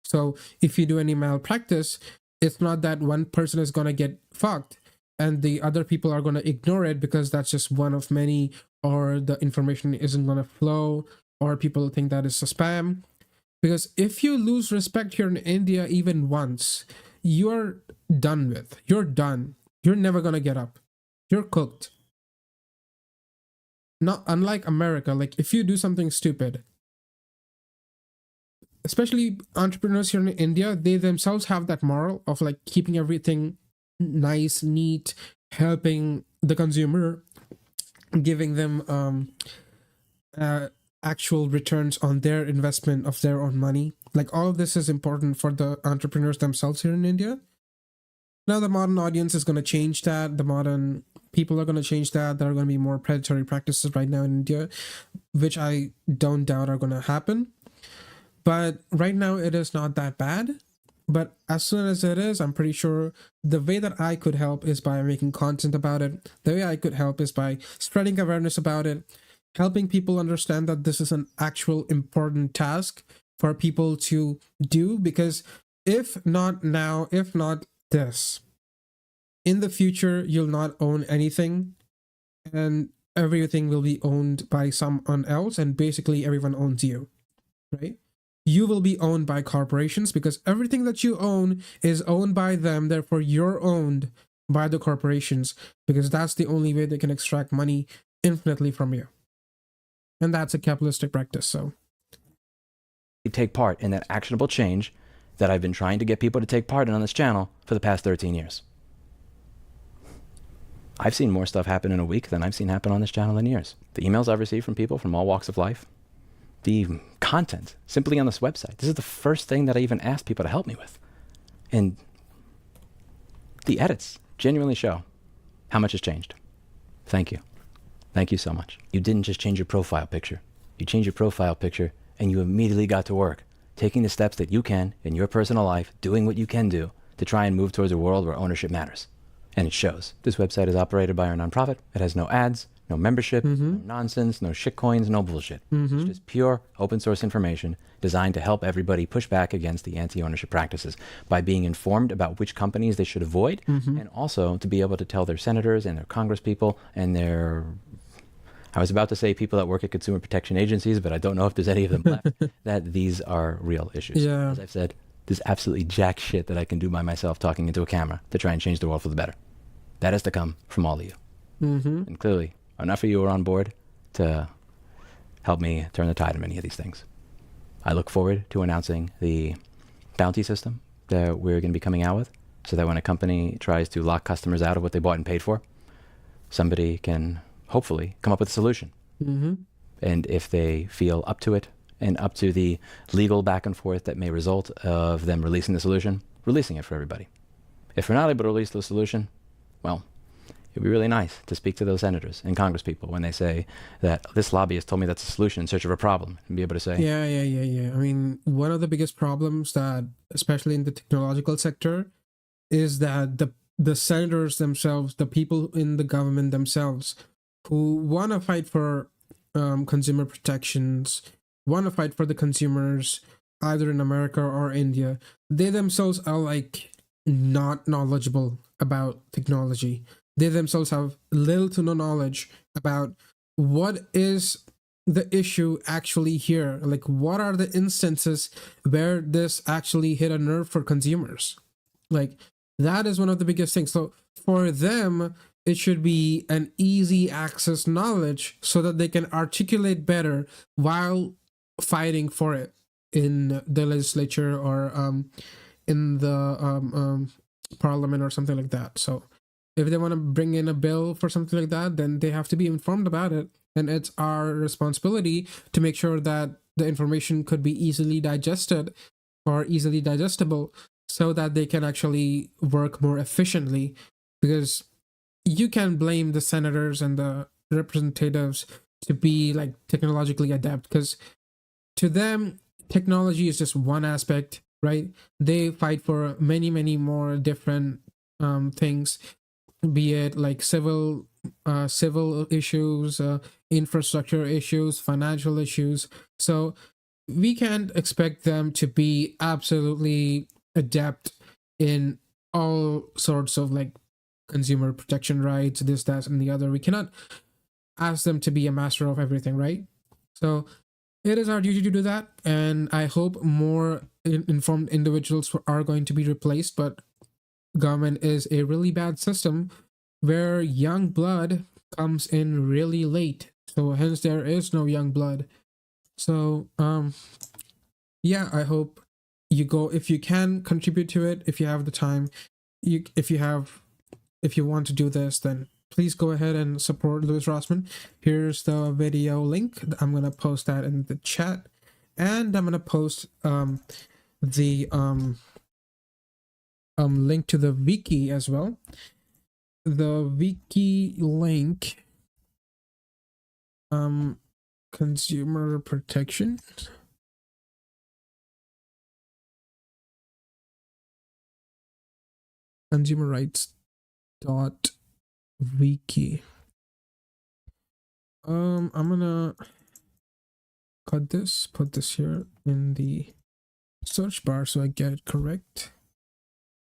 So if you do any malpractice, it's not that one person is going to get fucked and the other people are going to ignore it because that's just one of many, or the information isn't going to flow, or people think that it's a spam. Because if you lose respect here in India even once, you're done with. You're done. You're never going to get up. You're cooked. Not unlike America, like if you do something stupid, especially entrepreneurs here in India, they themselves have that moral of like keeping everything nice, neat, helping the consumer, giving them actual returns on their investment of their own money. Like all of this is important for the entrepreneurs themselves here in India. Now the modern audience is going to change that. The modern people are going to change that. There are going to be more predatory practices right now in India, which I don't doubt are going to happen. But right now it is not that bad. But as soon as it is, I'm pretty sure the way that I could help is by making content about it. The way I could help is by spreading awareness about it, helping people understand that this is an actual important task for people to do. Because if not now, if not this, in the future, you'll not own anything and everything will be owned by someone else, and basically everyone owns you, right? You will be owned by corporations because everything that you own is owned by them. Therefore, you're owned by the corporations because that's the only way they can extract money infinitely from you. And that's a capitalistic practice, so. Take part in that actionable change that I've been trying to get people to take part in on this channel for the past 13 years. I've seen more stuff happen in a week than I've seen happen on this channel in years. The emails I've received from people from all walks of life, the content simply on this website. This is the first thing that I even asked people to help me with. And the edits genuinely show how much has changed. Thank you. Thank you so much. You didn't just change your profile picture. You changed your profile picture and you immediately got to work, taking the steps that you can in your personal life, doing what you can do to try and move towards a world where ownership matters. And it shows. This website is operated by our nonprofit. It has no ads, no membership, no nonsense, no shitcoins, no bullshit. It's just pure open source information designed to help everybody push back against the anti-ownership practices by being informed about which companies they should avoid, and also to be able to tell their senators and their congresspeople and their, I was about to say people that work at consumer protection agencies, but I don't know if there's any of them left, that these are real issues. Yeah. As I've said, there's absolutely jack shit that I can do by myself talking into a camera to try and change the world for the better. That has to come from all of you. And clearly, enough of you are on board to help me turn the tide on many of these things. I look forward to announcing the bounty system that we're going to be coming out with, so that when a company tries to lock customers out of what they bought and paid for, somebody can hopefully come up with a solution. And if they feel up to it and up to the legal back and forth that may result of them releasing the solution, releasing it for everybody. If we're not able to release the solution, well, it'd be really nice to speak to those senators and congresspeople when they say that this lobbyist told me that's a solution in search of a problem, and be able to say, Yeah. I mean, one of the biggest problems that, especially in the technological sector, is that the senators themselves, the people in the government themselves, who want to fight for consumer protections, want to fight for the consumers, either in America or India, they themselves are like not knowledgeable about technology. They themselves have little to no knowledge about what is the issue actually here. Like, what are the instances where this actually hit a nerve for consumers? Like, that is one of the biggest things. So for them, it should be an easy access knowledge so that they can articulate better while fighting for it in the legislature or in the parliament or something like that. So if they want to bring in a bill for something like that, then they have to be informed about it. And it's our responsibility to make sure that the information could be easily digested or easily digestible so that they can actually work more efficiently. Because you can blame the senators and the representatives to be like technologically adept, because to them, technology is just one aspect, right? They fight for many, many more different things, be it like civil issues, infrastructure issues, financial issues. So we can't expect them to be absolutely adept in all sorts of like consumer protection rights, this, that, and the other. We cannot ask them to be a master of everything, right? So it is our duty to do that, and I hope more informed individuals are going to be replaced. But government is a really bad system where young blood comes in really late, so hence there is no young blood. So yeah, I hope you go, if you can contribute to it, if you have the time, if you want to do this, then please go ahead and support Louis Rossmann. Here's the video link. I'm gonna post that in the chat, and I'm gonna post the link to the wiki as well. The wiki link, consumer protection. Consumer rights dot wiki. I'm gonna cut this, put this here in the search bar so I get it correct.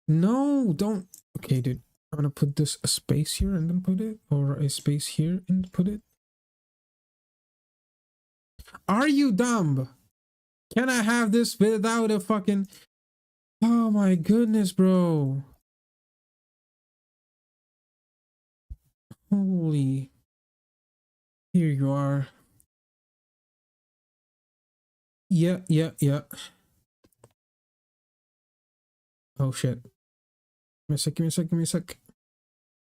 No, don't. Okay, dude. I'm gonna put this a space here and then put it, or a space here and put it. Are you dumb? Can I have this without a fucking... Oh my goodness, bro. Holy. Here you are. Yeah. Oh shit. Give me a sec.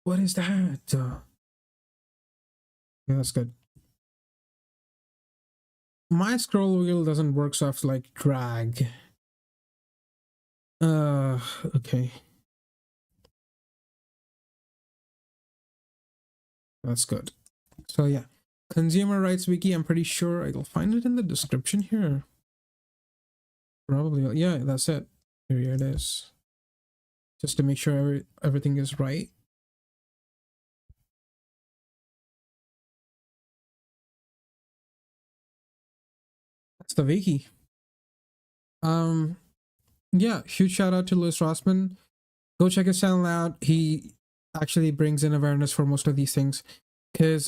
What is that? Yeah, that's good. My scroll wheel doesn't work, so I have to like drag. Okay. That's good. So yeah, consumer rights wiki. I'm pretty sure I'll find it in the description here. Probably. Yeah, that's it. Here it is. Just to make sure everything is right. That's the wiki. Yeah, huge shout out to Louis Rossmann. Go check his channel out. He actually brings in awareness for most of these things, because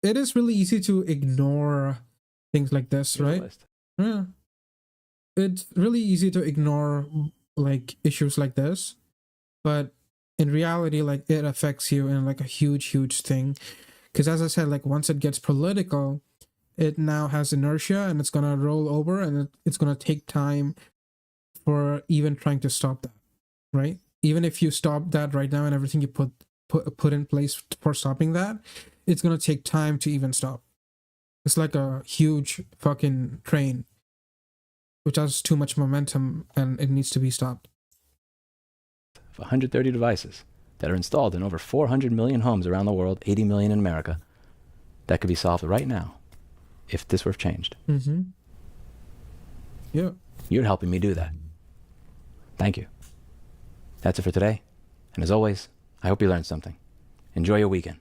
it is really easy to ignore things like this, right? Yeah, it's really easy to ignore like issues like this, but in reality, like, it affects you in like a huge thing, because as I said, like, once it gets political, it now has inertia and it's gonna roll over, and it's gonna take time for even trying to stop that, right? Even if you stop that right now and everything you put in place for stopping that, it's gonna take time to even stop. It's like a huge fucking train, which has too much momentum and it needs to be stopped. 130 devices that are installed in over 400 million homes around the world, 80 million in America, that could be solved right now if this were changed. Mm-hmm. Yeah. You're helping me do that. Thank you. That's it for today. And as always, I hope you learned something. Enjoy your weekend.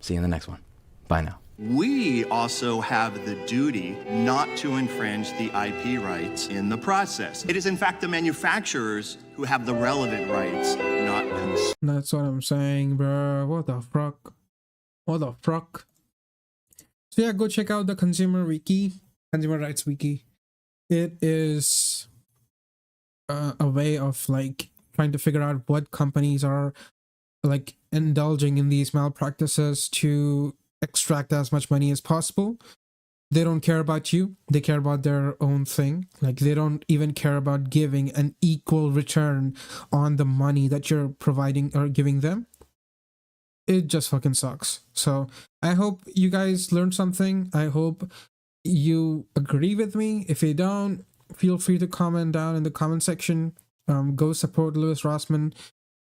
See you in the next one. Bye now. We also have the duty not to infringe the IP rights in the process. It is in fact the manufacturers who have the relevant rights, not consumers. That's what I'm saying, bro. What the fuck? What the fuck? So yeah, go check out the Consumer Rights Wiki. It is a way of like trying to figure out what companies are like indulging in these malpractices to extract as much money as possible. They don't care about you. They care about their own thing. Like they don't even care about giving an equal return on the money that you're providing or giving them. It just fucking sucks. So I hope you guys learned something. I hope you agree with me. If you don't, feel free to comment down in the comment section. Go support Louis Rossman.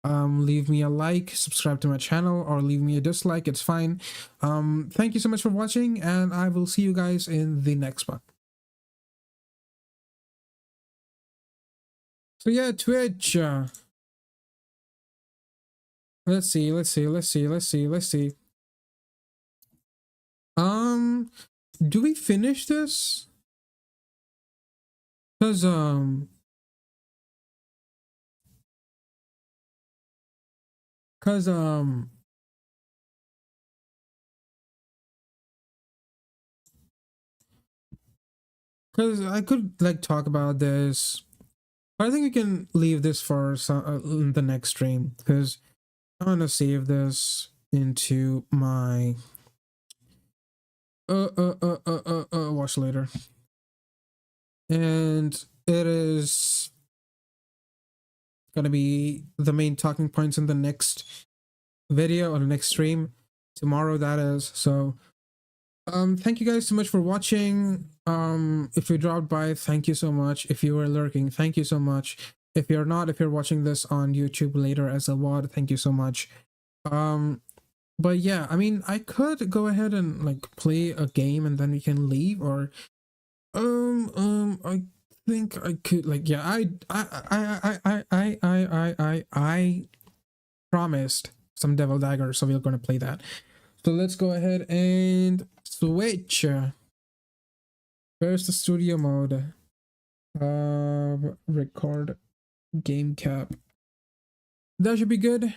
Leave me a like, subscribe to my channel, or leave me a dislike. It's fine. Thank you so much for watching, and I will see you guys in the next one. So yeah, Twitch. Let's see. Do we finish this? Cause I could like talk about this. I think we can leave this for some the next stream, because I want to save this into my watch later, and it is gonna be the main talking points in the next video or the next stream tomorrow, that is. So thank you guys so much for watching. If you dropped by, thank you so much. If you were lurking, thank you so much. If you're not, if you're watching this on YouTube later as a VOD, thank you so much. But yeah, I mean, I could go ahead and like play a game and then we can leave, or I think I could, like, yeah, I promised some Devil Daggers, so we're gonna play that. So let's go ahead and switch. Where's the studio mode? Record game cap. That should be good.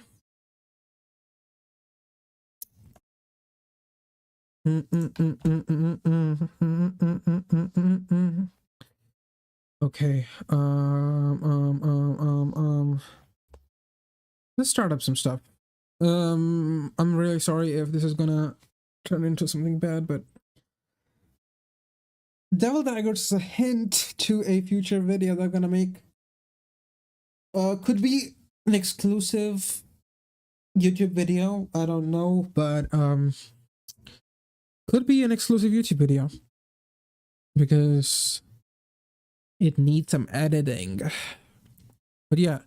Okay. Let's start up some stuff. I'm really sorry if this is gonna turn into something bad, but Devil Daggers is a hint to a future video they're gonna make. Could be an exclusive YouTube video, I don't know, but could be an exclusive YouTube video because it needs some editing. But yeah,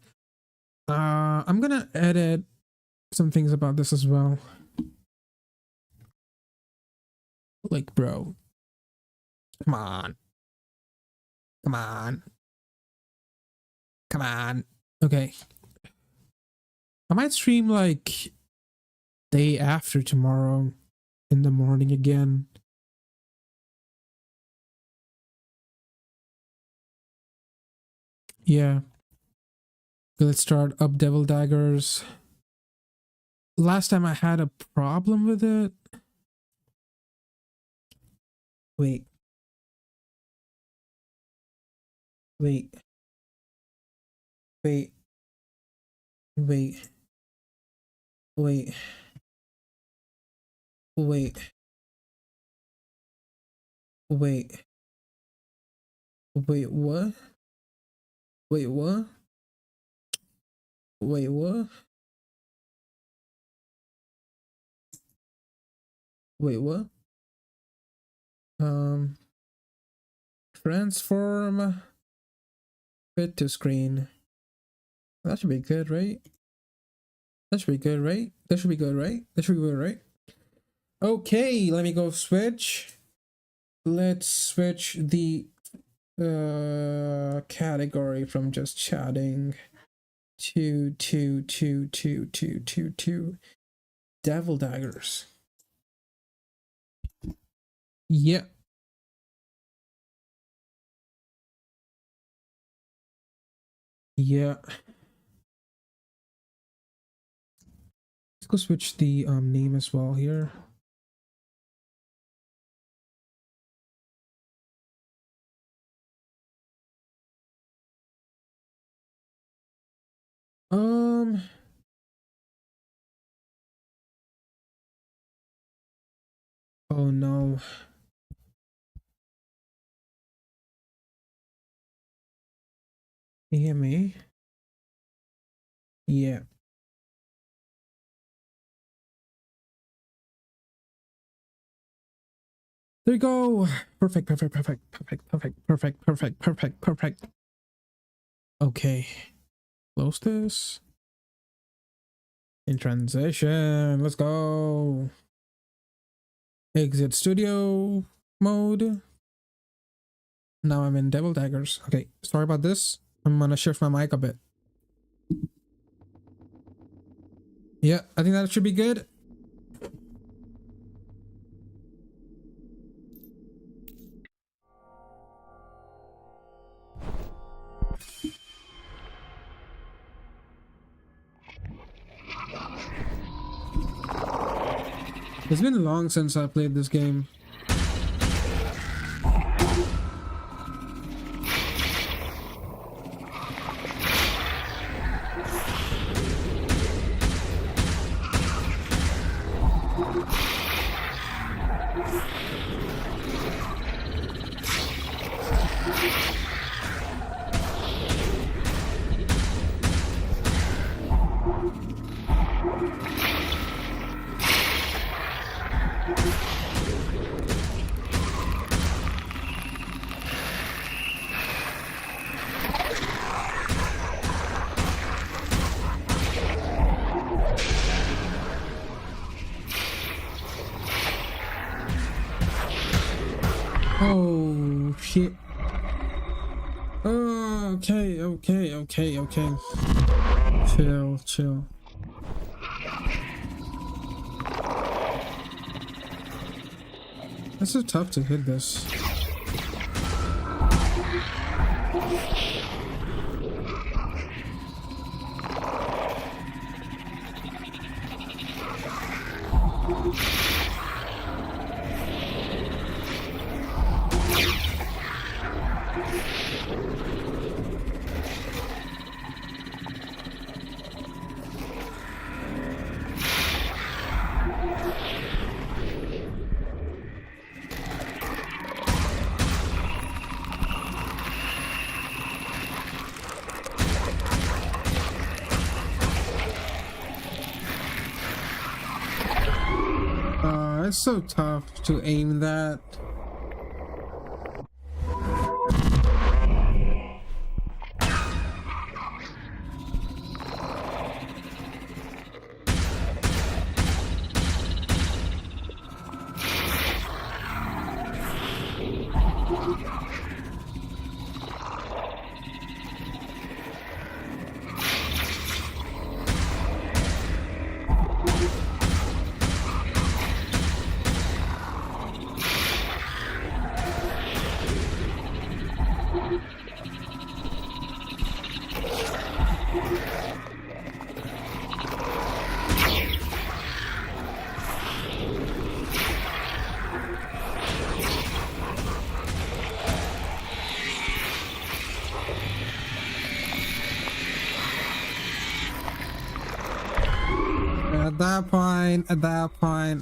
I'm gonna edit some things about this as well. Like, bro, come on. Okay, I might stream like day after tomorrow in the morning again. Yeah, let's start up Devil Daggers. Last time I had a problem with it. Wait. Wait, what? Transform fit to screen. That should be good, right? That should be good, right? That should be good, right? That should be good, right? Okay, let me go switch. Let's switch the category from just chatting to Devil Daggers. Yeah. Yeah. Let's go switch the name as well here. Oh no. You hear me? Yeah. There you go. Perfect. Okay. Close this. In transition. Let's go. Exit studio mode. Now I'm in Devil Daggers. Okay, sorry about this. I'm gonna shift my mic a bit. Yeah, I think that should be good. It's been long since I played this game. Oh shit. Oh, okay. Chill. It's so tough to hit this. It's so tough to aim that.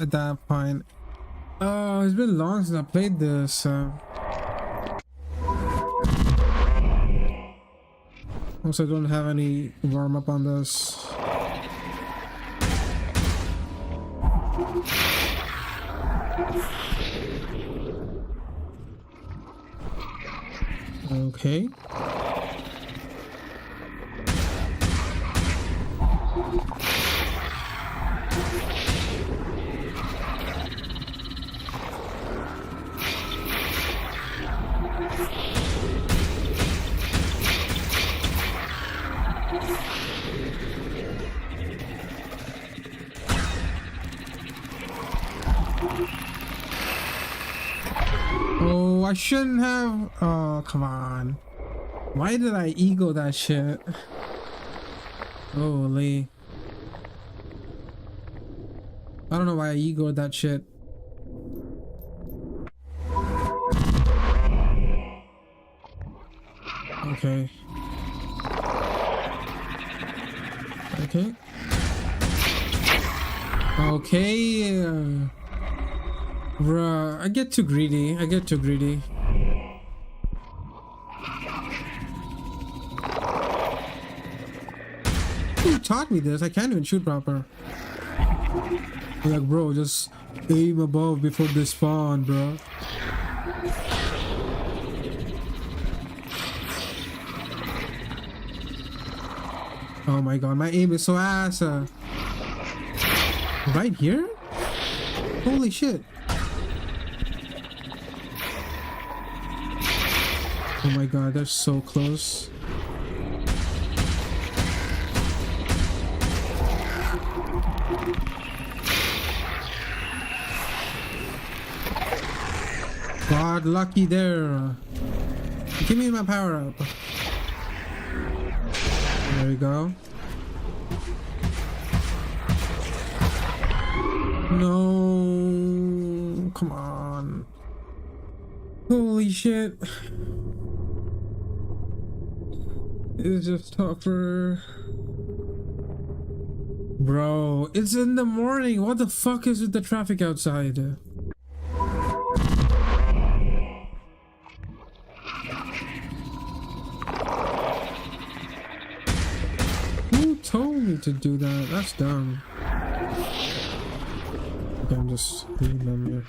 At that point. Oh, it's been long since I played this. Also, I don't have any warm up on this. Okay. Oh, I shouldn't have. Oh, come on. Why did I ego that shit? Holy. I don't know why I egoed that shit. Okay. Okay. Okay. Bruh, I get too greedy. I get too greedy. Who taught me this? I can't even shoot proper. Like, bro, just aim above before they spawn, bro. Oh my god, my aim is so ass. Right here? Holy shit. Oh my god, they're so close. God, lucky there. Give me my power up. There we go. No, come on. Holy shit. It's just tougher. Bro, it's in the morning. What the fuck is with the traffic outside? Who told me to do that? That's dumb. Okay, I'm just leaving them here.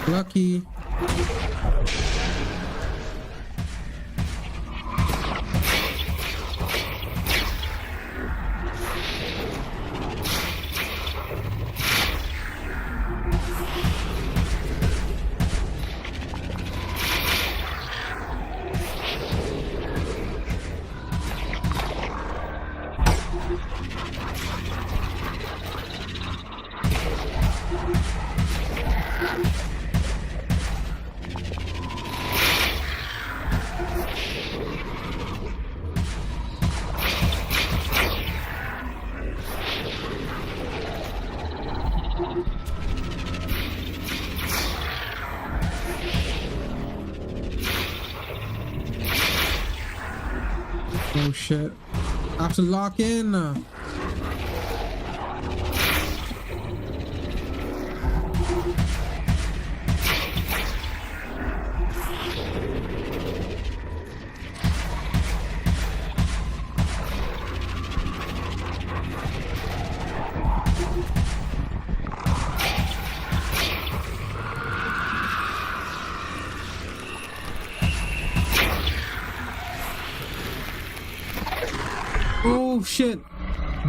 Lucky. Oh shit. I have to lock in. Oh shit.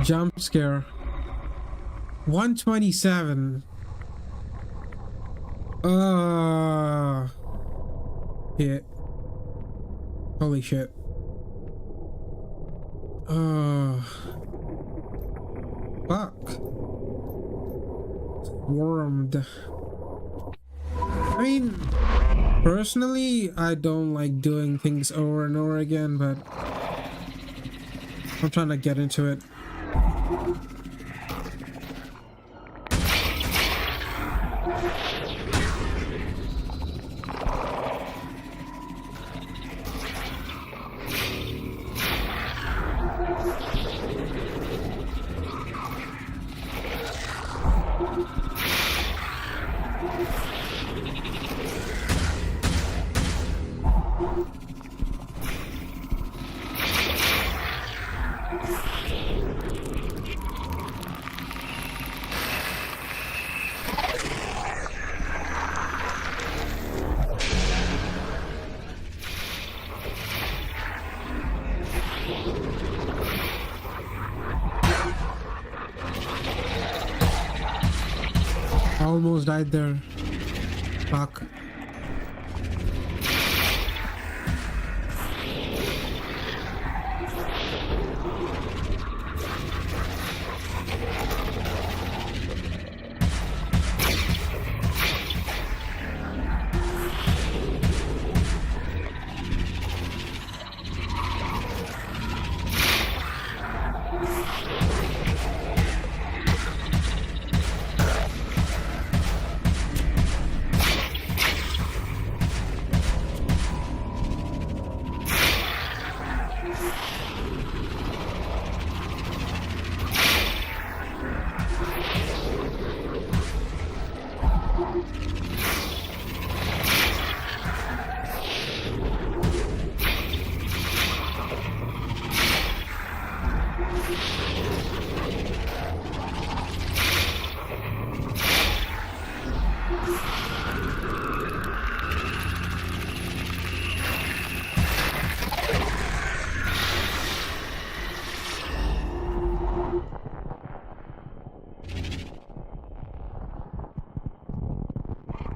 Jump scare. 127. Hit. Holy shit. Fuck. Wormed. I mean, personally, I don't like doing things over and over again, but I'm trying to get into it. I almost died there. Fuck.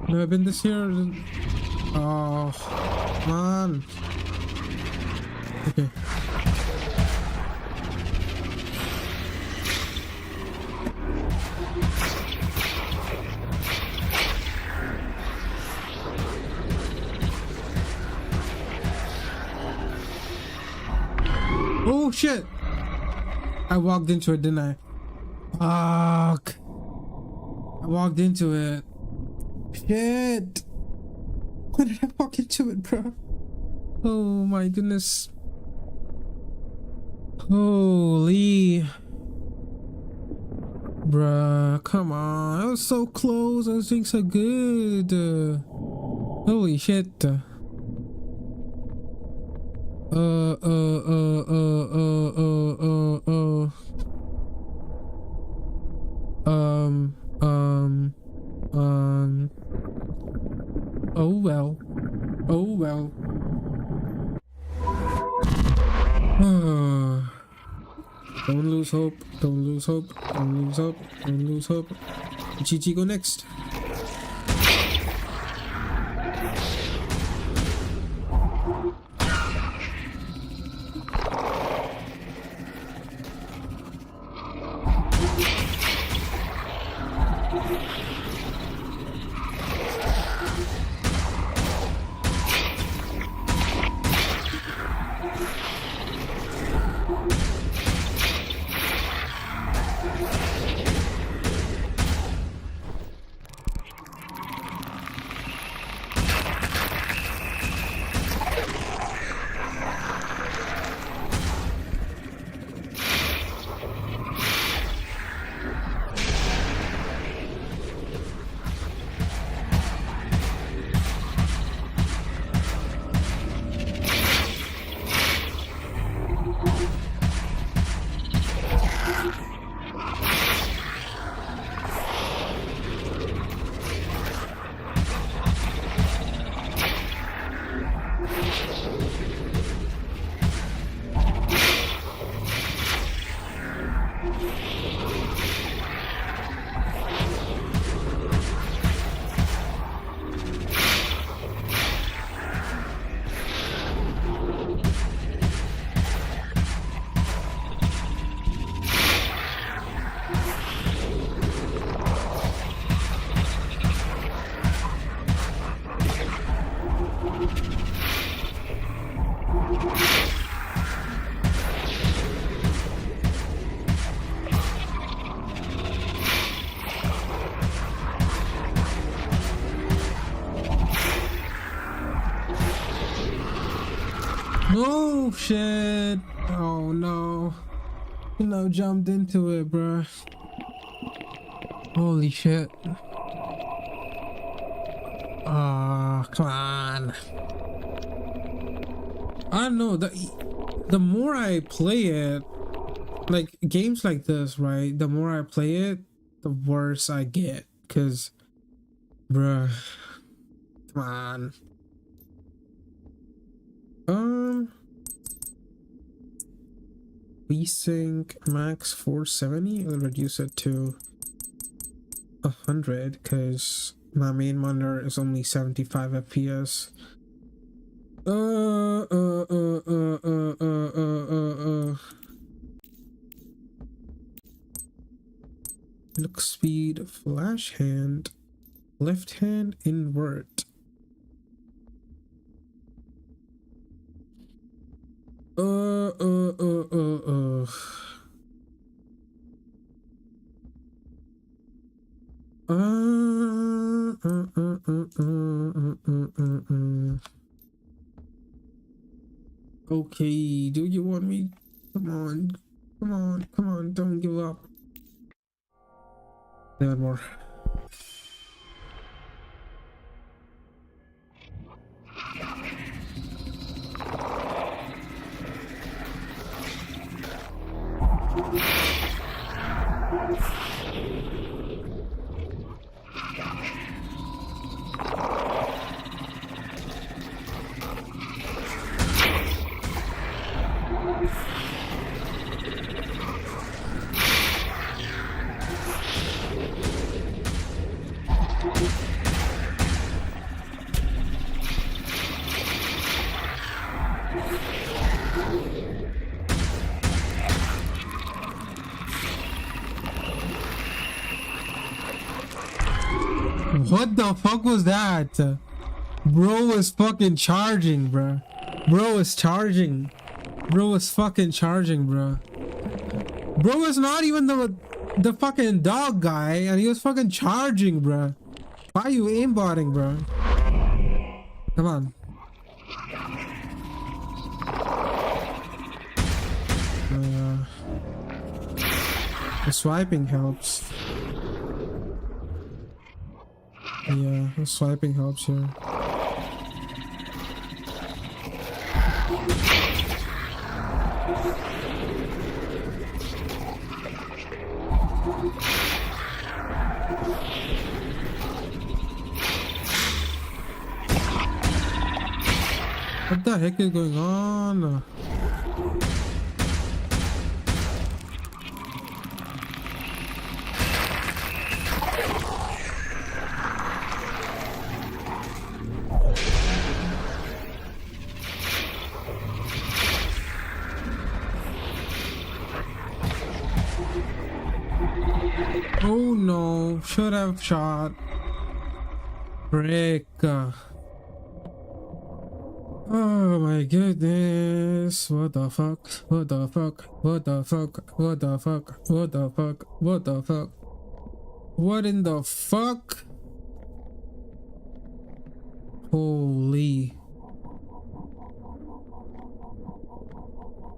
No, I've been this year. Oh, man. Okay. Oh shit! I walked into it, didn't I? Fuck! I walked into it. Shit! Why did I walk into it, bro? Oh my goodness. Holy. Bruh, come on. I was so close. I was doing so good. Holy shit. Oh well. Oh well. Don't lose hope. Don't lose hope. Don't lose hope. Don't lose hope. GG, go next. Oh shit. Oh no. You know, jumped into it, bruh. Holy shit. Ah, come on. I don't know, the more I play it, like games like this, right? The more I play it, the worse I get. Cause, bruh, come on. VSync max 470. I'll reduce it to 100 because my main monitor is only 75 FPS. Look speed, flash hand, left hand invert. Okay, do you want me? Come on, come on, come on, don't give up. There more. What the fuck was that? Bro was fucking charging, bro. Bro was charging. Bro was fucking charging, bro. Bro was not even the fucking dog guy, and he was fucking charging, bro. Why are you aimbotting, bro? Come on. The swiping helps. Yeah, the swiping helps here. What the heck is going on? Oh no, should have shot. Frick. Oh my goodness. What the fuck? What the fuck? What the fuck? What the fuck? What the fuck? What the fuck? What in the fuck? Holy.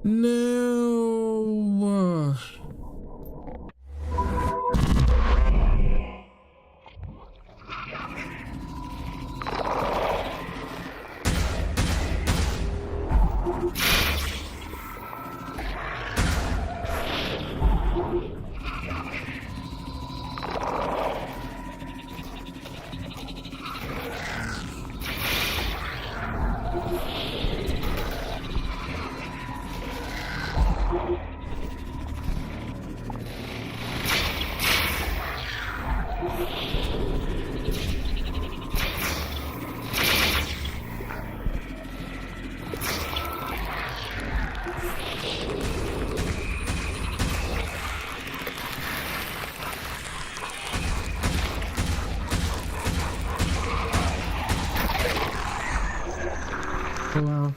No. Wow.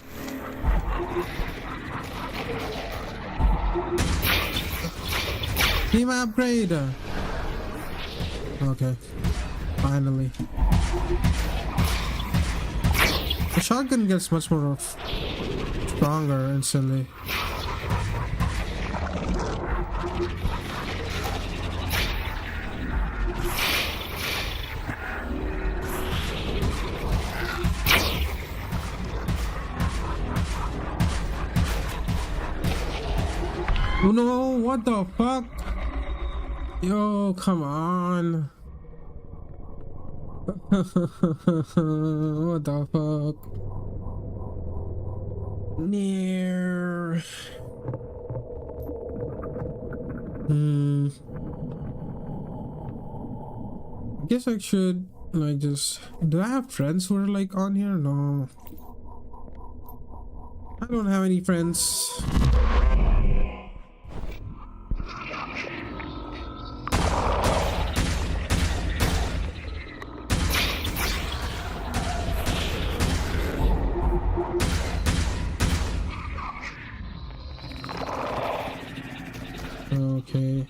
Team upgrade. Okay. Finally. The shotgun gets much more stronger instantly. Oh no, what the fuck? Yo, come on. What the fuck? Near. I guess I should like just. Do I have friends who are like on here? No. I don't have any friends. Okay.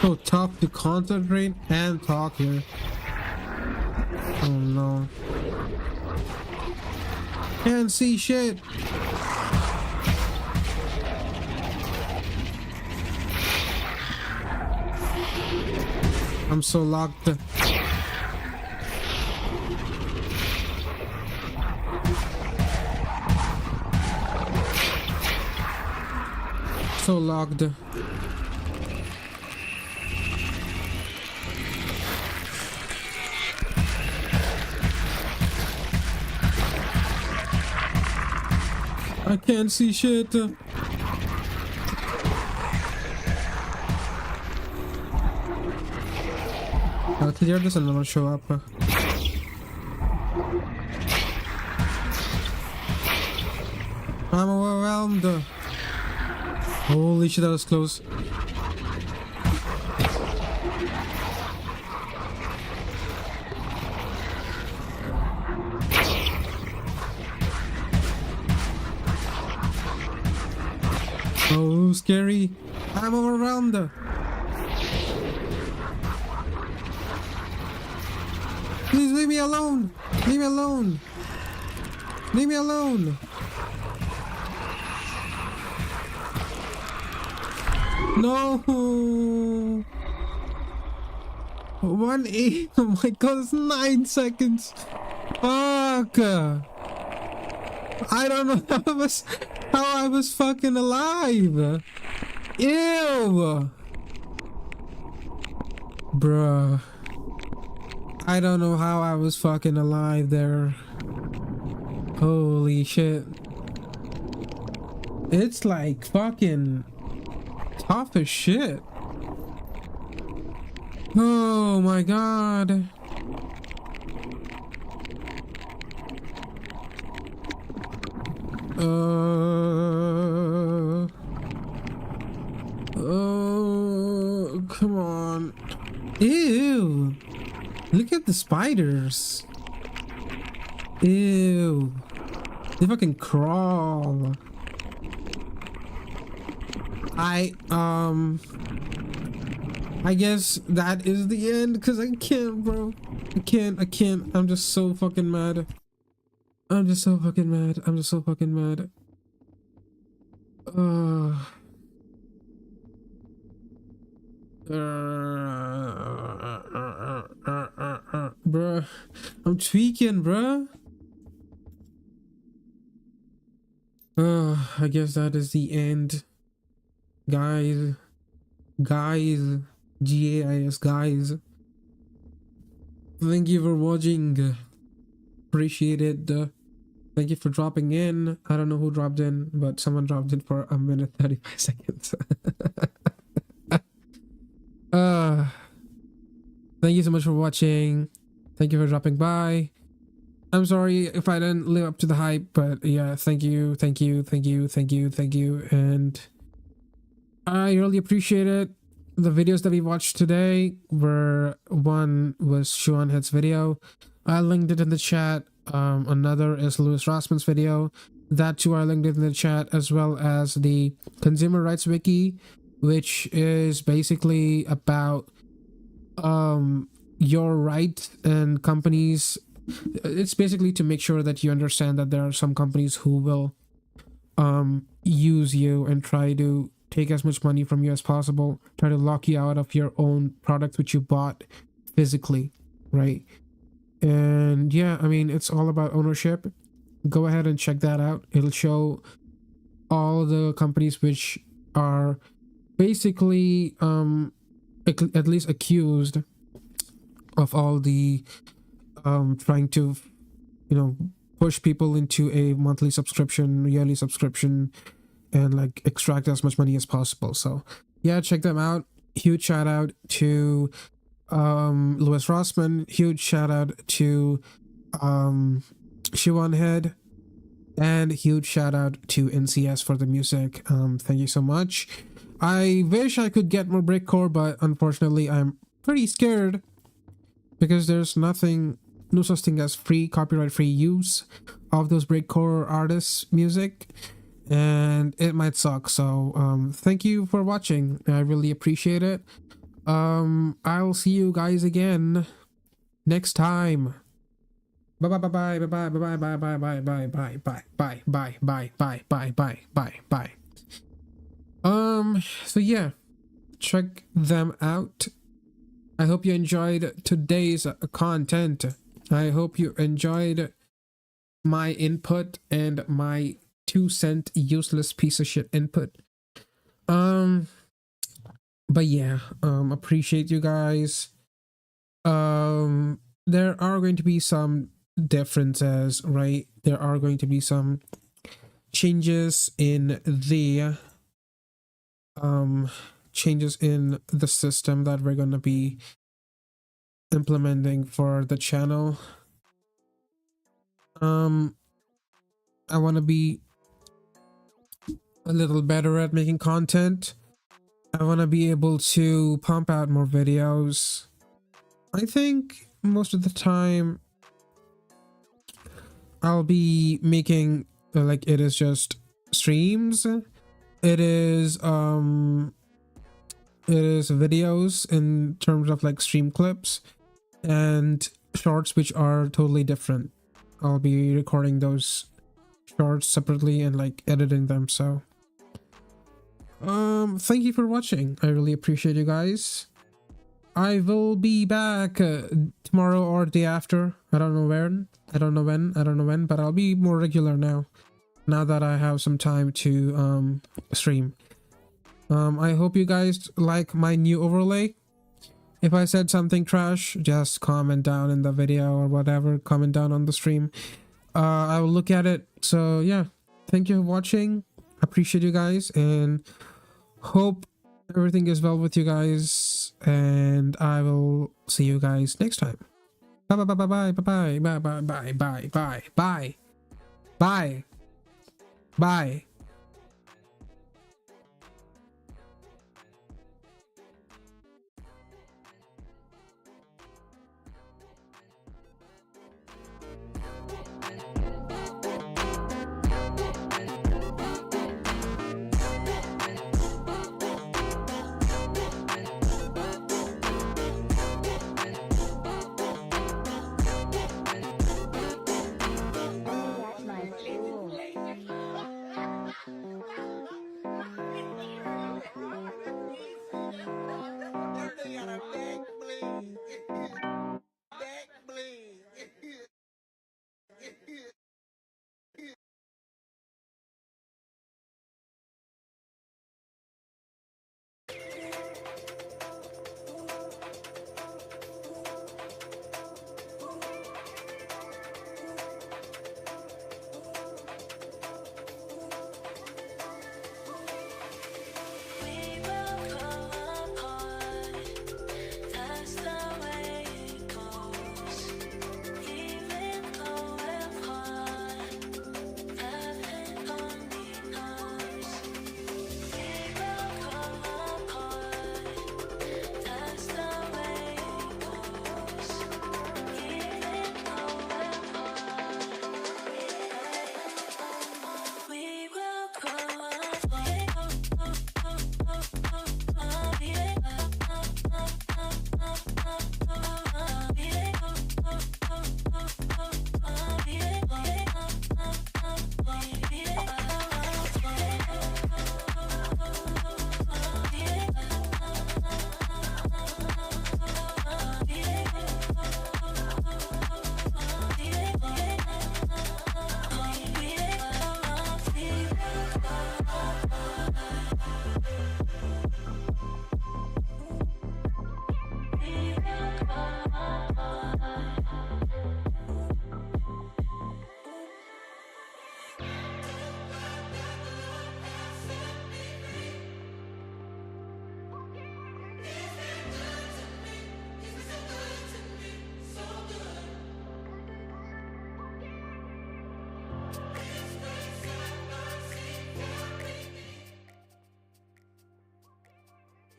So tough to concentrate and talk here. Oh no. Can't see shit. I'm so locked. So locked. I can't see shit. I'll clear this and then I'll show up. I'm overwhelmed. Holy shit, that was close. Oh, scary. I'm overwhelmed. Please leave me alone. Leave me alone. Leave me alone. No. 1-8. Oh my god, it's 9 seconds. Fuck. I don't know how I was fucking alive. Ew. Bruh. I don't know how I was fucking alive there. Holy shit. It's like fucking tough as shit. Oh my god. Oh, come on. Ew. Look at the spiders. Ew. They fucking crawl. I guess that is the end because I can't, bro. I can't. I'm just so fucking mad. I'm just so fucking mad. Bruh, I'm tweaking, bruh. I guess that is the end, guys. GAIS, guys. Thank you for watching. Appreciate it. Thank you for dropping in. I don't know who dropped in, but someone dropped in for 1 minute 35 seconds. Thank you so much for watching. Thank you for dropping by. I'm sorry if I didn't live up to the hype, but yeah, thank you. And I really appreciate it. The videos that we watched today one was Shoe0nHead's video. I linked it in the chat. Another is Louis Rossman's video. That too I linked it in the chat, as well as the Consumer Rights Wiki, which is basically about your right and companies. It's basically to make sure that you understand that there are some companies who will use you and try to take as much money from you as possible, try to lock you out of your own product which you bought physically, right? And yeah, I mean, it's all about ownership. Go ahead and check that out. It'll show all the companies which are basically at least accused of all the trying to, you know, push people into a monthly subscription, yearly subscription, and like extract as much money as possible. So yeah, check them out. Huge shout out to Louis Rossman. Huge shout out to Shoe0nHead, and huge shout out to NCS for the music. Thank you so much. I wish I could get more breakcore, but unfortunately I'm pretty scared because there's no such thing as copyright free use of those breakcore artists' music, and it might suck. So thank you for watching. I really appreciate it. I'll see you guys again next time. Bye bye bye bye bye bye bye bye bye bye bye bye bye bye bye bye bye bye bye bye. So yeah, check them out. I hope you enjoyed today's content. I hope you enjoyed my input and my 2-cent useless piece of shit input. But yeah, appreciate you guys. There are going to be some differences, right? There are going to be some changes in the system that we're going to be implementing for the channel. I want to be a little better at making content. I want to be able to pump out more videos. I think most of the time I'll be making like it is just streams. It is videos in terms of like stream clips and shorts, which are totally different. I'll be recording those shorts separately and like editing them. So thank you for watching. I really appreciate you guys. I will be back tomorrow or the day after. I don't know when, but I'll be more regular now that I have some time to stream. I hope you guys like my new overlay. If I said something trash, just comment down in the video or whatever, comment down on the stream. I will look at it. So yeah, thank you for watching. Appreciate you guys and hope everything is well with you guys, and I will see you guys next time. Bye bye bye bye bye bye bye bye bye bye bye bye bye bye.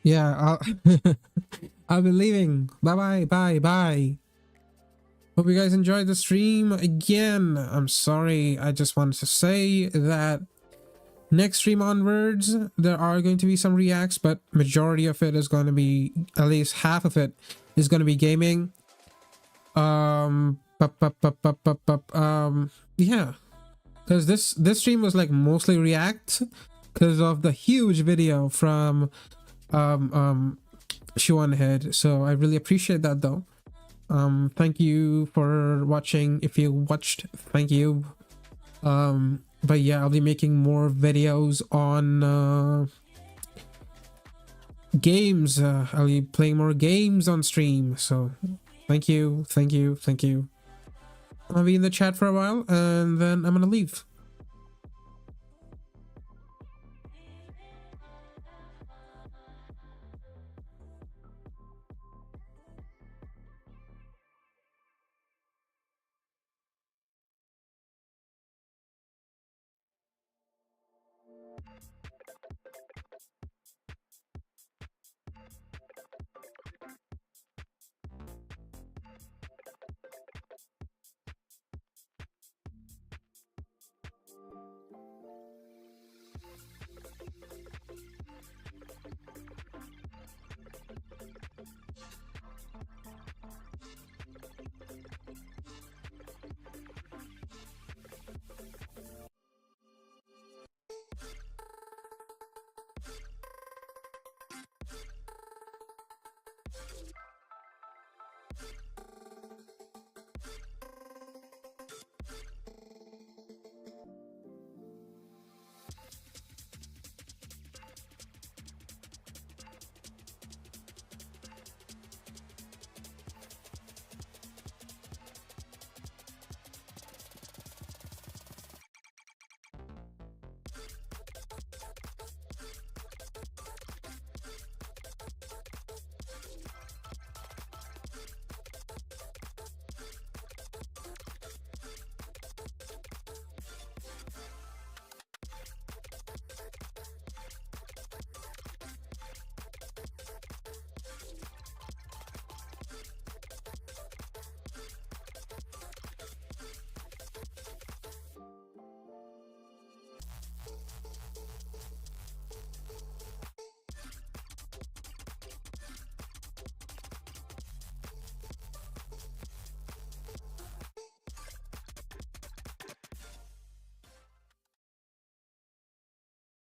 Yeah, I'll be leaving. Bye bye, bye bye. Hope you guys enjoyed the stream. Again, I'm sorry. I just wanted to say that next stream onwards, there are going to be some reacts, but majority of it is going to be, at least half of it is going to be gaming. Yeah, because this stream was like mostly react because of the huge video from Shoe0nHead. So I really appreciate that though. Thank you for watching. If you watched, thank you. But yeah, I'll be making more videos on games. I'll be playing more games on stream. So thank you. I'll be in the chat for a while and then I'm gonna leave.